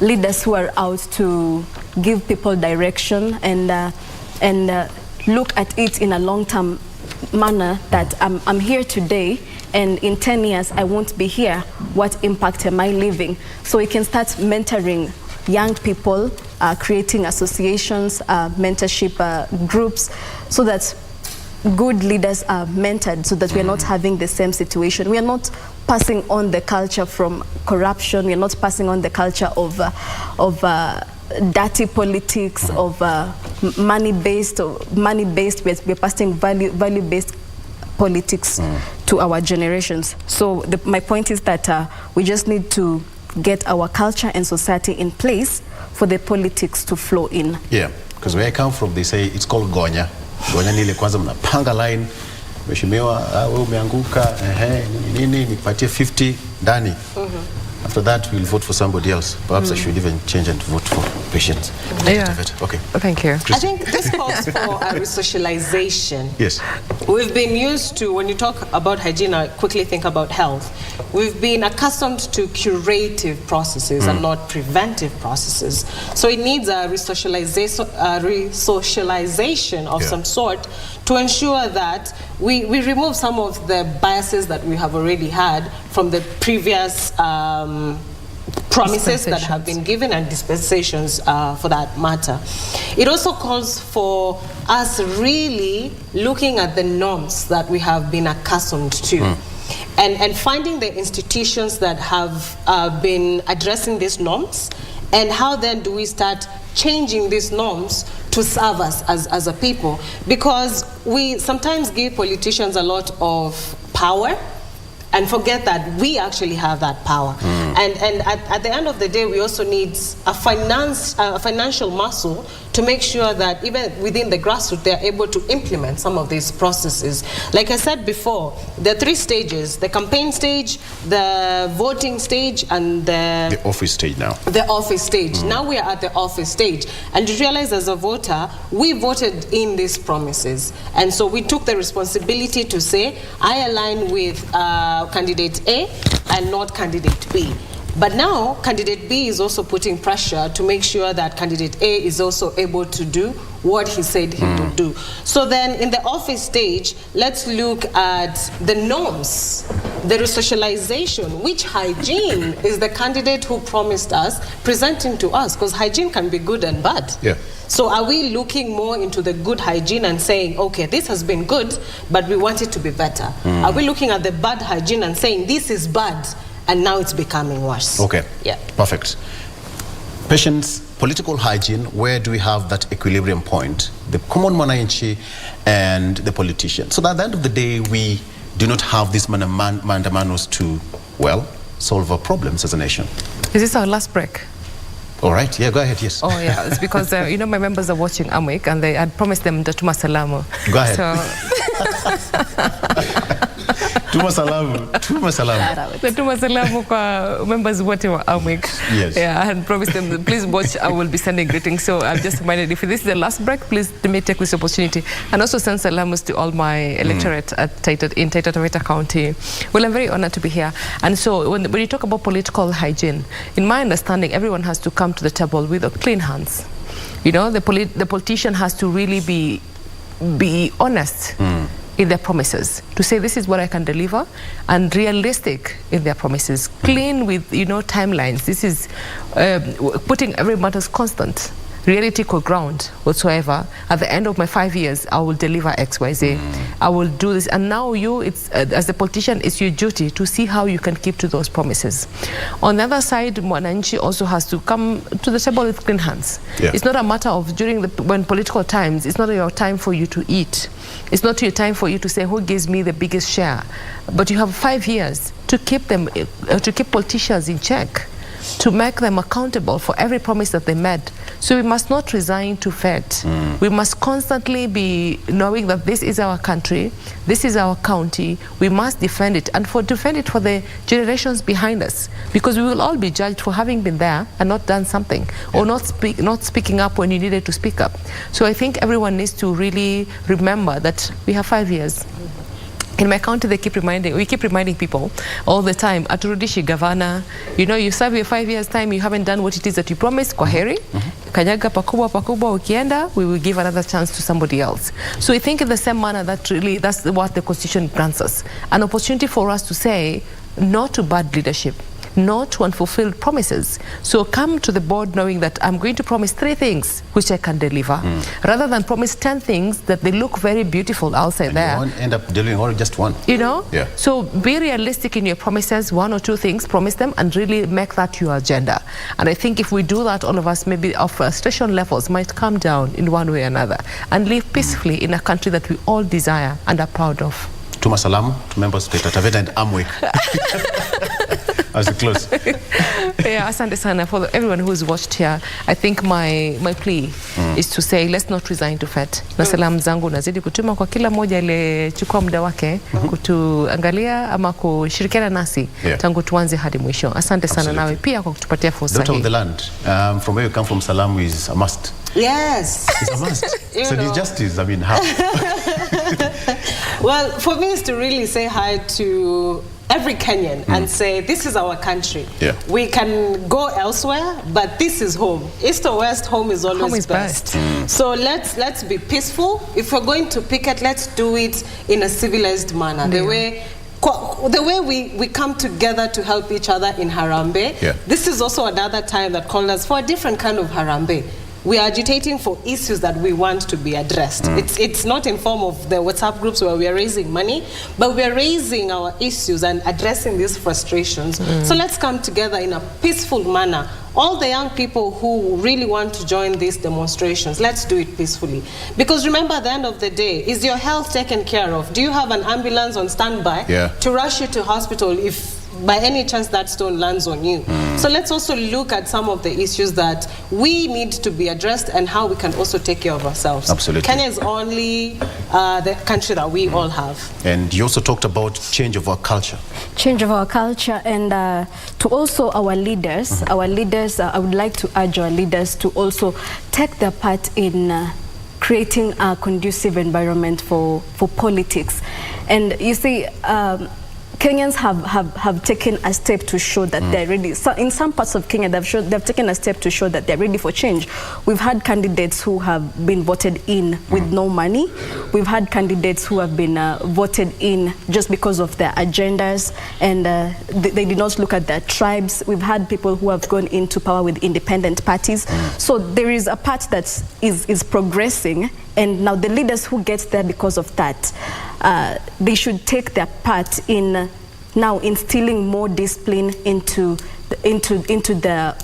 leaders who are out to give people direction and look at it in a long-term manner, that I'm here today and in 10 years I won't be here. What impact am I leaving? So we can start mentoring young people, creating associations, mentorship groups, so that good leaders are mentored, so that we are not having the same situation. We are not passing on the culture from corruption. We are not passing on the culture of dirty politics, of money-based. We're passing value-based politics to our generations. So my point is that we just need to get our culture and society in place for the politics to flow in. Yeah, because where I come from, they say it's called gonya. Gonya ni ile kwanza mnapanga line, mheshimiwa wewe umeanguka, nini nipatie 50 ndani. After that, we'll vote for somebody else. Perhaps I should even change and vote for patients. Yeah. Okay. Thank you. I think this calls for a resocialization. Yes. We've been used to, when you talk about hygiene, I quickly think about health. We've been accustomed to curative processes and not preventive processes. So it needs a resocialization of some sort to ensure that we remove some of the biases that we have already had from the previous promises that have been given and dispensations for that matter. It also calls for us really looking at the norms that we have been accustomed to. And finding the institutions that have been addressing these norms, and how then do we start changing these norms to serve us as a people. Because we sometimes give politicians a lot of power and forget that we actually have that power. And at the end of the day, we also need a financial muscle to make sure that even within the grassroots, they're able to implement some of these processes. Like I said before, there are 3 stages: the campaign stage, the voting stage, and the office stage now. The office stage. Now we are at the office stage. And you realize as a voter, we voted in these promises. And so we took the responsibility to say, I align with candidate A and not candidate B. But now, candidate B is also putting pressure to make sure that candidate A is also able to do what he said he would do. So then, in the office stage, let's look at the norms, the resocialization. Which hygiene is the candidate who promised us presenting to us? Because hygiene can be good and bad. Yeah. So are we looking more into the good hygiene and saying, okay, this has been good, but we want it to be better? Are we looking at the bad hygiene and saying, this is bad, and now it's becoming worse? Okay. Yeah. Perfect. Patients, political hygiene, where do we have that equilibrium point? The common mwananchi and the politician. So that at the end of the day, we do not have these mandamanos to, well, solve our problems as a nation. Is this our last break? All right, yeah, go ahead, yes. Oh, yeah, it's because, you know, my members are watching Amwik and they had promised them the Tuma Salamu. Go ahead. So Tuma Salamu. The Tuma Salamu kwa members watching Amwik. Yes. Yeah, I had promised them, please watch, I will be sending greetings. So I've just reminded, if this is the last break, please let me take this opportunity and also send salamus to all my electorate in Taita Taveta County. Well, I'm very honored to be here. And so when you talk about political hygiene, in my understanding, everyone has to come to the table with clean hands. You know, the politician has to really be honest in their promises, to say this is what I can deliver, and realistic in their promises, clean with, you know, timelines. This is putting every matter constant reality ground whatsoever. At the end of my 5 years, I will deliver X, Y, Z. I will do this. And now you, as a politician, it's your duty to see how you can keep to those promises. On the other side, Mwananchi also has to come to the table with clean hands. Yeah. It's not a matter of when political times, it's not your time for you to eat. It's not your time for you to say who gives me the biggest share. But you have 5 years to keep them, to keep politicians in check, to make them accountable for every promise that they made. So we must not resign to fate. We must constantly be knowing that this is our country, this is our county, we must defend it, and defend it for the generations behind us, because we will all be judged for having been there and not done something, or not speaking up when you needed to speak up. So I think everyone needs to really remember that we have 5 years. In my county, we keep reminding people all the time, Aturudishi governor, you serve your 5 years time, you haven't done what it is that you promised, kwa heri, kanyaga pakubwa ukienda, we will give another chance to somebody else. So I think in the same manner, that's what the Constitution grants us. An opportunity for us to say no to bad leadership, no to unfulfilled promises. So come to the board knowing that I'm going to promise 3 things which I can deliver, rather than promise 10 things that they look very beautiful outside there. You won't end up delivering only just one. Yeah. So be realistic in your promises, 1 or 2 things, promise them, and really make that your agenda. And I think if we do that, all of us, maybe our frustration levels might come down in one way or another, and live peacefully in a country that we all desire and are proud of. Tuma salamu to members of Taita Taveta and Amwek. As we close. Yeah, asante sana for everyone who's watched here. I think my plea is to say let's not resign to fate. Na salamu zangu nazidi kutuma kwa kila mmoja aliyechukua muda wake kutuangalia ama kushirikiana nasi tangu tuanze hadi mwisho. Asante sana nawe pia kwa kutupatia fursa hii. Daughter of the land, from where you come from, salamu is a must. Yes. It's a must. So the justice, I mean, how? Well, for me is to really say hi to every Kenyan and say, this is our country. Yeah. We can go elsewhere, but this is home. East or West, home is always best. So let's be peaceful. If we're going to picket, let's do it in a civilized manner. The way we come together to help each other in Harambee. This is also another time that called us for a different kind of Harambee. We are agitating for issues that we want to be addressed. It's not in form of the WhatsApp groups where we are raising money, but we are raising our issues and addressing these frustrations. So let's come together in a peaceful manner. All the young people who really want to join these demonstrations, let's do it peacefully. Because remember, at the end of the day, is your health taken care of? Do you have an ambulance on standby to rush you to hospital if by any chance that stone lands on you? So let's also look at some of the issues that we need to be addressed and how we can also take care of ourselves. Absolutely. Kenya is only the country that we all have. And you also talked about change of our culture. Change of our culture, and to also our leaders. Our leaders, I would like to urge our leaders to also take their part in creating a conducive environment for politics. And you see, Kenyans have taken a step to show that they're ready. So in some parts of Kenya, they've taken a step to show that they're ready for change. We've had candidates who have been voted in with no money. We've had candidates who have been voted in just because of their agendas, and they did not look at their tribes. We've had people who have gone into power with independent parties. So there is a part that is progressing, and now the leaders who get there because of that, they should take their part in now instilling more discipline into their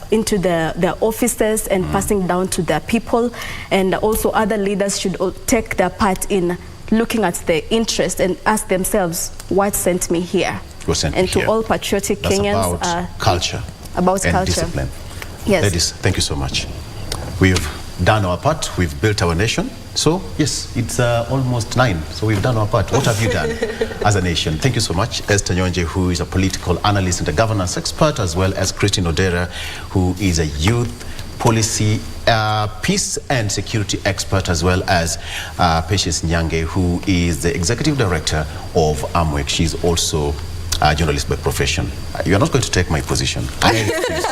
officers and passing down to their people. And also other leaders should take their part in looking at their interest and ask themselves, what sent me here? And to all patriotic Kenyans, about culture and discipline. Yes. Ladies, thank you so much. We've done our part. We've built our nation. So, yes, it's almost 9. So we've done our part. What have you done as a nation? Thank you so much. Esther Nyonje, who is a political analyst and a governance expert, as well as Christine Odera, who is a youth policy, peace and security expert, as well as Patience Nyange, who is the executive director of Amwek. She's also a journalist by profession. You're not going to take my position. I refuse.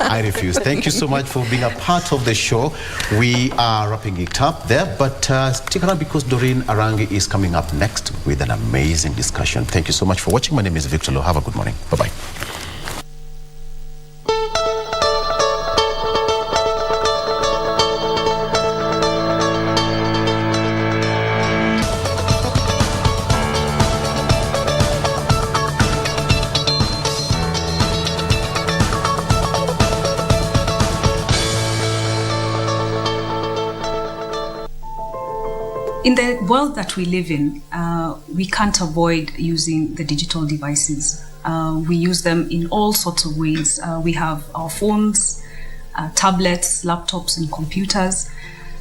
I refuse. Thank you so much for being a part of the show. We are wrapping it up there, but stick around because Doreen Arangi is coming up next with an amazing discussion. Thank you so much for watching. My name is Victor Lo. Have a good morning. Bye-bye. In the world that we live in, we can't avoid using the digital devices. We use them in all sorts of ways. We have our phones, tablets, laptops, and computers.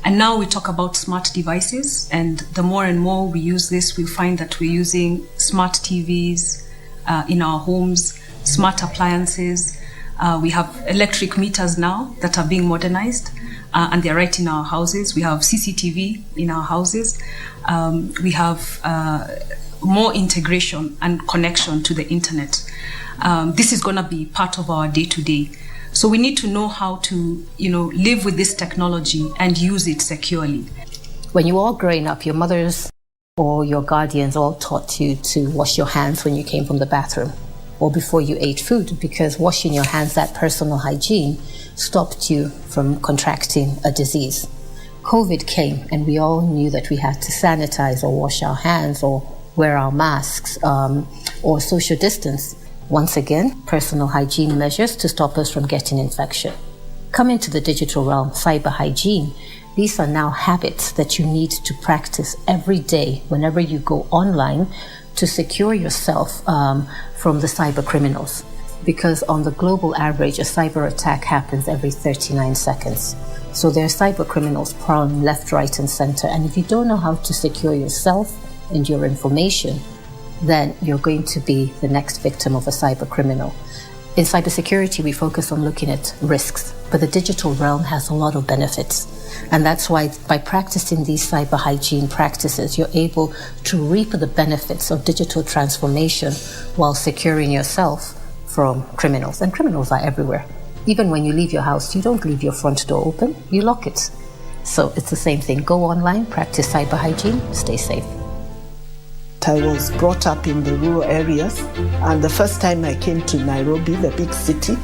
And now we talk about smart devices. And the more and more we use this, we find that we're using smart TVs in our homes, smart appliances. We have electric meters now that are being modernized. And they're right in our houses. We have CCTV in our houses. We have more integration and connection to the internet. This is going to be part of our day-to-day. So we need to know how to, live with this technology and use it securely. When you were all growing up, your mothers or your guardians all taught you to wash your hands when you came from the bathroom or before you ate food, because washing your hands, that personal hygiene, stopped you from contracting a disease. COVID came and we all knew that we had to sanitize or wash our hands or wear our masks or social distance. Once again, personal hygiene measures to stop us from getting infection. Coming to the digital realm, cyber hygiene, these are now habits that you need to practice every day whenever you go online to secure yourself from the cyber criminals. Because on the global average, a cyber attack happens every 39 seconds. So there are cyber criminals prowling left, right, and center. And if you don't know how to secure yourself and your information, then you're going to be the next victim of a cyber criminal. In cybersecurity, we focus on looking at risks, but the digital realm has a lot of benefits. And that's why by practicing these cyber hygiene practices, you're able to reap the benefits of digital transformation while securing yourself from criminals. And criminals are everywhere. Even when you leave your house, you don't leave your front door open, you lock it. So it's the same thing. Go online, practice cyber hygiene, stay safe. I was brought up in the rural areas, and the first time I came to Nairobi, the big city,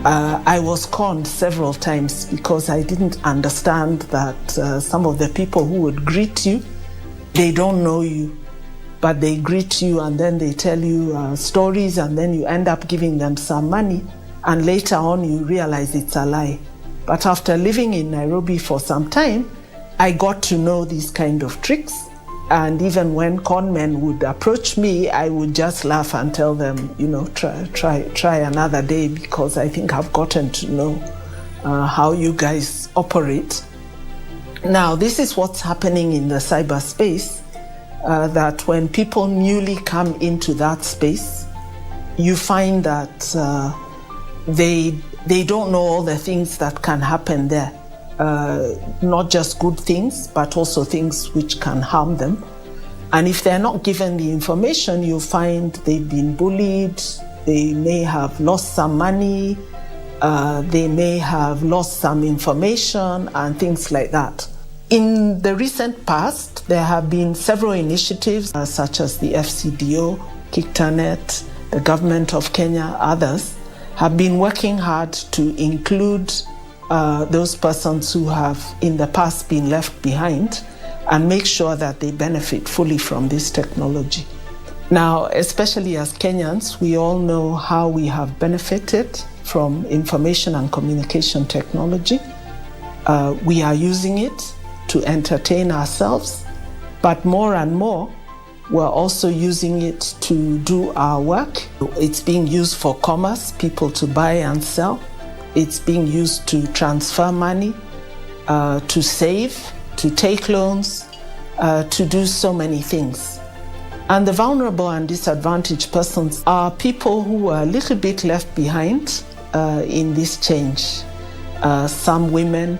I was conned several times because I didn't understand that some of the people who would greet you, they don't know you, but they greet you and then they tell you stories, and then you end up giving them some money, and later on you realize it's a lie. But after living in Nairobi for some time, I got to know these kind of tricks. And even when con men would approach me, I would just laugh and tell them, try another day, because I think I've gotten to know how you guys operate. Now, this is what's happening in the cyberspace, that when people newly come into that space, you find that they don't know all the things that can happen there. Not just good things, but also things which can harm them. And if they're not given the information, you find they've been bullied, they may have lost some money, they may have lost some information and things like that. In the recent past, there have been several initiatives such as the FCDO, Kiktanet, the government of Kenya, others, have been working hard to include those persons who have in the past been left behind and make sure that they benefit fully from this technology. Now, especially as Kenyans, we all know how we have benefited from information and communication technology. We are using it to entertain ourselves, but more and more, we're also using it to do our work. It's being used for commerce, people to buy and sell. It's being used to transfer money, to save, to take loans, to do so many things. And the vulnerable and disadvantaged persons are people who are a little bit left behind in this change. Some women,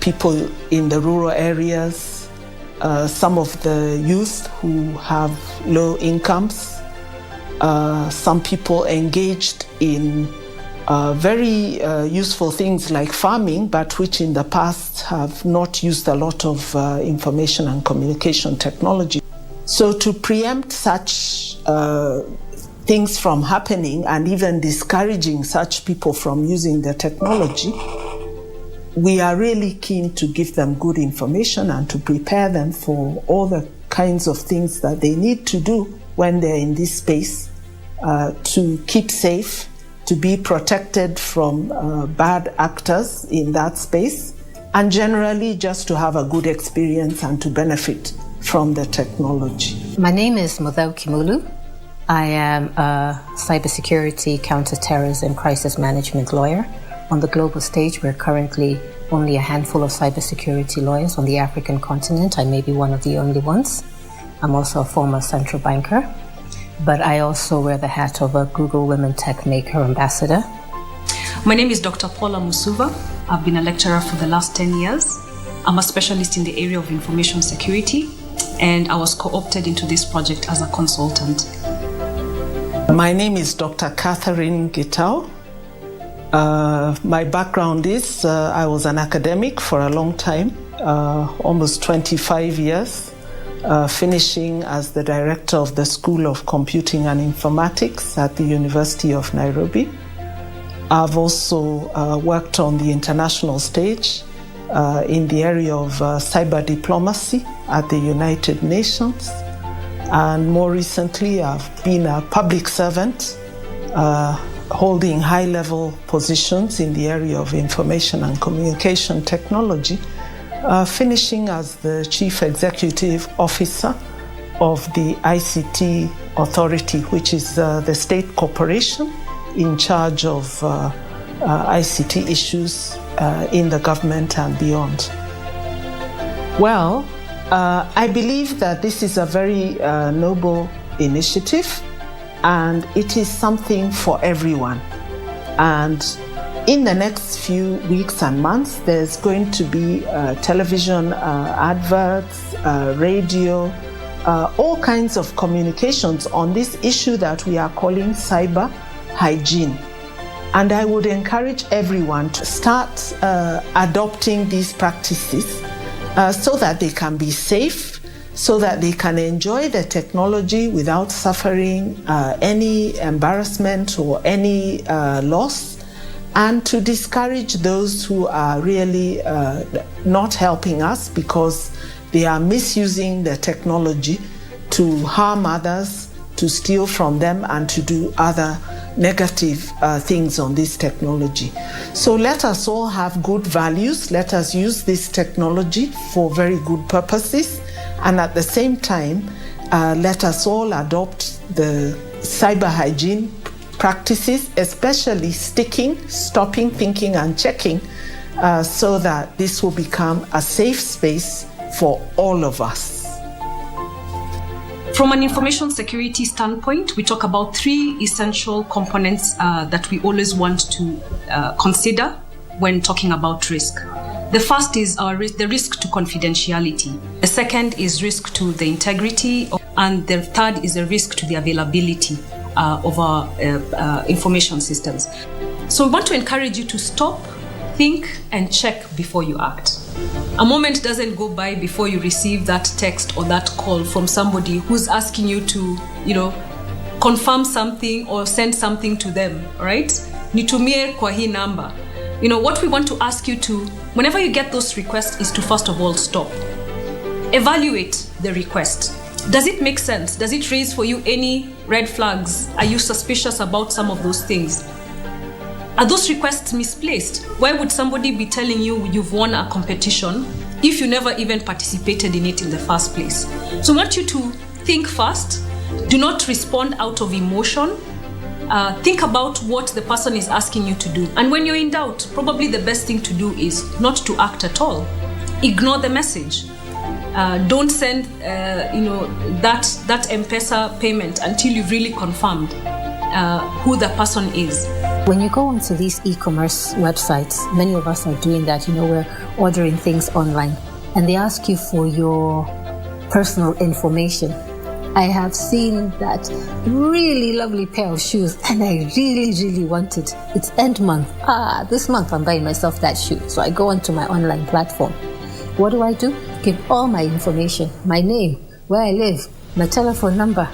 people in the rural areas, some of the youth who have low incomes, some people engaged in very useful things like farming, but which in the past have not used a lot of information and communication technology. So to preempt such things from happening and even discouraging such people from using the technology, we are really keen to give them good information and to prepare them for all the kinds of things that they need to do when they're in this space to keep safe, to be protected from bad actors in that space, and generally just to have a good experience and to benefit from the technology. My name is Mudau Kimulu. I am a cybersecurity, counterterrorism, crisis management lawyer. On the global stage, we're currently only a handful of cybersecurity lawyers on the African continent. I may be one of the only ones. I'm also a former central banker, but I also wear the hat of a Google Women Tech Maker Ambassador. My name is Dr. Paula Musuva. I've been a lecturer for the last 10 years. I'm a specialist in the area of information security, and I was co-opted into this project as a consultant. My name is Dr. Catherine Gitau. My background is I was an academic for a long time, almost 25 years, finishing as the director of the School of Computing and Informatics at the University of Nairobi. I've also worked on the international stage in the area of cyber diplomacy at the United Nations. And more recently, I've been a public servant, holding high-level positions in the area of information and communication technology, finishing as the Chief Executive Officer of the ICT Authority, which is the state corporation in charge of ICT issues in the government and beyond. Well, I believe that this is a very noble initiative, and it is something for everyone. And in the next few weeks and months, there's going to be television adverts, radio, all kinds of communications on this issue that we are calling cyber hygiene. And I would encourage everyone to start adopting these practices so that they can be safe, so that they can enjoy the technology without suffering any embarrassment or any loss, and to discourage those who are really not helping us because they are misusing the technology to harm others, to steal from them, and to do other negative things on this technology. So let us all have good values. Let us use this technology for very good purposes. And at the same time, let us all adopt the cyber hygiene practices, especially stopping, thinking, and checking, so that this will become a safe space for all of us. From an information security standpoint, we talk about three essential components that we always want to consider when talking about risk. The first is the risk to confidentiality. The second is risk to the integrity, and the third is a risk to the availability of our information systems. So we want to encourage you to stop, think, and check before you act. A moment doesn't go by before you receive that text or that call from somebody who's asking you to, confirm something or send something to them, right? Nitumie kwa hii number. What we want to ask you to, whenever you get those requests, is to first of all stop. Evaluate the request. Does it make sense? Does it raise for you any red flags? Are you suspicious about some of those things? Are those requests misplaced? Why would somebody be telling you you've won a competition if you never even participated in it in the first place? So I want you to think first. Do not respond out of emotion. Think about what the person is asking you to do. And when you're in doubt, probably the best thing to do is not to act at all. Ignore the message. Don't send that M-Pesa payment until you've really confirmed who the person is. When you go onto these e-commerce websites, many of us are doing that. We're ordering things online, and they ask you for your personal information. I have seen that really lovely pair of shoes, and I really, really want it. It's end month. This month I'm buying myself that shoe. So I go onto my online platform. What do? Give all my information, my name, where I live, my telephone number.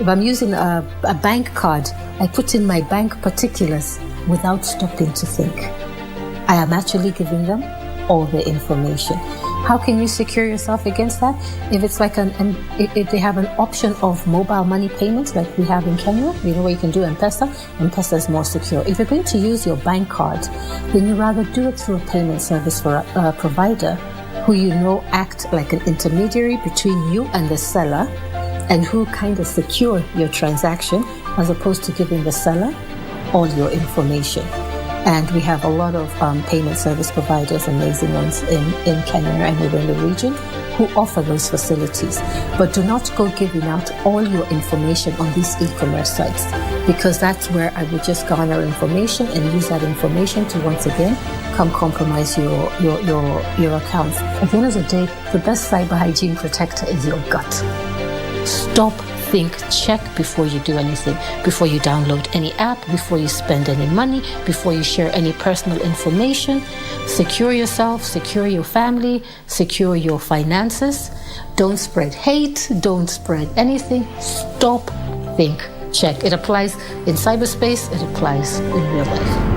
If I'm using a bank card, I put in my bank particulars without stopping to think. I am actually giving them all the information. How can you secure yourself against that? If it's like if they have an option of mobile money payments like we have in Kenya, you know, where you can do M-Pesa, M-Pesa is more secure. If you're going to use your bank card, then you rather do it through a payment service for a provider who you know act like an intermediary between you and the seller and who kind of secure your transaction as opposed to giving the seller all your information. And we have a lot of payment service providers, amazing ones in Kenya and within the region who offer those facilities. But do not go giving out all your information on these e-commerce sites, because that's where I would just garner information and use that information to once again come compromise your accounts. At the end of the day, the best cyber hygiene protector is your gut. Stop, think, check before you do anything, before you download any app, before you spend any money, before you share any personal information. Secure yourself, secure your family, secure your finances. Don't spread hate, don't spread anything. Stop, think, check. It applies in cyberspace, it applies in real life.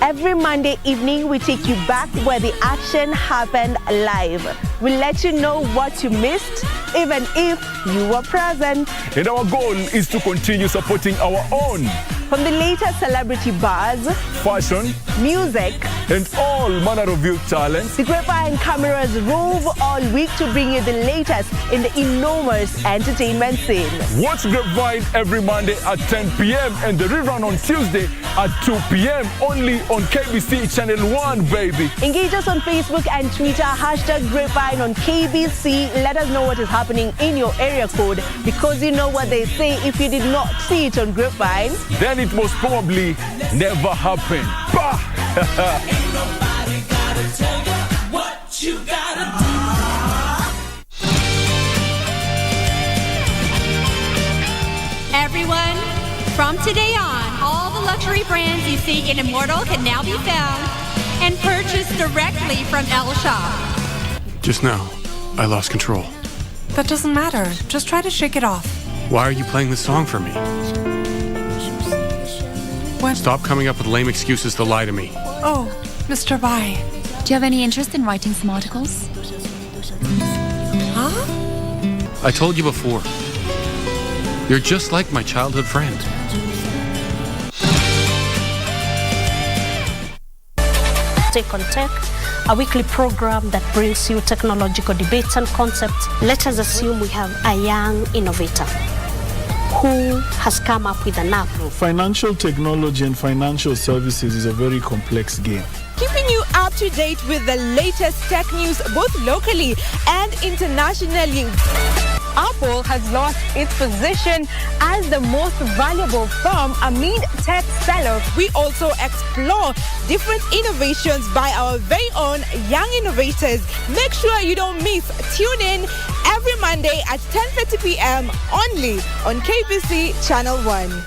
Every Monday evening, we take you back where the action happened live. We let you know what you missed, even if you were present. And our goal is to continue supporting our own. From the latest celebrity buzz, fashion, music, and all manner of youth talents, the Grapevine cameras rove all week to bring you the latest in the enormous entertainment scene. Watch Grapevine every Monday at 10 p.m. and the rerun on Tuesday at 2 p.m. only on KBC Channel 1, baby. Engage us on Facebook and Twitter, hashtag Grapevine on KBC. Let us know what is happening in your area code, because you know what they say, if you did not see it on Grapevine, then it most probably never happened. Bah! Ain't nobody gotta tell you what you gotta do. Everyone, from today on, all the luxury brands you see in Immortal can now be found and purchased directly from El Shop. Just now, I lost control. That doesn't matter. Just try to shake it off. Why are you playing this song for me? What? Stop coming up with lame excuses to lie to me. Oh, Mr. Bai. Do you have any interest in writing some articles? Huh? I told you before. You're just like my childhood friend. Take on Tech, a weekly program that brings you technological debates and concepts. Let us assume we have a young innovator who has come up with an app. Financial technology and financial services is a very complex game. Keeping you up to date with the latest tech news both locally and internationally. Apple has lost its position as the most valuable firm amid tech sell-off. We also explore different innovations by our very own young innovators. Make sure you don't miss. Tune in every Monday at 10:30 p.m. only on KBC Channel 1.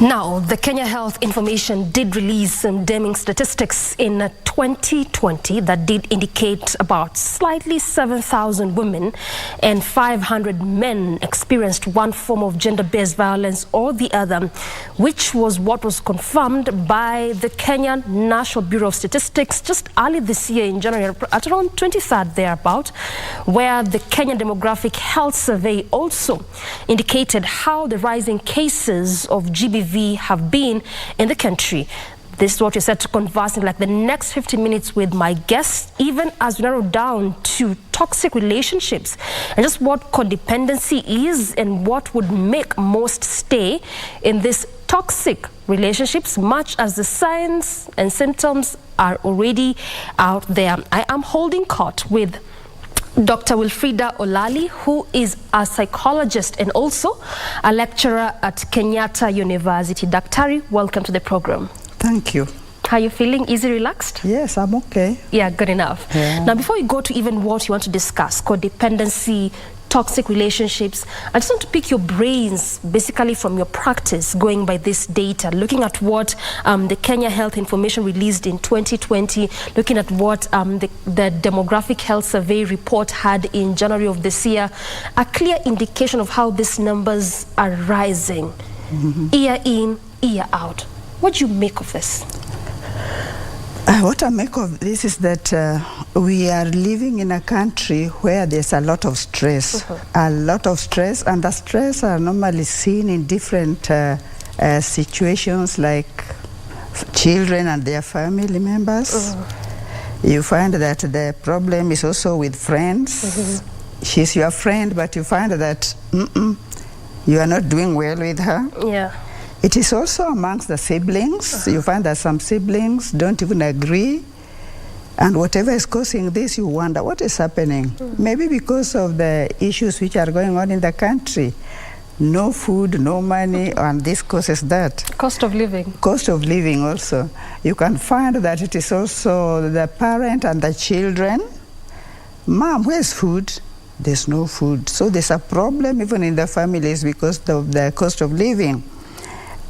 Now, Well, the Kenya Health Information did release some damning statistics in 2020 that did indicate about slightly 7,000 women and 500 men experienced one form of gender-based violence or the other, which was what was confirmed by the Kenyan National Bureau of Statistics just early this year in January, at around 23rd thereabout, where the Kenyan Demographic Health Survey also indicated how the rising cases of GBV have been in the country. This is what we said to converse in like the next 50 minutes with my guests, even as we narrow down to toxic relationships and just what codependency is and what would make most stay in these toxic relationships, much as the signs and symptoms are already out there. I am holding court with Dr. Wilfrida Olali, who is a psychologist and also a lecturer at Kenyatta University. Daktari, welcome to the program. Thank you. How are you feeling? Easy, relaxed? Yes, I'm okay. Yeah, good enough. Yeah. Now, before we go to even what you want to discuss, codependency, toxic relationships, I just want to pick your brains basically from your practice going by this data, looking at what the Kenya Health Information released in 2020, looking at what the Demographic Health Survey report had in January of this year, a clear indication of how these numbers are rising, year in, year out. What do you make of this? What I make of this is that we are living in a country where there's a lot of stress, and the stress are normally seen in different situations like children and their family members. You find that the problem is also with friends. She's your friend, but you find that you are not doing well with her. Yeah. It is also amongst the siblings. You find that some siblings don't even agree. And whatever is causing this, you wonder what is happening. Maybe because of the issues which are going on in the country. No food, no money, and this causes that. Cost of living. Cost of living also. You can find that it is also the parent and the children. Mom, where's food? There's no food. So there's a problem even in the families because of the cost of living.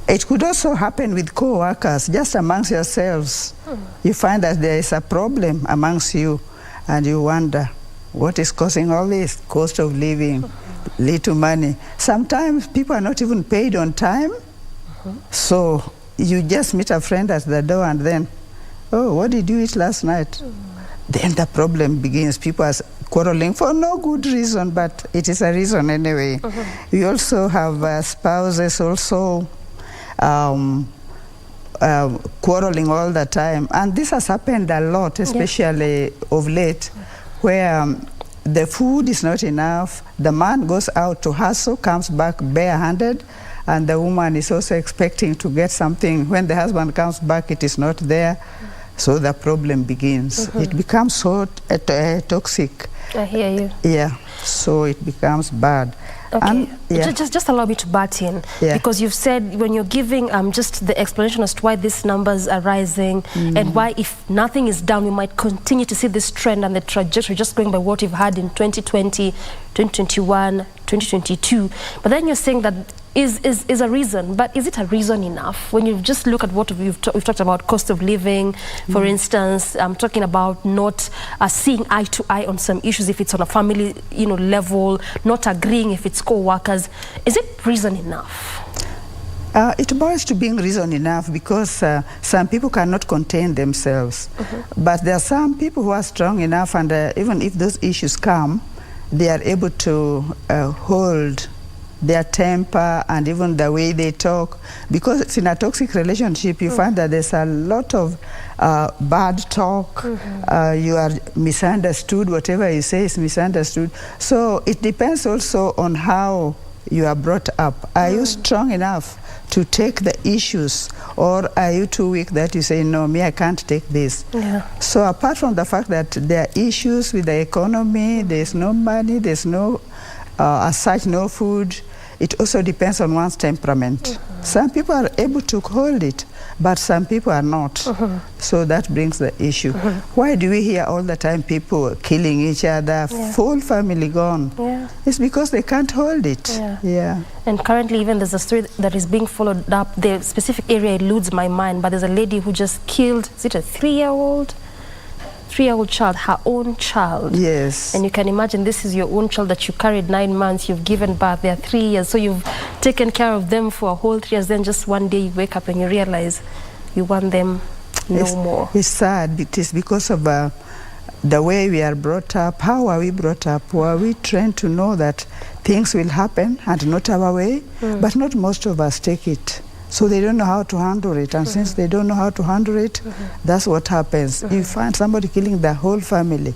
It could also happen with co-workers, just amongst yourselves. You find that there is a problem amongst you, and you wonder, what is causing all this? Cost of living, little money. Sometimes people are not even paid on time, so you just meet a friend at the door and then, oh, what did you eat last night? Then the problem begins. People are quarreling for no good reason, but it is a reason anyway. We also have spouses also quarreling all the time, and this has happened a lot, especially of late, where the food is not enough. The man goes out to hustle, comes back barehanded, and the woman is also expecting to get something. When the husband comes back, it is not there, so the problem begins. It becomes so toxic. I hear you. Yeah, so it becomes bad. Okay, just allow me to butt in, because you've said when you're giving just the explanation as to why these numbers are rising and why if nothing is done, we might continue to see this trend and the trajectory just going by what we've had in 2020, 2021, 2022. But then you're saying that is a reason, but is it a reason enough? When you just look at what we've talked about, cost of living, for instance, I'm talking about not seeing eye to eye on some issues if it's on a family level, not agreeing if it's co-workers. Is it reason enough? It boils to being reason enough because some people cannot contain themselves. But there are some people who are strong enough, and even if those issues come, they are able to hold their temper and even the way they talk, because it's in a toxic relationship. You find that there's a lot of bad talk. You are misunderstood. Whatever you say is misunderstood. So it depends also on how you are brought up. Are you strong enough to take the issues, or are you too weak that you say, no, me, I can't take this? So apart from the fact that there are issues with the economy, there's no money, there's no as such no food, it also depends on one's temperament. Some people are able to hold it, but some people are not. So that brings the issue. Why do we hear all the time people killing each other, full family gone? It's because they can't hold it. And currently even there's a story that is being followed up. The specific area eludes my mind, but there's a lady who just killed, is it a 3-year-old child, her own child. Yes. And you can imagine this is your own child that you carried 9 months, you've given birth, they're 3 years, so you've taken care of them for a whole 3 years, then just one day you wake up and you realize you want them no more. It's sad. It is because of the way we are brought up. How are we brought up? Were we trained to know that things will happen and not our way? But not most of us take it. So they don't know how to handle it, and since they don't know how to handle it, that's what happens. You find somebody killing the whole family,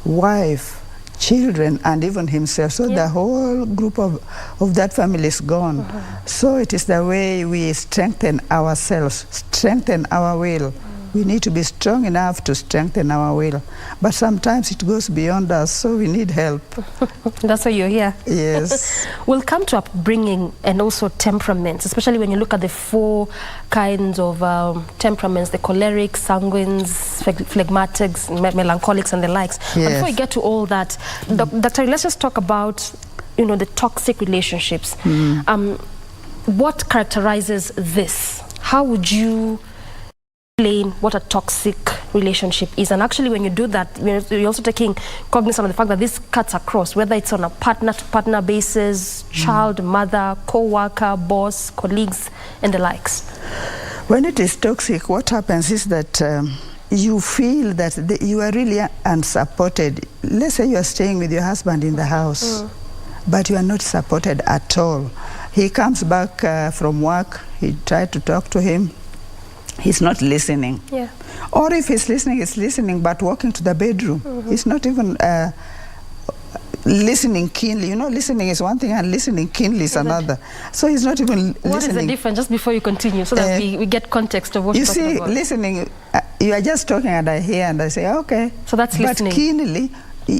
wife, children, and even himself. So the whole group of that family is gone. So it is the way we strengthen ourselves, strengthen our will. We need to be strong enough to strengthen our will. But sometimes it goes beyond us, so we need help. That's why you're here. Yes. We'll come to upbringing and also temperaments, especially when you look at the 4 kinds of temperaments, the cholerics, sanguines, phlegmatics, melancholics, and the likes. But before we get to all that, Dr. let's just talk about, the toxic relationships. What characterizes this? How would you explain what a toxic relationship is? And actually when you do that, you're also taking cognizance of the fact that this cuts across, whether it's on a partner-to-partner basis, child, mother, co-worker, boss, colleagues, and the likes. When it is toxic, what happens is that you feel that you are really unsupported. Let's say you are staying with your husband in the house, but you are not supported at all. He comes back from work, he tried to talk to him, he's not listening. Or if he's listening, but walking to the bedroom. He's not even listening keenly. Listening is one thing and listening keenly is another. So he's not even listening. What is the difference, just before you continue, so that we get context of what you're talking about? You see, listening, you are just talking and I hear and I say, okay. So that's listening. But keenly,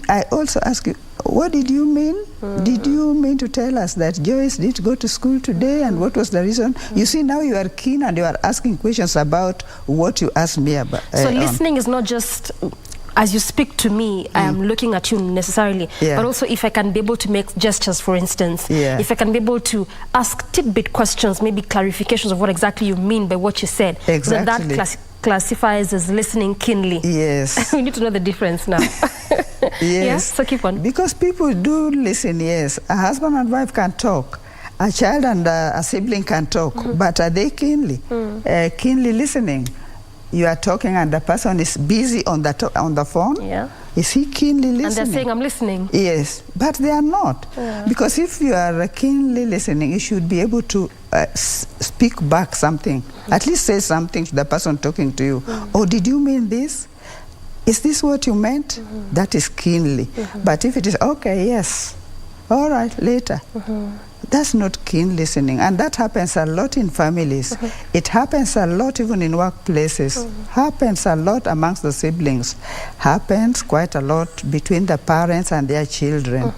I also ask you, what did you mean? Did you mean to tell us that Joyce did go to school today, and what was the reason? You see, now you are keen and you are asking questions about what you asked me about. So listening is not just, as you speak to me, I am looking at you necessarily, but also if I can be able to make gestures, for instance, if I can be able to ask tidbit questions, maybe clarifications of what exactly you mean by what you said. Exactly. So that classifies as listening keenly. Yes. We need to know the difference now. Yes. So keep on. Because people do listen, yes. A husband and wife can talk. A child and a sibling can talk. But are they keenly? Keenly listening? You are talking and the person is busy on the phone. Is he keenly listening? And they're saying, I'm listening. Yes, but they are not. Because if you are keenly listening, you should be able to speak back something. At least say something to the person talking to you. Oh, did you mean this? Is this what you meant? That is keenly. But if it is, okay, yes, all right, later. That's not keen listening. And that happens a lot in families. It happens a lot even in workplaces. Happens a lot amongst the siblings. Happens quite a lot between the parents and their children.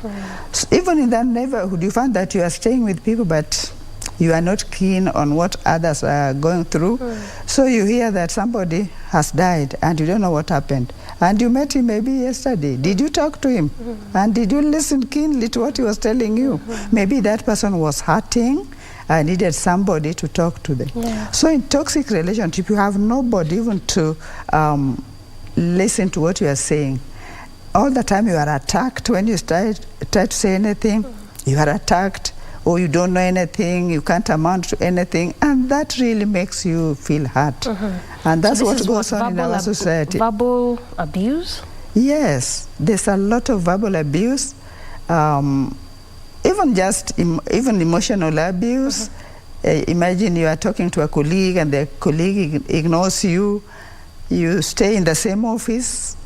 So even in that neighborhood, you find that you are staying with people, but you are not keen on what others are going through. So you hear that somebody has died and you don't know what happened. And you met him maybe yesterday. Did you talk to him? And did you listen keenly to what he was telling you? Maybe that person was hurting and needed somebody to talk to them. So in toxic relationship, you have nobody even to listen to what you are saying. All the time you are attacked. When you try to say anything, you are attacked. Or you don't know anything, you can't amount to anything, and that really makes you feel hurt. And that's so what goes on in our society. Verbal abuse? Yes, there's a lot of verbal abuse, even emotional abuse. Imagine you are talking to a colleague and the colleague ignores you. You stay in the same office.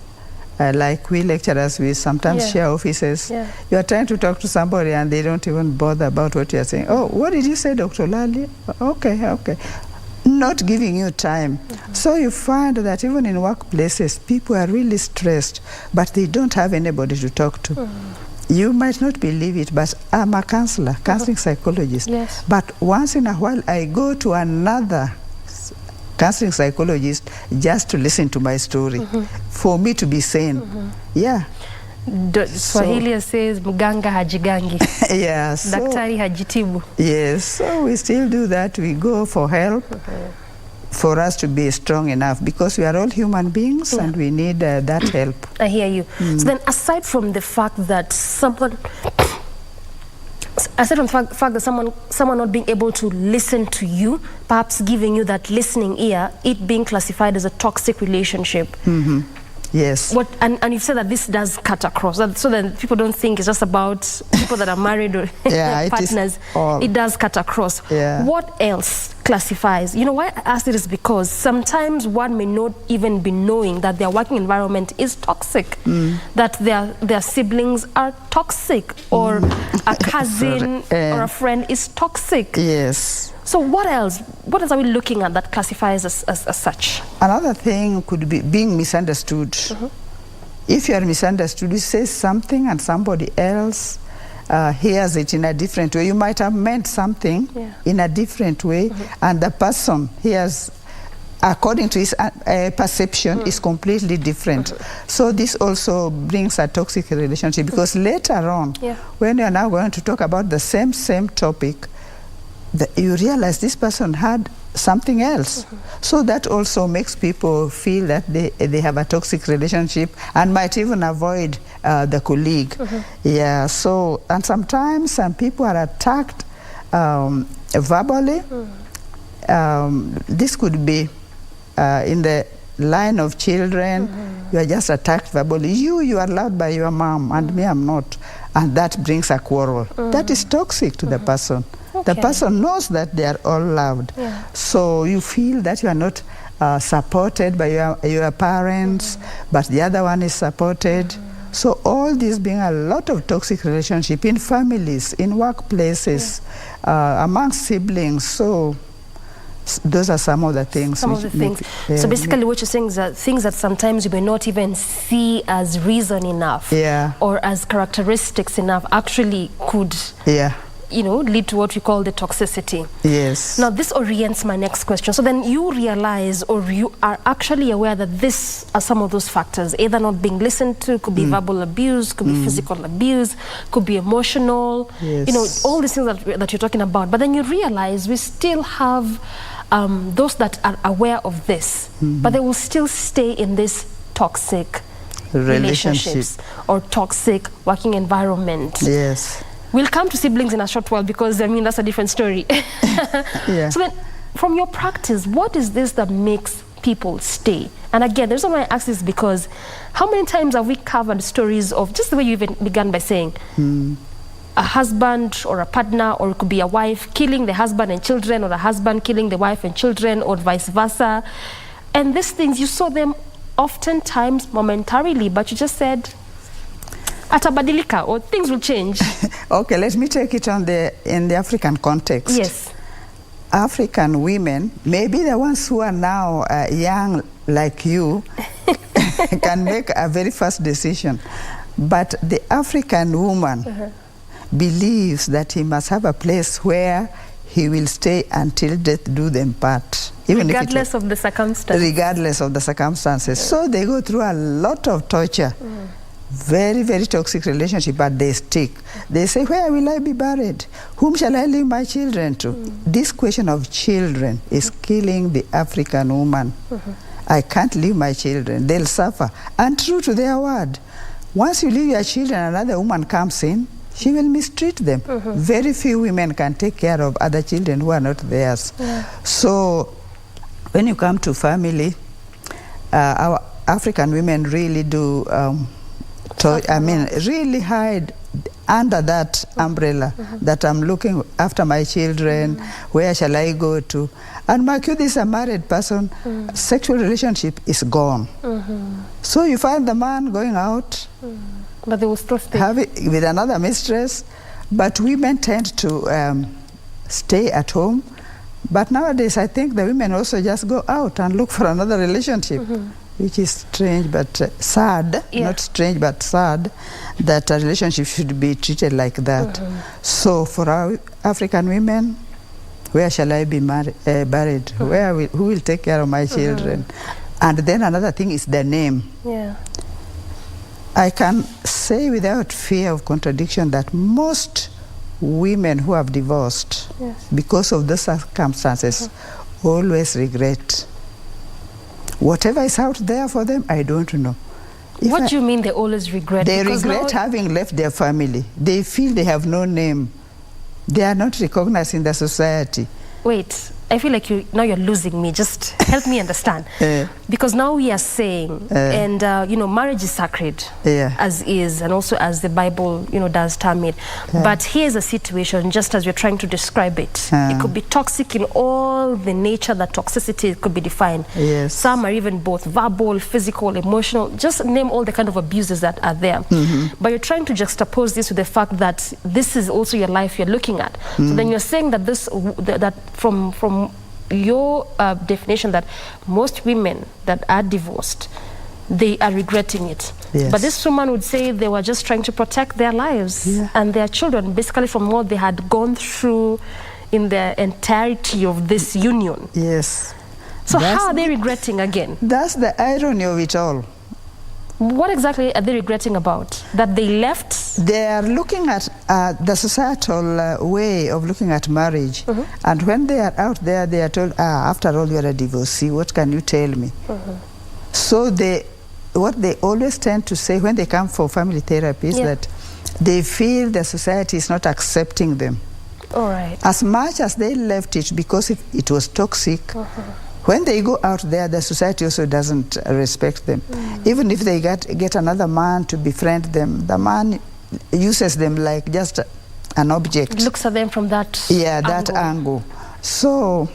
Like we lecturers, we sometimes share offices. You are trying to talk to somebody and they don't even bother about what you are saying. Oh, what did you say, Dr. Lali? Okay. Not giving you time. So you find that even in workplaces, people are really stressed, but they don't have anybody to talk to. You might not believe it, but I'm a counselor, counseling psychologist. Yes. But once in a while, I go to another counseling psychologist just to listen to my story, for me to be sane. Yeah. Swahili says mganga hajigangi. Yes. Daktari hajitibu. Yes. So we still do that. We go for help. For us to be strong enough, because we are all human beings and we need that help. I hear you. So then, aside from the fact that someone not being able to listen to you, perhaps giving you that listening ear, it being classified as a toxic relationship. Yes. And you've said that this does cut across, so then people don't think it's just about people that are married or partners. It does cut across. Yeah. What else classifies? You know, why I ask it is because sometimes one may not even be knowing that their working environment is toxic, that their siblings are toxic, or a cousin or a friend is toxic. Yes. So what else are we looking at that classifies as such? Another thing could be being misunderstood. If you are misunderstood, you say something and somebody else hears it in a different way. You might have meant something in a different way, and the person hears according to his perception is completely different. So this also brings a toxic relationship, because later on, when you are now going to talk about the same topic, you realize this person had something else. So that also makes people feel that they have a toxic relationship and might even avoid the colleague. Yeah. So, and sometimes some people are attacked verbally. This could be in the line of children. You are just attacked verbally. You are loved by your mom and me, I'm not. And that brings a quarrel. That is toxic to the person. The person knows that they are all loved. So you feel that you are not supported by your parents, but the other one is supported. So all this being a lot of toxic relationship in families, in workplaces, among siblings. So those are some of the things. So basically what you're saying is that things that sometimes you may not even see as reason enough or as characteristics enough actually could lead to what we call the toxicity. Yes. Now this orients my next question. So then you realize, or you are actually aware that this are some of those factors, either not being listened to, could be verbal abuse, could be physical abuse, could be emotional, all these things that you're talking about. But then you realize we still have those that are aware of this, but they will still stay in this toxic relationships or toxic working environment. Yes. We'll come to siblings in a short while, because I mean that's a different story. So then, from your practice, what is this that makes people stay? And again, the reason why I ask this is because how many times have we covered stories of, just the way you even began by saying, a husband or a partner, or it could be a wife killing the husband and children, or a husband killing the wife and children, or vice versa. And these things, you saw them oftentimes momentarily, but you just said atabadilika, or things will change. Okay, let me take it in the African context. Yes. African women, maybe the ones who are now young like you, can make a very fast decision. But the African woman believes that he must have a place where he will stay until death do them part. Regardless of the circumstances. Regardless of the circumstances. So they go through a lot of torture. Very, very toxic relationship, but they stick. They say, where will I be buried? Whom shall I leave my children to? This question of children is killing the African woman. I can't leave my children. They'll suffer. And true to their word, once you leave your children, another woman comes in, she will mistreat them. Very few women can take care of other children who are not theirs. So when you come to family, our African women really do really hide under that umbrella that I'm looking after my children, where shall I go to? And my kid is a married person, sexual relationship is gone. So you find the man going out, but they will still stay with another mistress, but women tend to stay at home. But nowadays I think the women also just go out and look for another relationship. which is strange but sad, not strange but sad, that a relationship should be treated like that. So for our African women, where shall I be buried? Who will take care of my children? And then another thing is the name. Yeah. I can say without fear of contradiction that most women who have divorced because of the circumstances always regret. Whatever is out there for them, I don't know. What do you mean they always regret? They Because regret having left their family. They feel they have no name. They are not recognized in the society. Wait, I feel like now you're losing me. Just help me understand. Because now we are saying, and you know, marriage is sacred, as is, and also as the Bible, you know, does term it. But here's a situation, just as you're trying to describe it. It could be toxic in all the nature that toxicity could be defined. Some are even both verbal, physical, emotional. Just name all the kind of abuses that are there. But you're trying to juxtapose this with the fact that this is also your life you're looking at. So then you're saying that this, that from your definition, that most women that are divorced, they are regretting it. But this woman would say they were just trying to protect their lives and their children, basically from what they had gone through in the entirety of this union. So how are they regretting again? That's the irony of it all. What exactly are they regretting about? That they left? They are looking at the societal way of looking at marriage. And when they are out there, they are told, after all, you're a divorcee, what can you tell me? So what they always tend to say when they come for family therapy is that they feel the society is not accepting them. As much as they left it because it was toxic, when they go out there, the society also doesn't respect them. Even if they get another man to befriend them, the man uses them like just an object. Looks at them from that that angle. So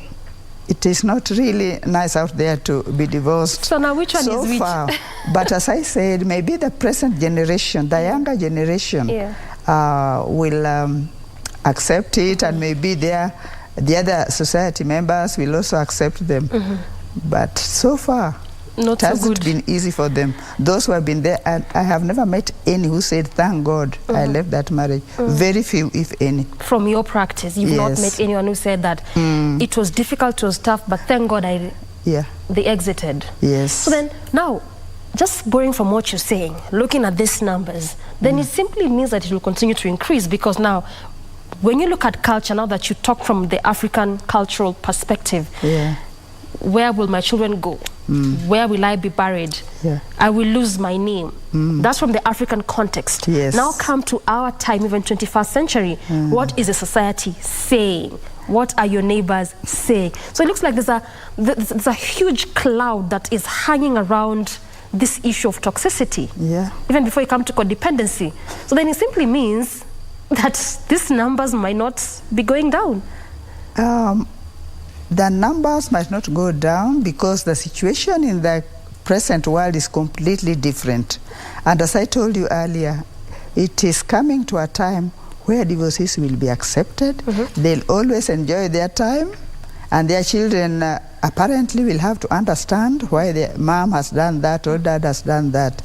it is not really nice out there to be divorced. So now which one is which? Far. But as I said, maybe the present generation, the younger generation, will accept it, and maybe the other society members will also accept them. But so far, it hasn't been easy for them. Those who have been there, and I have never met any who said, thank God I left that marriage. Very few, if any. From your practice, you've not met anyone who said that it was difficult, it was tough, but thank God they exited. So then, now, just borrowing from what you're saying, looking at these numbers, then it simply means that it will continue to increase, because now, when you look at culture, now that you talk from the African cultural perspective, where will my children go? Where will I be buried? I will lose my name. That's from the African context. Now come to our time, even 21st century. What is the society saying? What are your neighbors saying? So it looks like there's a huge cloud that is hanging around this issue of toxicity, even before you come to codependency. So then it simply means that these numbers might not be going down. The numbers might not go down because the situation in the present world is completely different. And as I told you earlier, it is coming to a time where divorcees will be accepted. They'll always enjoy their time, and their children apparently will have to understand why their mom has done that or dad has done that.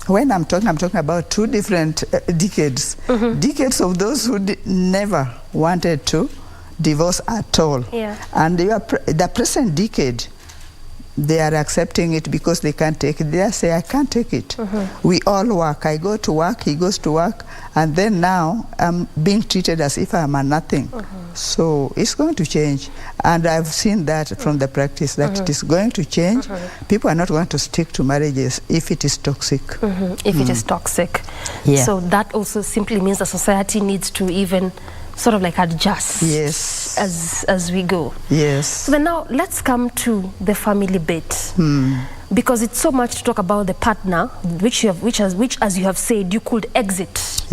When I'm talking about two different decades. Decades of those who never wanted to divorce at all. And the present decade, they are accepting it because they can't take it. They say, I can't take it. We all work. I go to work, he goes to work, and then now I'm being treated as if I'm a nothing. So it's going to change. And I've seen that from the practice, that it is going to change. People are not going to stick to marriages if it is toxic. If it is toxic. So that also simply means the society needs to even sort of like adjust as we go. So then now let's come to the family bit, because it's so much to talk about the partner, which as you have said, you could exit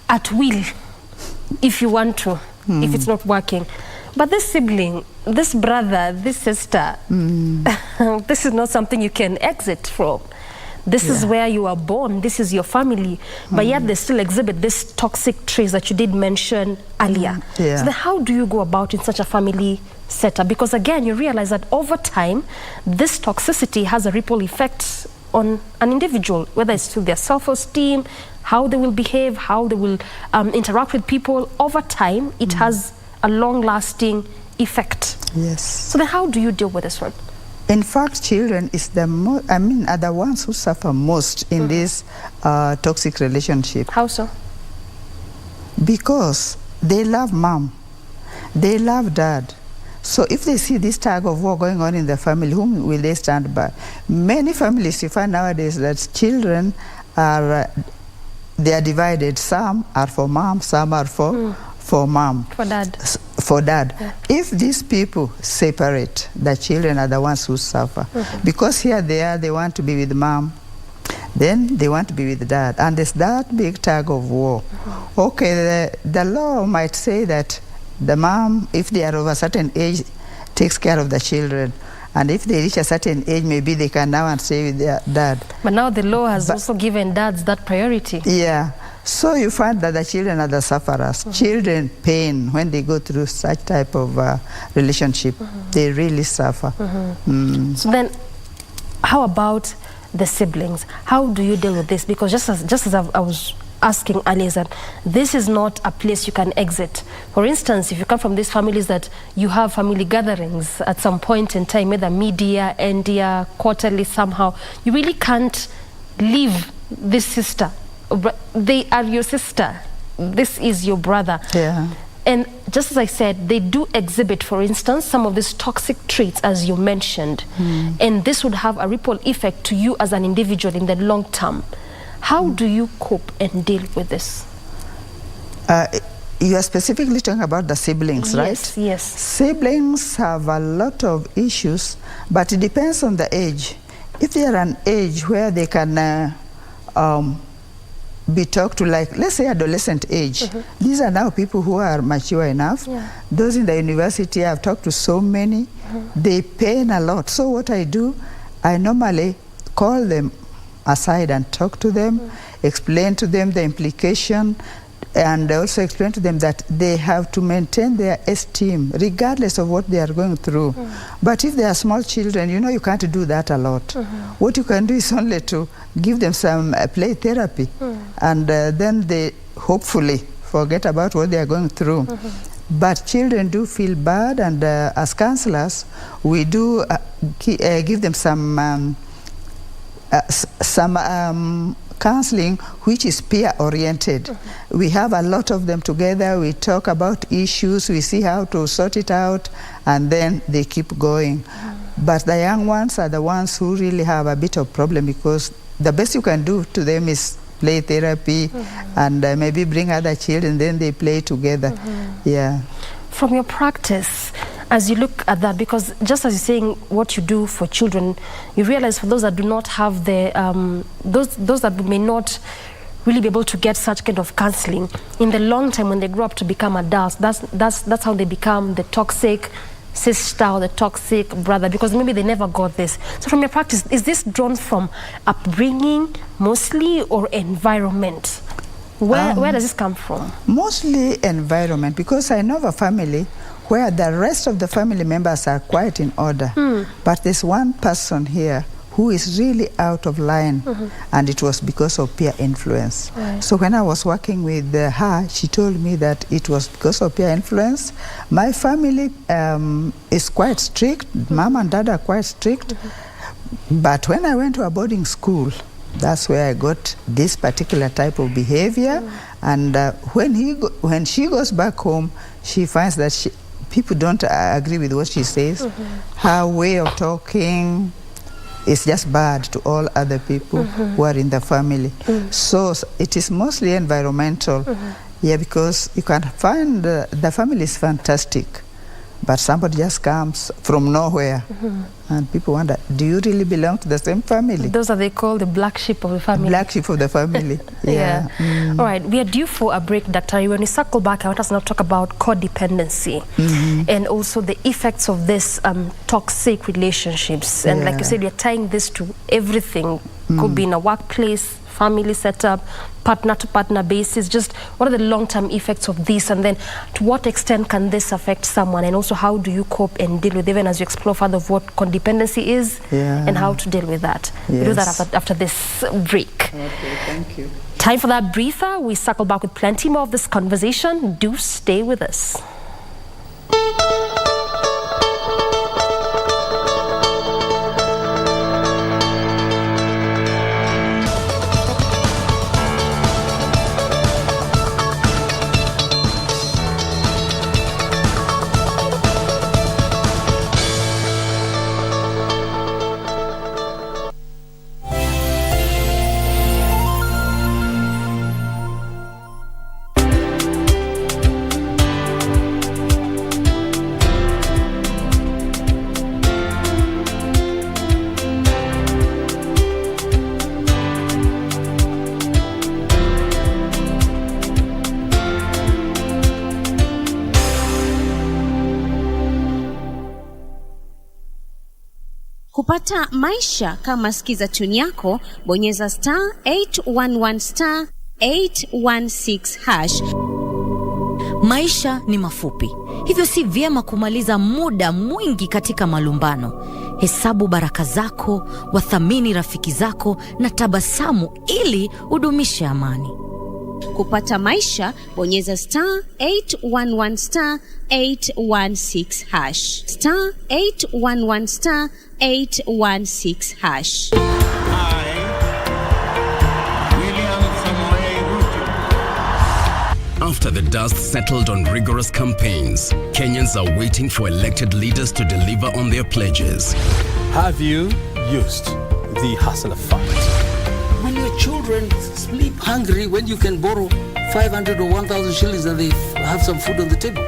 at will if you want to, if it's not working. But this sibling, this brother, this sister, this is not something you can exit from. This is where you are born. This is your family. But yet they still exhibit this toxic traits that you did mention earlier. So then how do you go about in such a family setup? Because again, you realize that over time, this toxicity has a ripple effect on an individual, whether it's to their self-esteem, how they will behave, how they will interact with people. Over time, it has a long-lasting effect. Yes. So then how do you deal with this one? In fact, children is the are the ones who suffer most in this toxic relationship. How so? Because they love mom, they love dad. So if they see this tug of war going on in the family, whom will they stand by? Many families, you find nowadays that children are, they are divided. Some are for mom, some are for mom. For dad. For dad. Yeah. If these people separate, the children are the ones who suffer. Because here they want to be with mom, then they want to be with dad. And there's that big tug of war. Okay, the law might say that the mom, if they are of a certain age, takes care of the children. And if they reach a certain age, maybe they can now and stay with their dad. But now the law has also given dads that priority. Yeah. So you find that the children are the sufferers. Children pain when they go through such type of relationship. They really suffer. So then, how about the siblings? How do you deal with this? Because just as I was asking earlier, that this is not a place you can exit. For instance, if you come from these families that you have family gatherings at some point in time, either media, India, quarterly, somehow, you really can't leave this sister. They are your sister. This is your brother. Yeah. And just as I said, they do exhibit, for instance, some of these toxic traits, as you mentioned. And this would have a ripple effect to you as an individual in the long term. How do you cope and deal with this? You are specifically talking about the siblings, right? Yes, yes. Siblings have a lot of issues, but it depends on the age. If they are an age where they can be talked to, like, let's say adolescent age. These are now people who are mature enough. Those in the university, I've talked to so many. They pain a lot. So what I do, I normally call them aside and talk to them, explain to them the implication, and also explain to them that they have to maintain their esteem regardless of what they are going through. But if they are small children, you know, you can't do that a lot. What you can do is only to give them some play therapy, and then they hopefully forget about what they are going through. But children do feel bad, and as counselors, we do give them some counseling which is peer-oriented. We have a lot of them together. We talk about issues, we see how to sort it out, and then they keep going. But the young ones are the ones who really have a bit of problem, because the best you can do to them is play therapy and maybe bring other children, then they play together. Yeah. From your practice, as you look at that, because just as you're saying what you do for children, you realize for those that do not have the, those that may not really be able to get such kind of counseling, in the long term when they grow up to become adults, that's how they become the toxic sister or the toxic brother, because maybe they never got this. So from your practice, is this drawn from upbringing mostly, or environment? Where does this come from? Mostly environment, because I know of a family where the rest of the family members are quite in order. But there's one person here who is really out of line, and it was because of peer influence. So when I was working with her, she told me that it was because of peer influence. My family is quite strict. Mom and dad are quite strict. But when I went to a boarding school, that's where I got this particular type of behavior. And when she goes back home, she finds that people don't agree with what she says. Her way of talking is just bad to all other people who are in the family. So it is mostly environmental. Yeah, because you can find the family is fantastic, but somebody just comes from nowhere. And people wonder, do you really belong to the same family? Those are they call the black sheep of the family. Black sheep of the family. Yeah. All right, we are due for a break, Dr. When we circle back, I want us to now talk about codependency and also the effects of this toxic relationships. And like you said, you're tying this to everything Could be in a workplace, family setup, partner-to-partner basis. Just what are the long-term effects of this, and then to what extent can this affect someone, and also how do you cope and deal with, even as you explore further of what codependency is and how to deal with that. We'll do that after this break. Okay, thank you. Time for that breather. We circle back with plenty more of this conversation. Do stay with us. Kupata maisha kama sikiza tune yako, bonyeza *811 *816#. Maisha ni mafupi, hivyo si vyema kumaliza muda mwingi katika malumbano. Hesabu baraka zako, wathamini rafiki zako na tabasamu ili udumishe amani. Kupata maisha, bonyeza *811 *816#. *811 *816#. After the dust settled on rigorous campaigns, Kenyans are waiting for elected leaders to deliver on their pledges. Have you used the hustler fund? When your children sleep hungry, when you can borrow 500 or 1,000 shillings and they have some food on the table.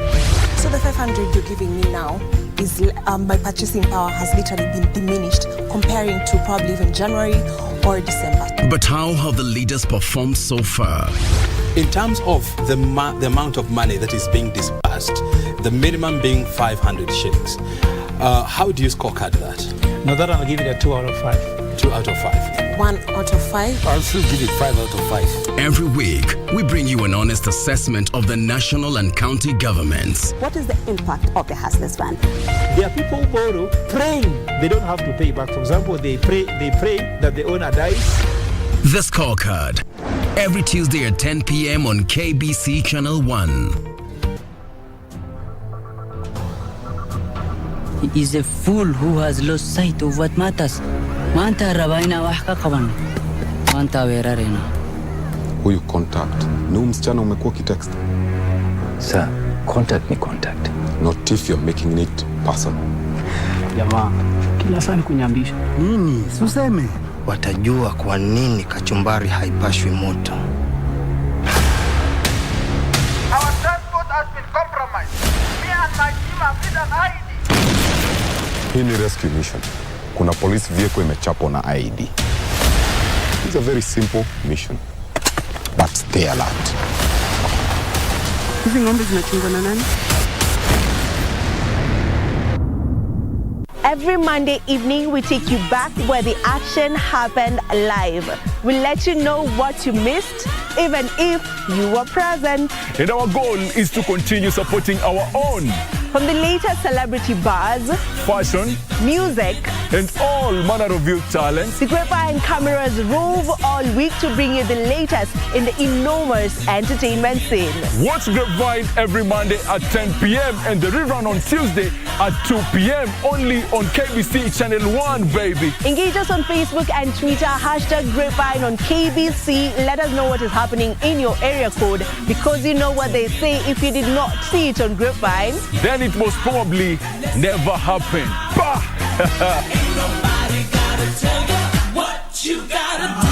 So the 500 you're giving me now is my purchasing power has literally been diminished comparing to probably even January or December. But how have the leaders performed so far? In terms of the amount of money that is being disbursed, the minimum being 500 shillings, how do you scorecard that? No, that I'll give it a 2 out of 5. 2 out of 5. 1 out of 5. I'll still give it 5 out of 5. Every week, we bring you an honest assessment of the national and county governments. What is the impact of the Hustlers Fund? There are people who borrow praying they don't have to pay back. For example, they pray that the owner dies. The Scorecard. Every Tuesday at 10 p.m. on KBC Channel 1. He is a fool who has lost sight of what matters. Manta rabaina wahka kaban. Manta werarena. Huyu contact. Ni msichana umekuwa kitext. Sir, contact ni contact. Not if you're making it personal. Jamaa, kila saa ni kunyambisha. Nini? Suseme. Watajua kwa nini kachumbari haipashwi moto. Our transport has been compromised. Me and my team have hit an IED. Hii ni rescue mission. Kuna police vehicle imechapwa na IED. It's a very simple mission. But stay alert. Hizi ng'ombe zinachungwa na nani? Every Monday evening, we take you back where the action happened live. We'll let you know what you missed, even if you were present. And our goal is to continue supporting our own. From the latest celebrity buzz, fashion, music, and all manner of youth talents, the Grapevine cameras rove all week to bring you the latest in the enormous entertainment scene. Watch Grapevine every Monday at 10 p.m. and the rerun on Tuesday at 2 p.m. only on KBC Channel 1, baby. Engage us on Facebook and Twitter, #Grapevine on KBC. Let us know what is happening in your area code, because you know what they say, if you did not see it on Grapevine, then it most probably never happened. Bah! Ain't nobody gotta tell you what you gotta do.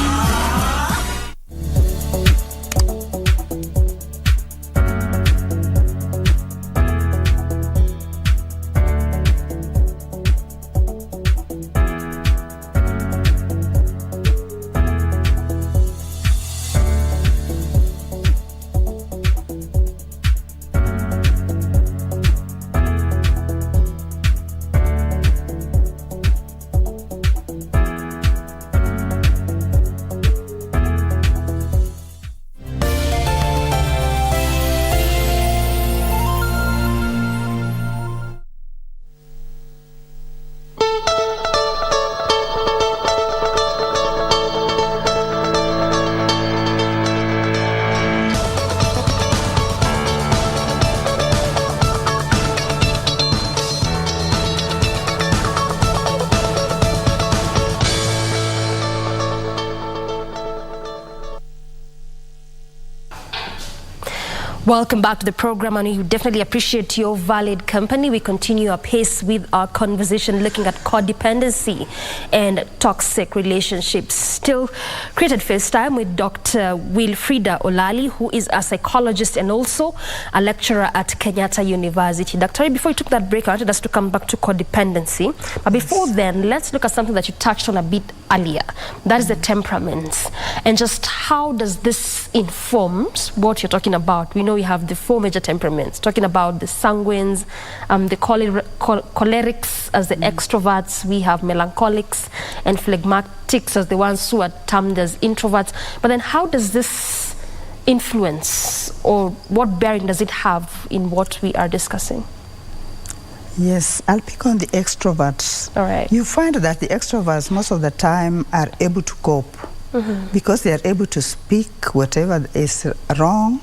Welcome back to the program, and we definitely appreciate your valid company. We continue our pace with our conversation looking at codependency and toxic relationships. Still created first time with Dr. Wilfrida Olali, who is a psychologist and also a lecturer at Kenyatta University. Dr. Before you took that break, I wanted us to come back to codependency. But before then, let's look at something that you touched on a bit earlier. That is the temperaments. And just how does this inform what you're talking about? We know we have the 4 major temperaments, talking about the sanguines, the cholerics as the extroverts, we have melancholics and phlegmatics as the ones who are termed as introverts. But then how does this influence, or what bearing does it have in what we are discussing? Yes, I'll pick on the extroverts. All right. You find that the extroverts most of the time are able to cope because they are able to speak whatever is wrong.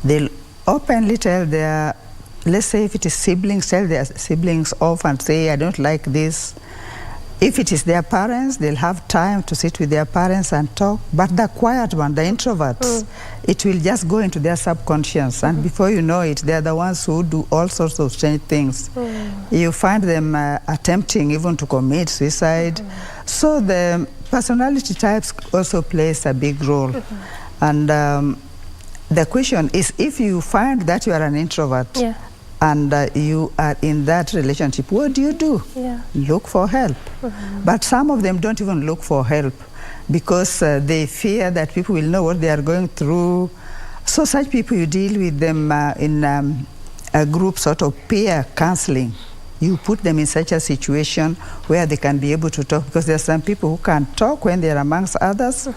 They'll openly tell their, let's say if it is siblings, tell their siblings off and say, I don't like this. If it is their parents, they'll have time to sit with their parents and talk. But the quiet one, the introverts, it will just go into their subconscious. And before you know it, they're the ones who do all sorts of strange things. You find them attempting even to commit suicide. So the personality types also plays a big role. And the question is, if you find that you are an introvert and you are in that relationship, what do you do? Look for help. But some of them don't even look for help because they fear that people will know what they are going through. So such people, you deal with them in a group sort of peer counseling. You put them in such a situation where they can be able to talk, because there are some people who can talk when they're amongst others,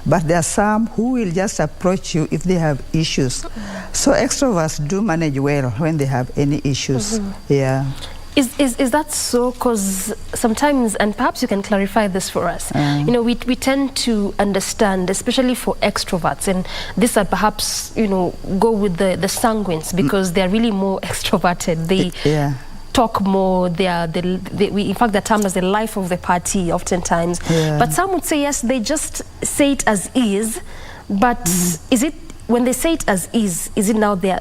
but there are some who will just approach you if they have issues. So extroverts do manage well when they have any issues. Yeah. Is that so? Because sometimes, and perhaps you can clarify this for us, you know, we tend to understand, especially for extroverts, and this are perhaps, you know, go with the sanguines, because they're really more extroverted. They talk more. They are in fact they're termed as the life of the party oftentimes. But some would say yes, they just say it as is. But is it, when they say it as is it now they're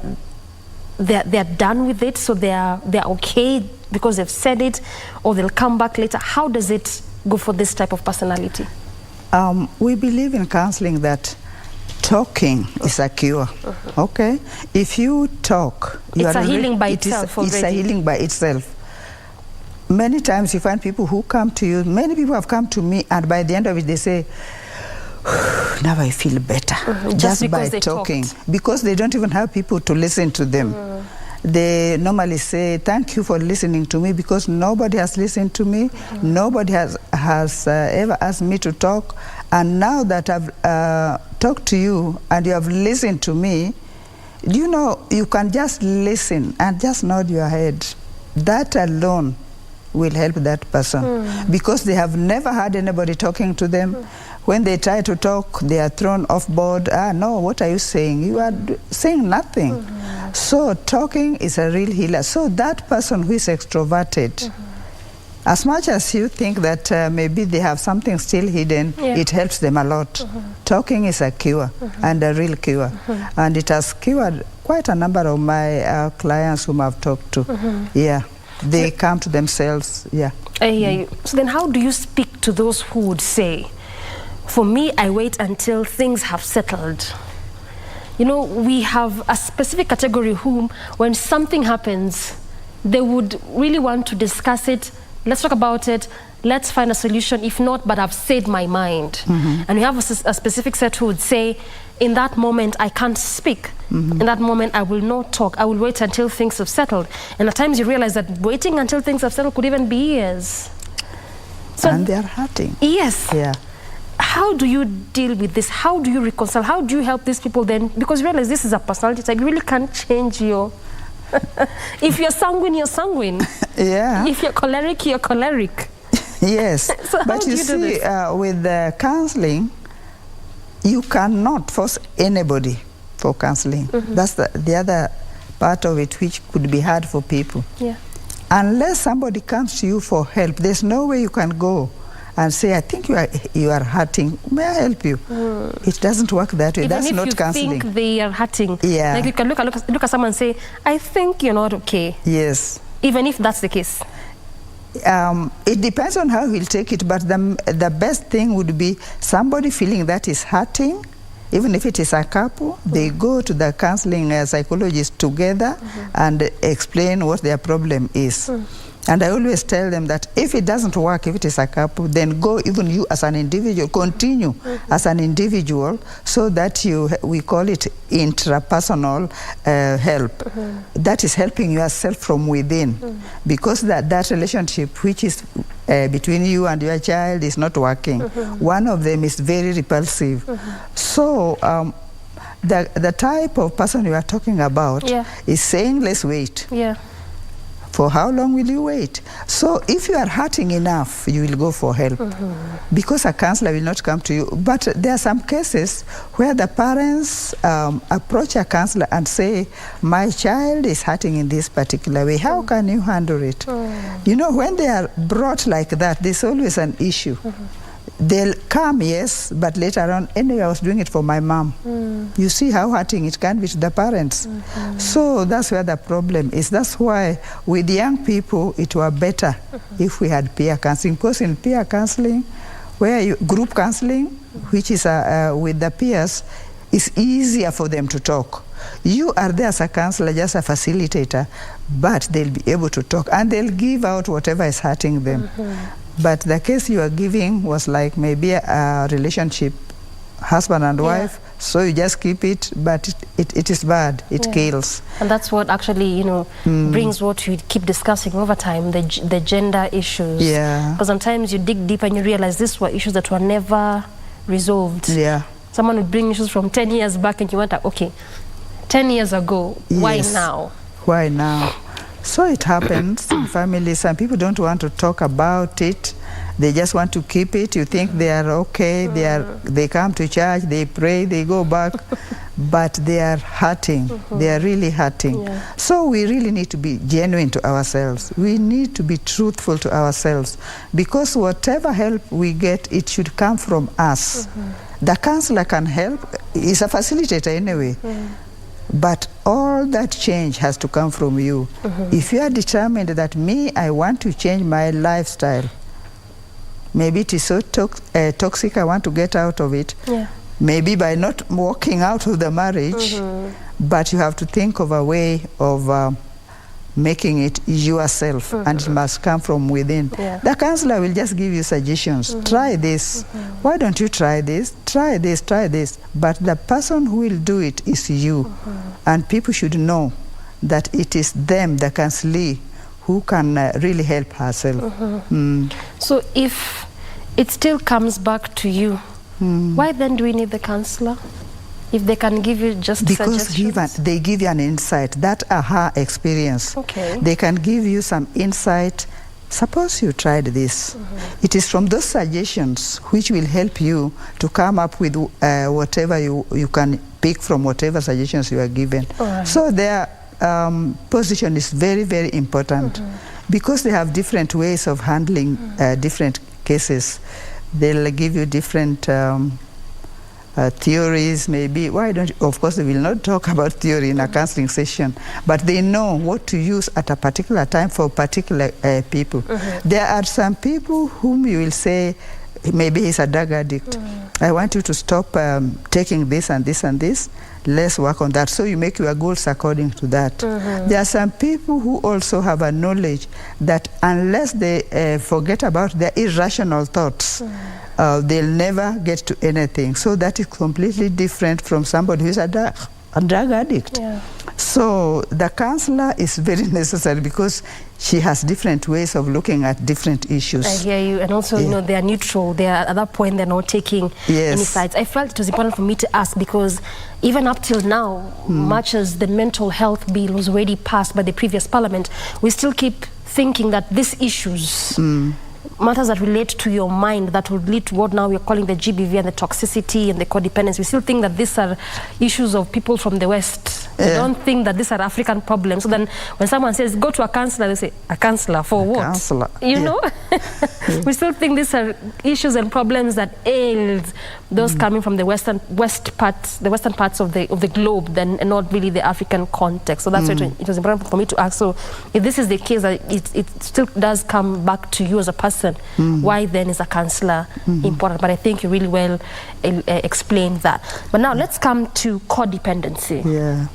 done with it, so they're okay because they've said it, or they'll come back later? How does it go for this type of personality? We believe in counseling that talking is a cure. Okay, if you talk, it's a healing by itself. It's a healing by itself. Many times you find people who come to you. Many people have come to me, and by the end of it, they say, "Now I feel better just by talking," because they don't even have people to listen to them. They normally say, "Thank you for listening to me," because nobody has listened to me. Nobody has ever asked me to talk. And now that I've talked to you and you have listened to me, do you know, you can just listen and just nod your head. That alone will help that person because they have never had anybody talking to them. When they try to talk, they are thrown off board. No, what are you saying? You are saying nothing. So talking is a real healer. So that person who is extroverted, as much as you think that maybe they have something still hidden, it helps them a lot. Talking is a cure, and a real cure. And it has cured quite a number of my clients whom I've talked to. They come to themselves. I hear you. So then how do you speak to those who would say, for me, I wait until things have settled? You know, we have a specific category whom, when something happens, they would really want to discuss it. Let's talk about it. Let's find a solution. If not, but I've said my mind. And we have a specific set who would say, in that moment, I can't speak. In that moment, I will not talk. I will wait until things have settled. And at times you realize that waiting until things have settled could even be years. So, and they're hurting. Yes. How do you deal with this? How do you reconcile? How do you help these people then? Because you realize this is a personality type. You really can't change your... If you're sanguine, you're sanguine. If you're choleric, you're choleric. Yes. So but you see, with counseling, you cannot force anybody for counseling. That's the other part of it, which could be hard for people. Unless somebody comes to you for help, there's no way you can go and say, I think you are hurting. May I help you? It doesn't work that way. Even That's not counseling. Even if you think they are hurting, yeah. like you can look at someone and say, I think you're not okay. Yes. Even if that's the case. It depends on how he'll take it, but the best thing would be somebody feeling that is hurting, even if it is a couple, they go to the counseling psychologist together and explain what their problem is. And I always tell them that if it doesn't work, if it is a couple, then go, even you as an individual, continue as an individual, so that we call it intrapersonal help. That is helping yourself from within, because that relationship which is between you and your child is not working. One of them is very repulsive. So the type of person you are talking about is saying, let's wait. For how long will you wait? So if you are hurting enough, you will go for help, because a counselor will not come to you. But there are some cases where the parents approach a counselor and say, my child is hurting in this particular way. How can you handle it? You know, when they are brought like that, there's always an issue. They'll come, yes, but later on, anyway, I was doing it for my mom. You see how hurting it can be to the parents. So that's where the problem is. That's why with young people, it were better if we had peer counseling. Because in peer counseling, group counseling, which is with the peers, it's easier for them to talk. You are there as a counselor, just a facilitator, but they'll be able to talk and they'll give out whatever is hurting them. But the case you are giving was like maybe a relationship, husband and wife, so you just keep it, but it is bad, it kills. And that's what actually, you know, brings what we keep discussing over time, the gender issues. Because sometimes you dig deep and you realize these were issues that were never resolved. Someone would bring issues from 10 years back and you went, okay, 10 years ago, why now? Why now? So it happens in families. Some people don't want to talk about it. They just want to keep it. You think they are okay. They come to church, they pray, they go back, but they are hurting. They are really hurting. So we really need to be genuine to ourselves. We need to be truthful to ourselves, because whatever help we get, it should come from us. The counselor can help. He's a facilitator anyway. But all that change has to come from you. If you are determined that I want to change my lifestyle, maybe it is so toxic, I want to get out of it. Maybe by not walking out of the marriage, but you have to think of a way of making it yourself, and it must come from within. The counselor will just give you suggestions. Try this. Why don't you try this? Try this, try this. But the person who will do it is you. And people should know that it is them, the counselee, who can really help herself. So if it still comes back to you, why then do we need the counselor? If they can give you just suggestions? They give you an insight, that aha experience. They can give you some insight. Suppose you tried this. It is from those suggestions which will help you to come up with whatever you can pick from whatever suggestions you are given. So their position is very, very important, because they have different ways of handling different cases. They'll give you different theories, maybe. Why don't you? Of course, they will not talk about theory in a counseling session, but they know what to use at a particular time for particular people. There are some people whom you will say, maybe he's a drug addict. I want you to stop taking this and this and this. Let's work on that. So you make your goals according to that. There are some people who also have a knowledge that unless they forget about their irrational thoughts, they'll never get to anything. So that is completely different from somebody who is a drug addict. So the counselor is very necessary, because she has different ways of looking at different issues. I hear you. And also, you know, they are neutral. They are, at that point, they're not taking any sides. I felt it was important for me to ask, because even up till now, much as the mental health bill was already passed by the previous parliament, we still keep thinking that these issues, matters that relate to your mind, that would lead to what now we're calling the GBV and the toxicity and the codependence, we still think that these are issues of people from the West. They don't think that these are African problems. So then when someone says, go to a counselor, they say, a counselor for what? Counselor. You know? We still think these are issues and problems that ail those coming from the western parts of the globe, and not really the African context. So that's why it was important for me to ask. So if this is the case, that it still does come back to you as a person, why then is a counselor important? But I think you really well explained that. But now let's come to codependency. Yeah.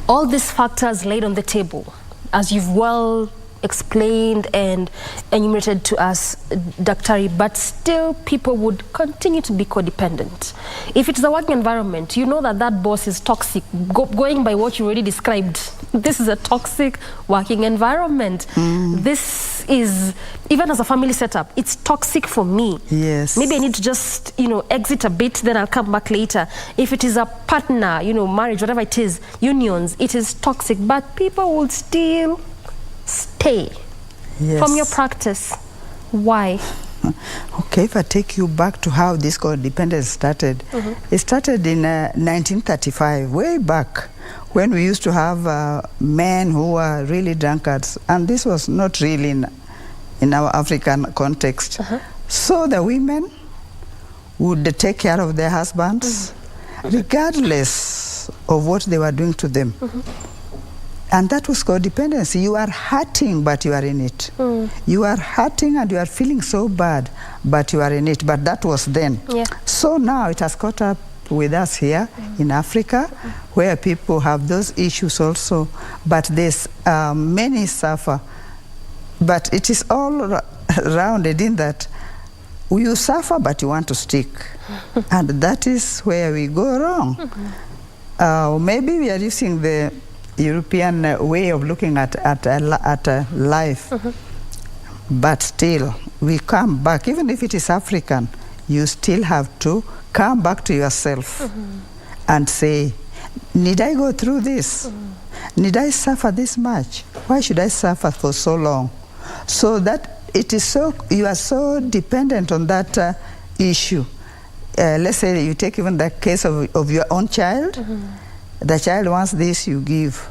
All these factors laid on the table, as you've well explained and enumerated to us, Daktari, but still people would continue to be codependent. If it's a working environment, you know that that boss is toxic. Going by what you already described, this is a toxic working environment. This is, even as a family setup, it's toxic for me. Yes. Maybe I need to just, exit a bit, then I'll come back later. If it is a partner, marriage, whatever it is, unions, it is toxic, but people will still stay. Yes. From your practice, why? Okay, if I take you back to how this codependence started, it started in 1935, way back, when we used to have men who were really drunkards, and this was not really in our African context. So the women would take care of their husbands, regardless of what they were doing to them. And that was codependency. You are hurting, but you are in it. You are hurting and you are feeling so bad, but you are in it. But that was then. Yeah. So now it has caught up with us here in Africa, where people have those issues also. But there's many suffer. But it is all rounded in that you suffer, but you want to stick. And that is where we go wrong. Maybe we are using the European way of looking at life, but still we come back. Even if it is African, you still have to come back to yourself and say, need I go through this? Need I suffer this much? Why should I suffer for so long? So that it is so, you are so dependent on that issue. Let's say you take even the case of your own child. The child wants this, you give.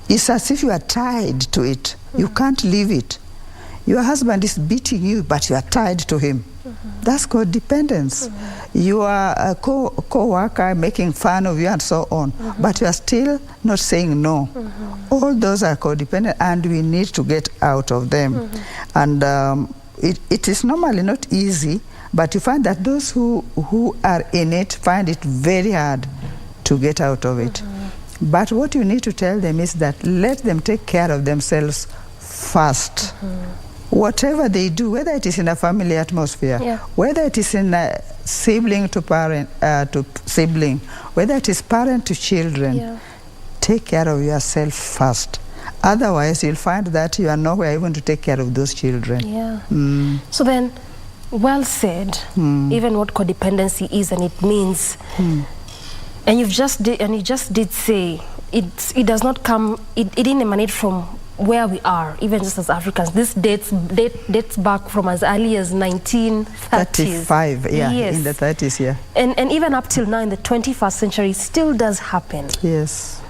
It's as if you are tied to it. You can't leave it. Your husband is beating you, but you are tied to him. That's called dependence. You are a co-worker making fun of you and so on, but you are still not saying no. All those are codependent, and we need to get out of them. And it is normally not easy, but you find that those who are in it find it very hard to get out of it. But what you need to tell them is that let them take care of themselves first. Whatever they do, whether it is in a family atmosphere, whether it is in a sibling to parent to sibling, whether it is parent to children, take care of yourself first. Otherwise, you'll find that you are nowhere even to take care of those children. So then, well said. Even what codependency is and it means. And you just did say it does not come. It didn't emanate from where we are, even just as Africans. This dates back from as early as 1930s. 35, yes. In the 30s, And even up till now in the 21st century, it still does happen. Yes.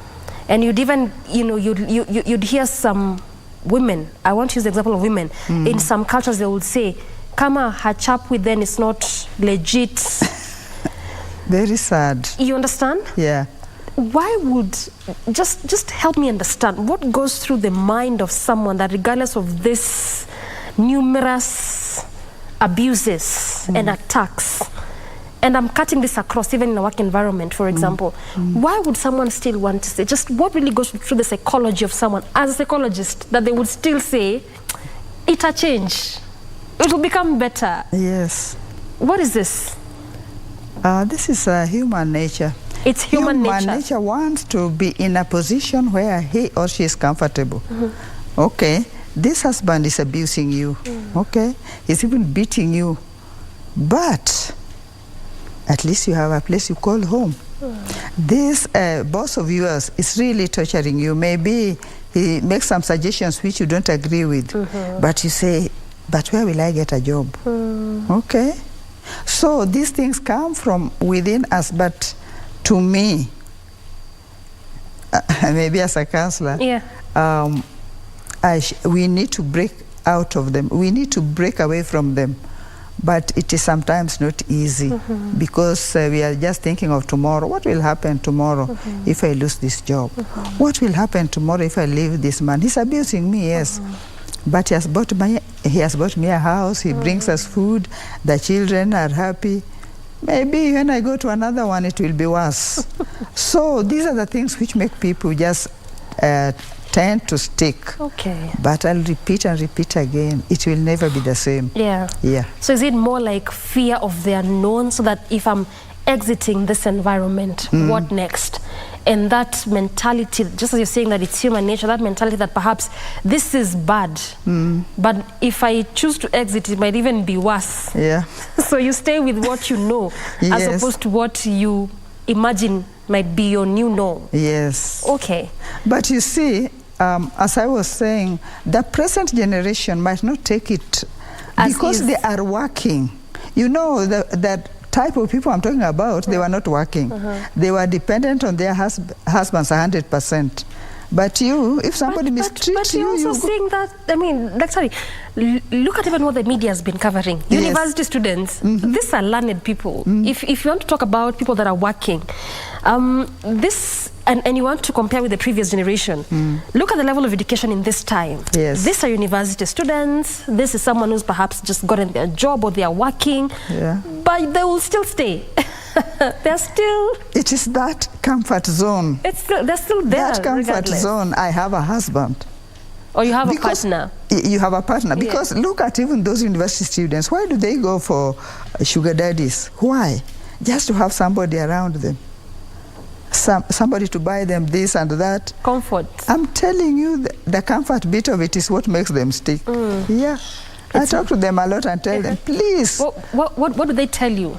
And you'd even, you'd hear some women, I want to use the example of women, in some cultures they would say, kama hachap with them is not legit. Very sad. You understand? Yeah. Why would, just help me understand, what goes through the mind of someone that regardless of this numerous abuses and attacks, and I'm cutting this across even in a work environment, for example, why would someone still want to say, just what really goes through the psychology of someone as a psychologist, that they would still say, it'll change, it will become better? Yes. What is this? This is human nature. It's human nature. Human nature wants to be in a position where he or she is comfortable. Okay, this husband is abusing you. Okay, he's even beating you. But at least you have a place you call home. This boss of yours is really torturing you. Maybe he makes some suggestions which you don't agree with. But you say, but where will I get a job? Okay. So these things come from within us, but to me, maybe as a counselor, we need to break out of them. We need to break away from them. But it is sometimes not easy because we are just thinking of tomorrow. What will happen tomorrow if I lose this job? What will happen tomorrow if I leave this man? He's abusing me, yes. But he has bought me a house, he brings us food, the children are happy. Maybe when I go to another one, it will be worse. So these are the things which make people just tend to stick. Okay. But I'll repeat and repeat again. It will never be the same. Yeah. Yeah. So is it more like fear of the unknown, so that if I'm exiting this environment, what next? And that mentality, just as you're saying that it's human nature, that mentality that perhaps this is bad, but if I choose to exit, it might even be worse. Yeah. So you stay with what you know, as opposed to what you imagine might be your new norm. Yes. Okay. But you see, as I was saying, the present generation might not take it because they are working. You know, that type of people I'm talking about, they were not working. They were dependent on their husbands 100%. But you, if somebody mistreats you, you're also seeing that, I mean, like, sorry, look at even what the media has been covering. Yes. University students, these are learned people. If you want to talk about people that are working, and you want to compare with the previous generation, look at the level of education in this time. Yes. These are university students. This is someone who's perhaps just gotten their job or they are working, but they will still stay. They're still... It is that comfort zone. They're still there. That comfort regardless. zone. I have a husband. Or you have a partner. You have a partner. Because look at even those university students. Why do they go for sugar daddies? Why? Just to have somebody around them. Somebody to buy them this and that. Comfort. I'm telling you, the comfort bit of it is what makes them stick. Yeah. I talk to them a lot and tell them, please. What do they tell you?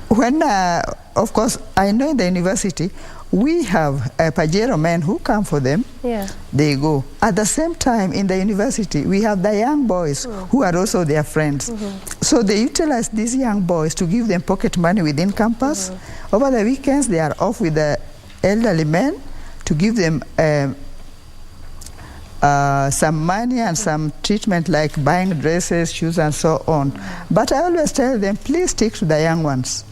When, of course, I know in the university, we have Pajero men who come for them. Yeah. They go. At the same time, in the university, we have the young boys who are also their friends. So they utilize these young boys to give them pocket money within campus. Over the weekends, they are off with the elderly men to give them some money and some treatment like buying dresses, shoes and so on. But I always tell them, please stick to the young ones.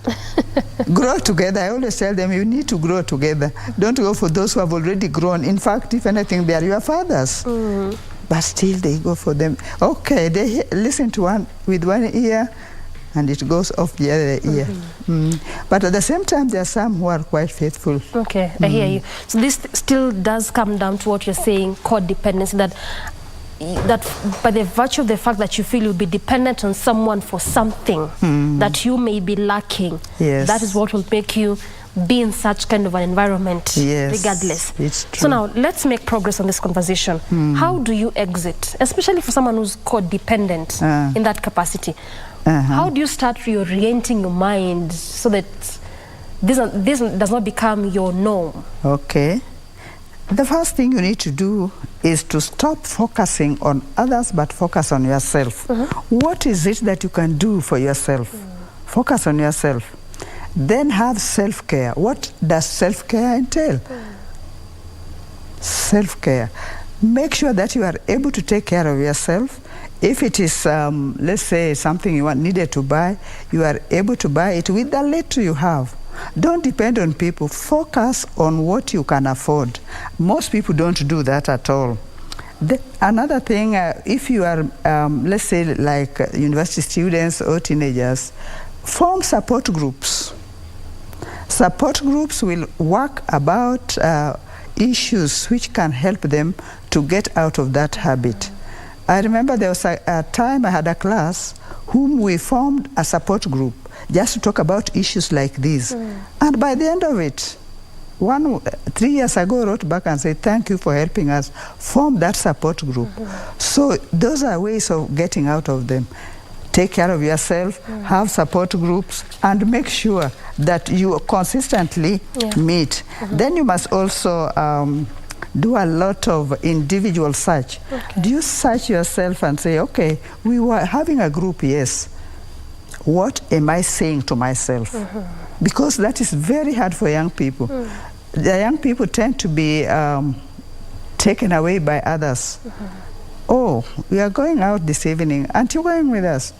Grow together. I always tell them, you need to grow together. Don't go for those who have already grown. In fact, if anything, they are your fathers. But still they go for them. Okay, they listen to one with one ear and it goes off the other ear. But at the same time, there are some who are quite faithful. Okay, I hear you. So this still does come down to what you're saying, codependency, that by the virtue of the fact that you feel you'll be dependent on someone for something that you may be lacking, that is what will make you be in such kind of an environment regardless. It's true. So now let's make progress on this conversation. How do you exit, especially for someone who's codependent in that capacity? How do you start reorienting your mind so that this does not become your norm? Okay. The first thing you need to do is to stop focusing on others but focus on yourself. What is it that you can do for yourself? Focus on yourself. Then have self-care. What does self-care entail? Self-care. Make sure that you are able to take care of yourself. If it is, let's say, something you needed to buy, you are able to buy it with the little you have. Don't depend on people. Focus on what you can afford. Most people don't do that at all. Another thing, if you are, let's say, like university students or teenagers, form support groups. Support groups will work about issues which can help them to get out of that habit. I remember there was a time I had a class whom we formed a support group just to talk about issues like these. And by the end of it, 3 years ago, wrote back and said, thank you for helping us form that support group. So those are ways of getting out of them. Take care of yourself, have support groups, and make sure that you consistently meet. Then you must also do a lot of individual search. Do you search yourself and say, okay, we were having a group, yes. What am I saying to myself? Because that is very hard for young people. the young people tend to be taken away by others. Oh, we are going out this evening. Aren't you going with us?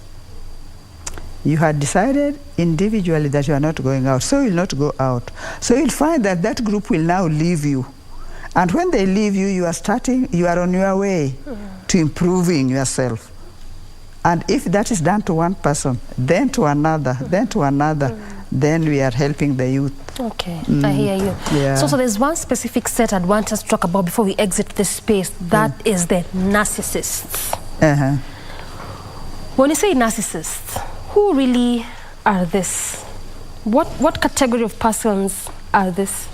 You had decided individually that you are not going out, so you'll not go out. So you'll find that that group will now leave you. And when they leave you, you are on your way to improving yourself. And if that is done to one person, then to another, then to another, then we are helping the youth. Okay, I hear you. Yeah. So there's one specific set I'd want us to talk about before we exit this space. That is the narcissists. When you say narcissists, who really are this? What category of persons are this?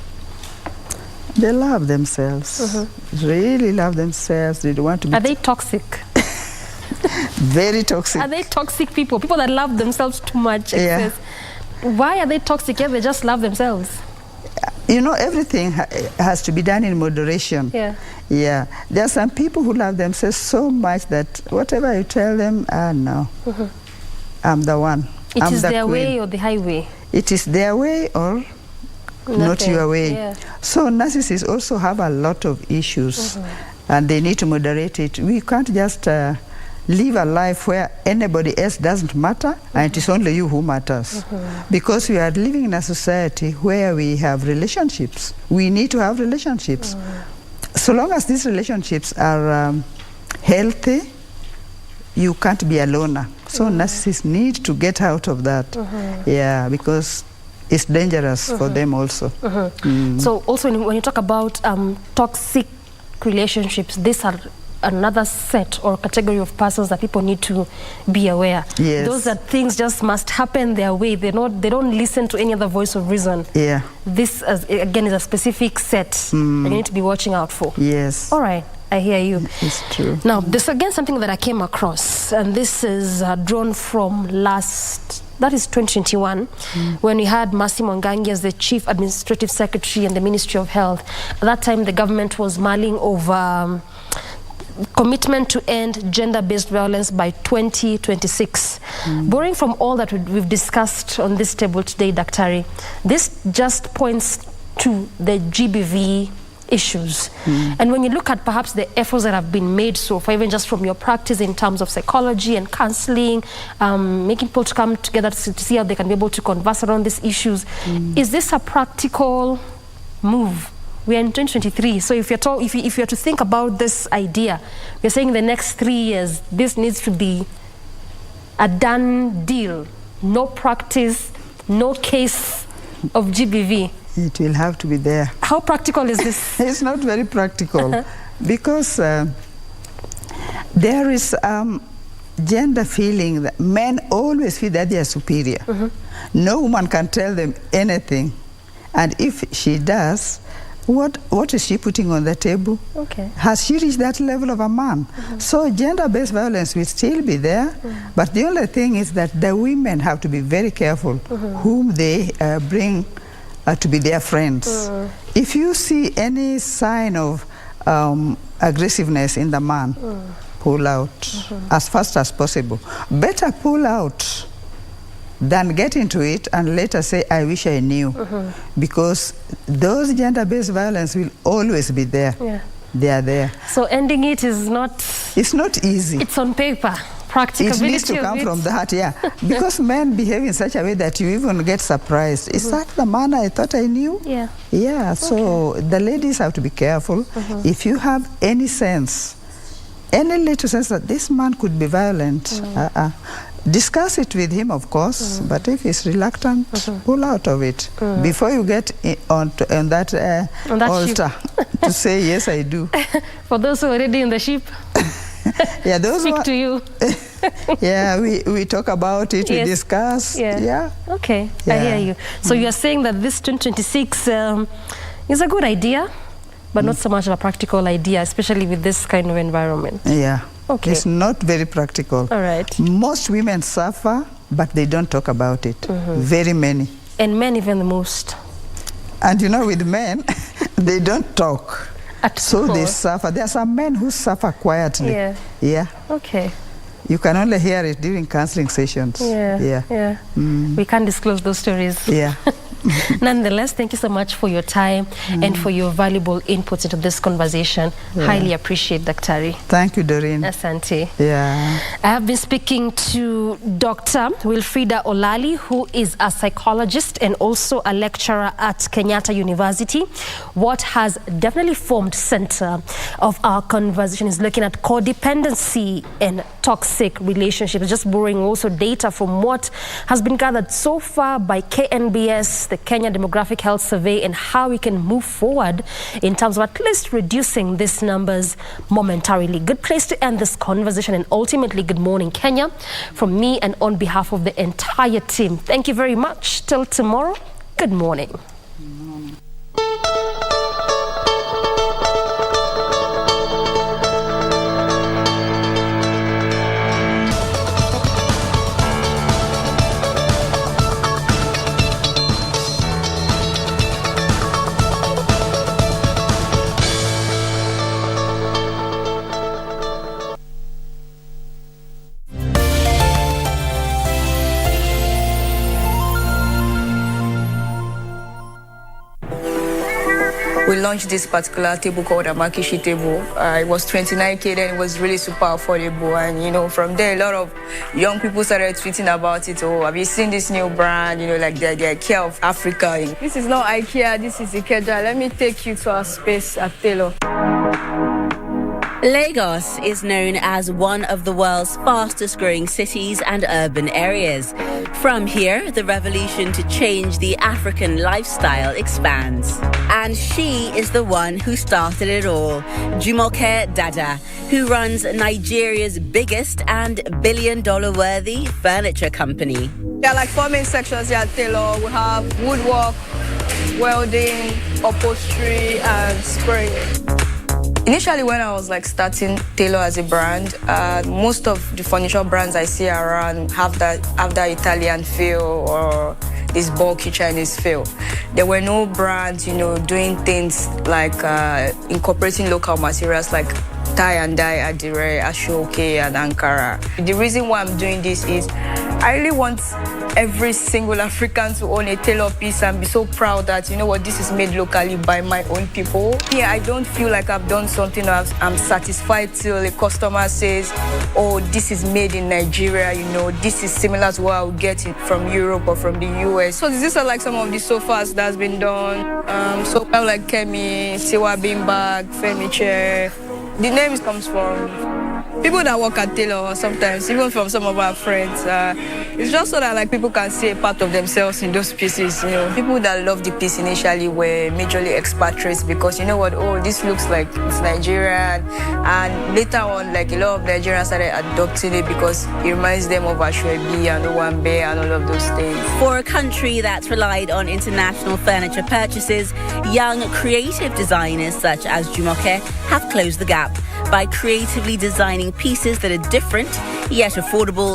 They love themselves, really love themselves. They don't want to be... Are they toxic? Very toxic. Are they toxic people? People that love themselves too much. Yeah. Why are they toxic? Yeah, they just love themselves. You know, everything has to be done in moderation. Yeah. Yeah. There are some people who love themselves so much that whatever you tell them, no, I'm the one. It I'm is the their queen. way or the highway. It is their way or not your way. Yeah. So narcissists also have a lot of issues and they need to moderate it. We can't just live a life where anybody else doesn't matter and it is only you who matters. Because we are living in a society where we have relationships. We need to have relationships. So long as these relationships are healthy, you can't be a loner. So narcissists need to get out of that. Yeah, because it's dangerous for them also. So also when you talk about toxic relationships, these are another set or category of persons that people need to be aware. Yes. Those are things just must happen their way. They don't listen to any other voice of reason. Yeah. This again is a specific set that you need to be watching out for. Yes. All right. I hear you. It's true. Now, this again something that I came across, and this is drawn from that is 2021, when we had Mercy Mwangangi as the Chief Administrative Secretary in the Ministry of Health. At that time, the government was mulling over commitment to end gender-based violence by 2026. Borrowing from all that we've discussed on this table today, Daktari, this just points to the GBV issues. And when you look at perhaps the efforts that have been made so far, even just from your practice in terms of psychology and counseling, making people to come together to see how they can be able to converse around these issues, is this a practical move? We are in 2023, so if you're to think about this idea, we're saying in the next 3 years, this needs to be a done deal. No practice, no case of GBV. It will have to be there. How practical is this? It's not very practical because there is gender feeling that men always feel that they are superior. No woman can tell them anything, and if she does, what is she putting on the table? Okay. Has she reached that level of a man? So gender-based violence will still be there, but the only thing is that the women have to be very careful whom they bring to be their friends. If you see any sign of aggressiveness in the man, pull out as fast as possible. Better pull out than get into it and later say, I wish I knew. Because those gender-based violence will always be there. Yeah. They are there. So ending it is not... It's not easy. It's on paper. Practicability it needs to come from the heart, yeah. Because men behave in such a way that you even get surprised. Is that the man I thought I knew? Yeah. Yeah, so the ladies have to be careful. If you have any sense, any little sense that this man could be violent, discuss it with him, of course, but if he's reluctant, pull out of it before you get on that altar to say, yes, I do. For those who are already in the ship, yeah, those speak to you. Yeah, we talk about it, we discuss. Yeah. Okay, I hear you. So you are saying that this 2026 is a good idea, but not so much of a practical idea, especially with this kind of environment. Yeah. Okay. It's not very practical. All right. Most women suffer, but they don't talk about it. Very many. And men even the most. And you know, with men, they don't talk. At so all. They suffer. There are some men who suffer quietly. Yeah. Yeah. Okay. You can only hear it during counseling sessions. Yeah. We can't disclose those stories. Yeah. Nonetheless, thank you so much for your time and for your valuable inputs into this conversation. Highly appreciate, Daktari. Thank you, Doreen. Asante. Yeah. I have been speaking to Dr. Wilfrida Olali, who is a psychologist and also a lecturer at Kenyatta University. What has definitely formed center of our conversation is looking at codependency and toxic relationships, just borrowing also data from what has been gathered so far by KNBS, the Kenya Demographic Health Survey, and how we can move forward in terms of at least reducing these numbers momentarily. Good place to end this conversation, and ultimately, good morning, Kenya, from me and on behalf of the entire team. Thank you very much. Till tomorrow, good morning. We launched this particular table called a Makishi table. It was 29K, then it was really super affordable. And, you know, from there, a lot of young people started tweeting about it. Oh, have you seen this new brand? You know, like the IKEA of Africa. This is not IKEA, this is Ikeja. Let me take you to our space at Taylor. Lagos is known as one of the world's fastest growing cities and urban areas. From here, the revolution to change the African lifestyle expands. And she is the one who started it all, Jumoke Dada, who runs Nigeria's biggest and billion-dollar-worthy furniture company. There are like 4 main sections here at Taylor. We have woodwork, welding, upholstery, and spraying. Initially, when I was like starting Taylor as a brand, most of the furniture brands I see around have that Italian feel or this bulky Chinese feel. There were no brands, you know, doing things like incorporating local materials like tie and dye, adire, ashoke, and Ankara. The reason why I'm doing this is I really want every single African to own a Taylor piece and be so proud that, you know what, this is made locally by my own people. Yeah, I don't feel like I've done something I'm satisfied till a customer says, oh, this is made in Nigeria, you know, this is similar to what I would get it from Europe or from the US. So these are like some of the sofas that's been done. Sofa like Kemi, Siwa Beanbag, Furniture. The name comes from people that work at Taylor, sometimes even from some of our friends. It's just so that like people can see a part of themselves in those pieces. You know, people that loved the piece initially were majorly expatriates because you know what? Oh, this looks like it's Nigerian, and later on, like a lot of Nigerians started adopting it because it reminds them of Ashwebi and Owambe and all of those things. For a country that's relied on international furniture purchases, young creative designers such as Jumoke have closed the gap by creatively designing pieces that are different yet affordable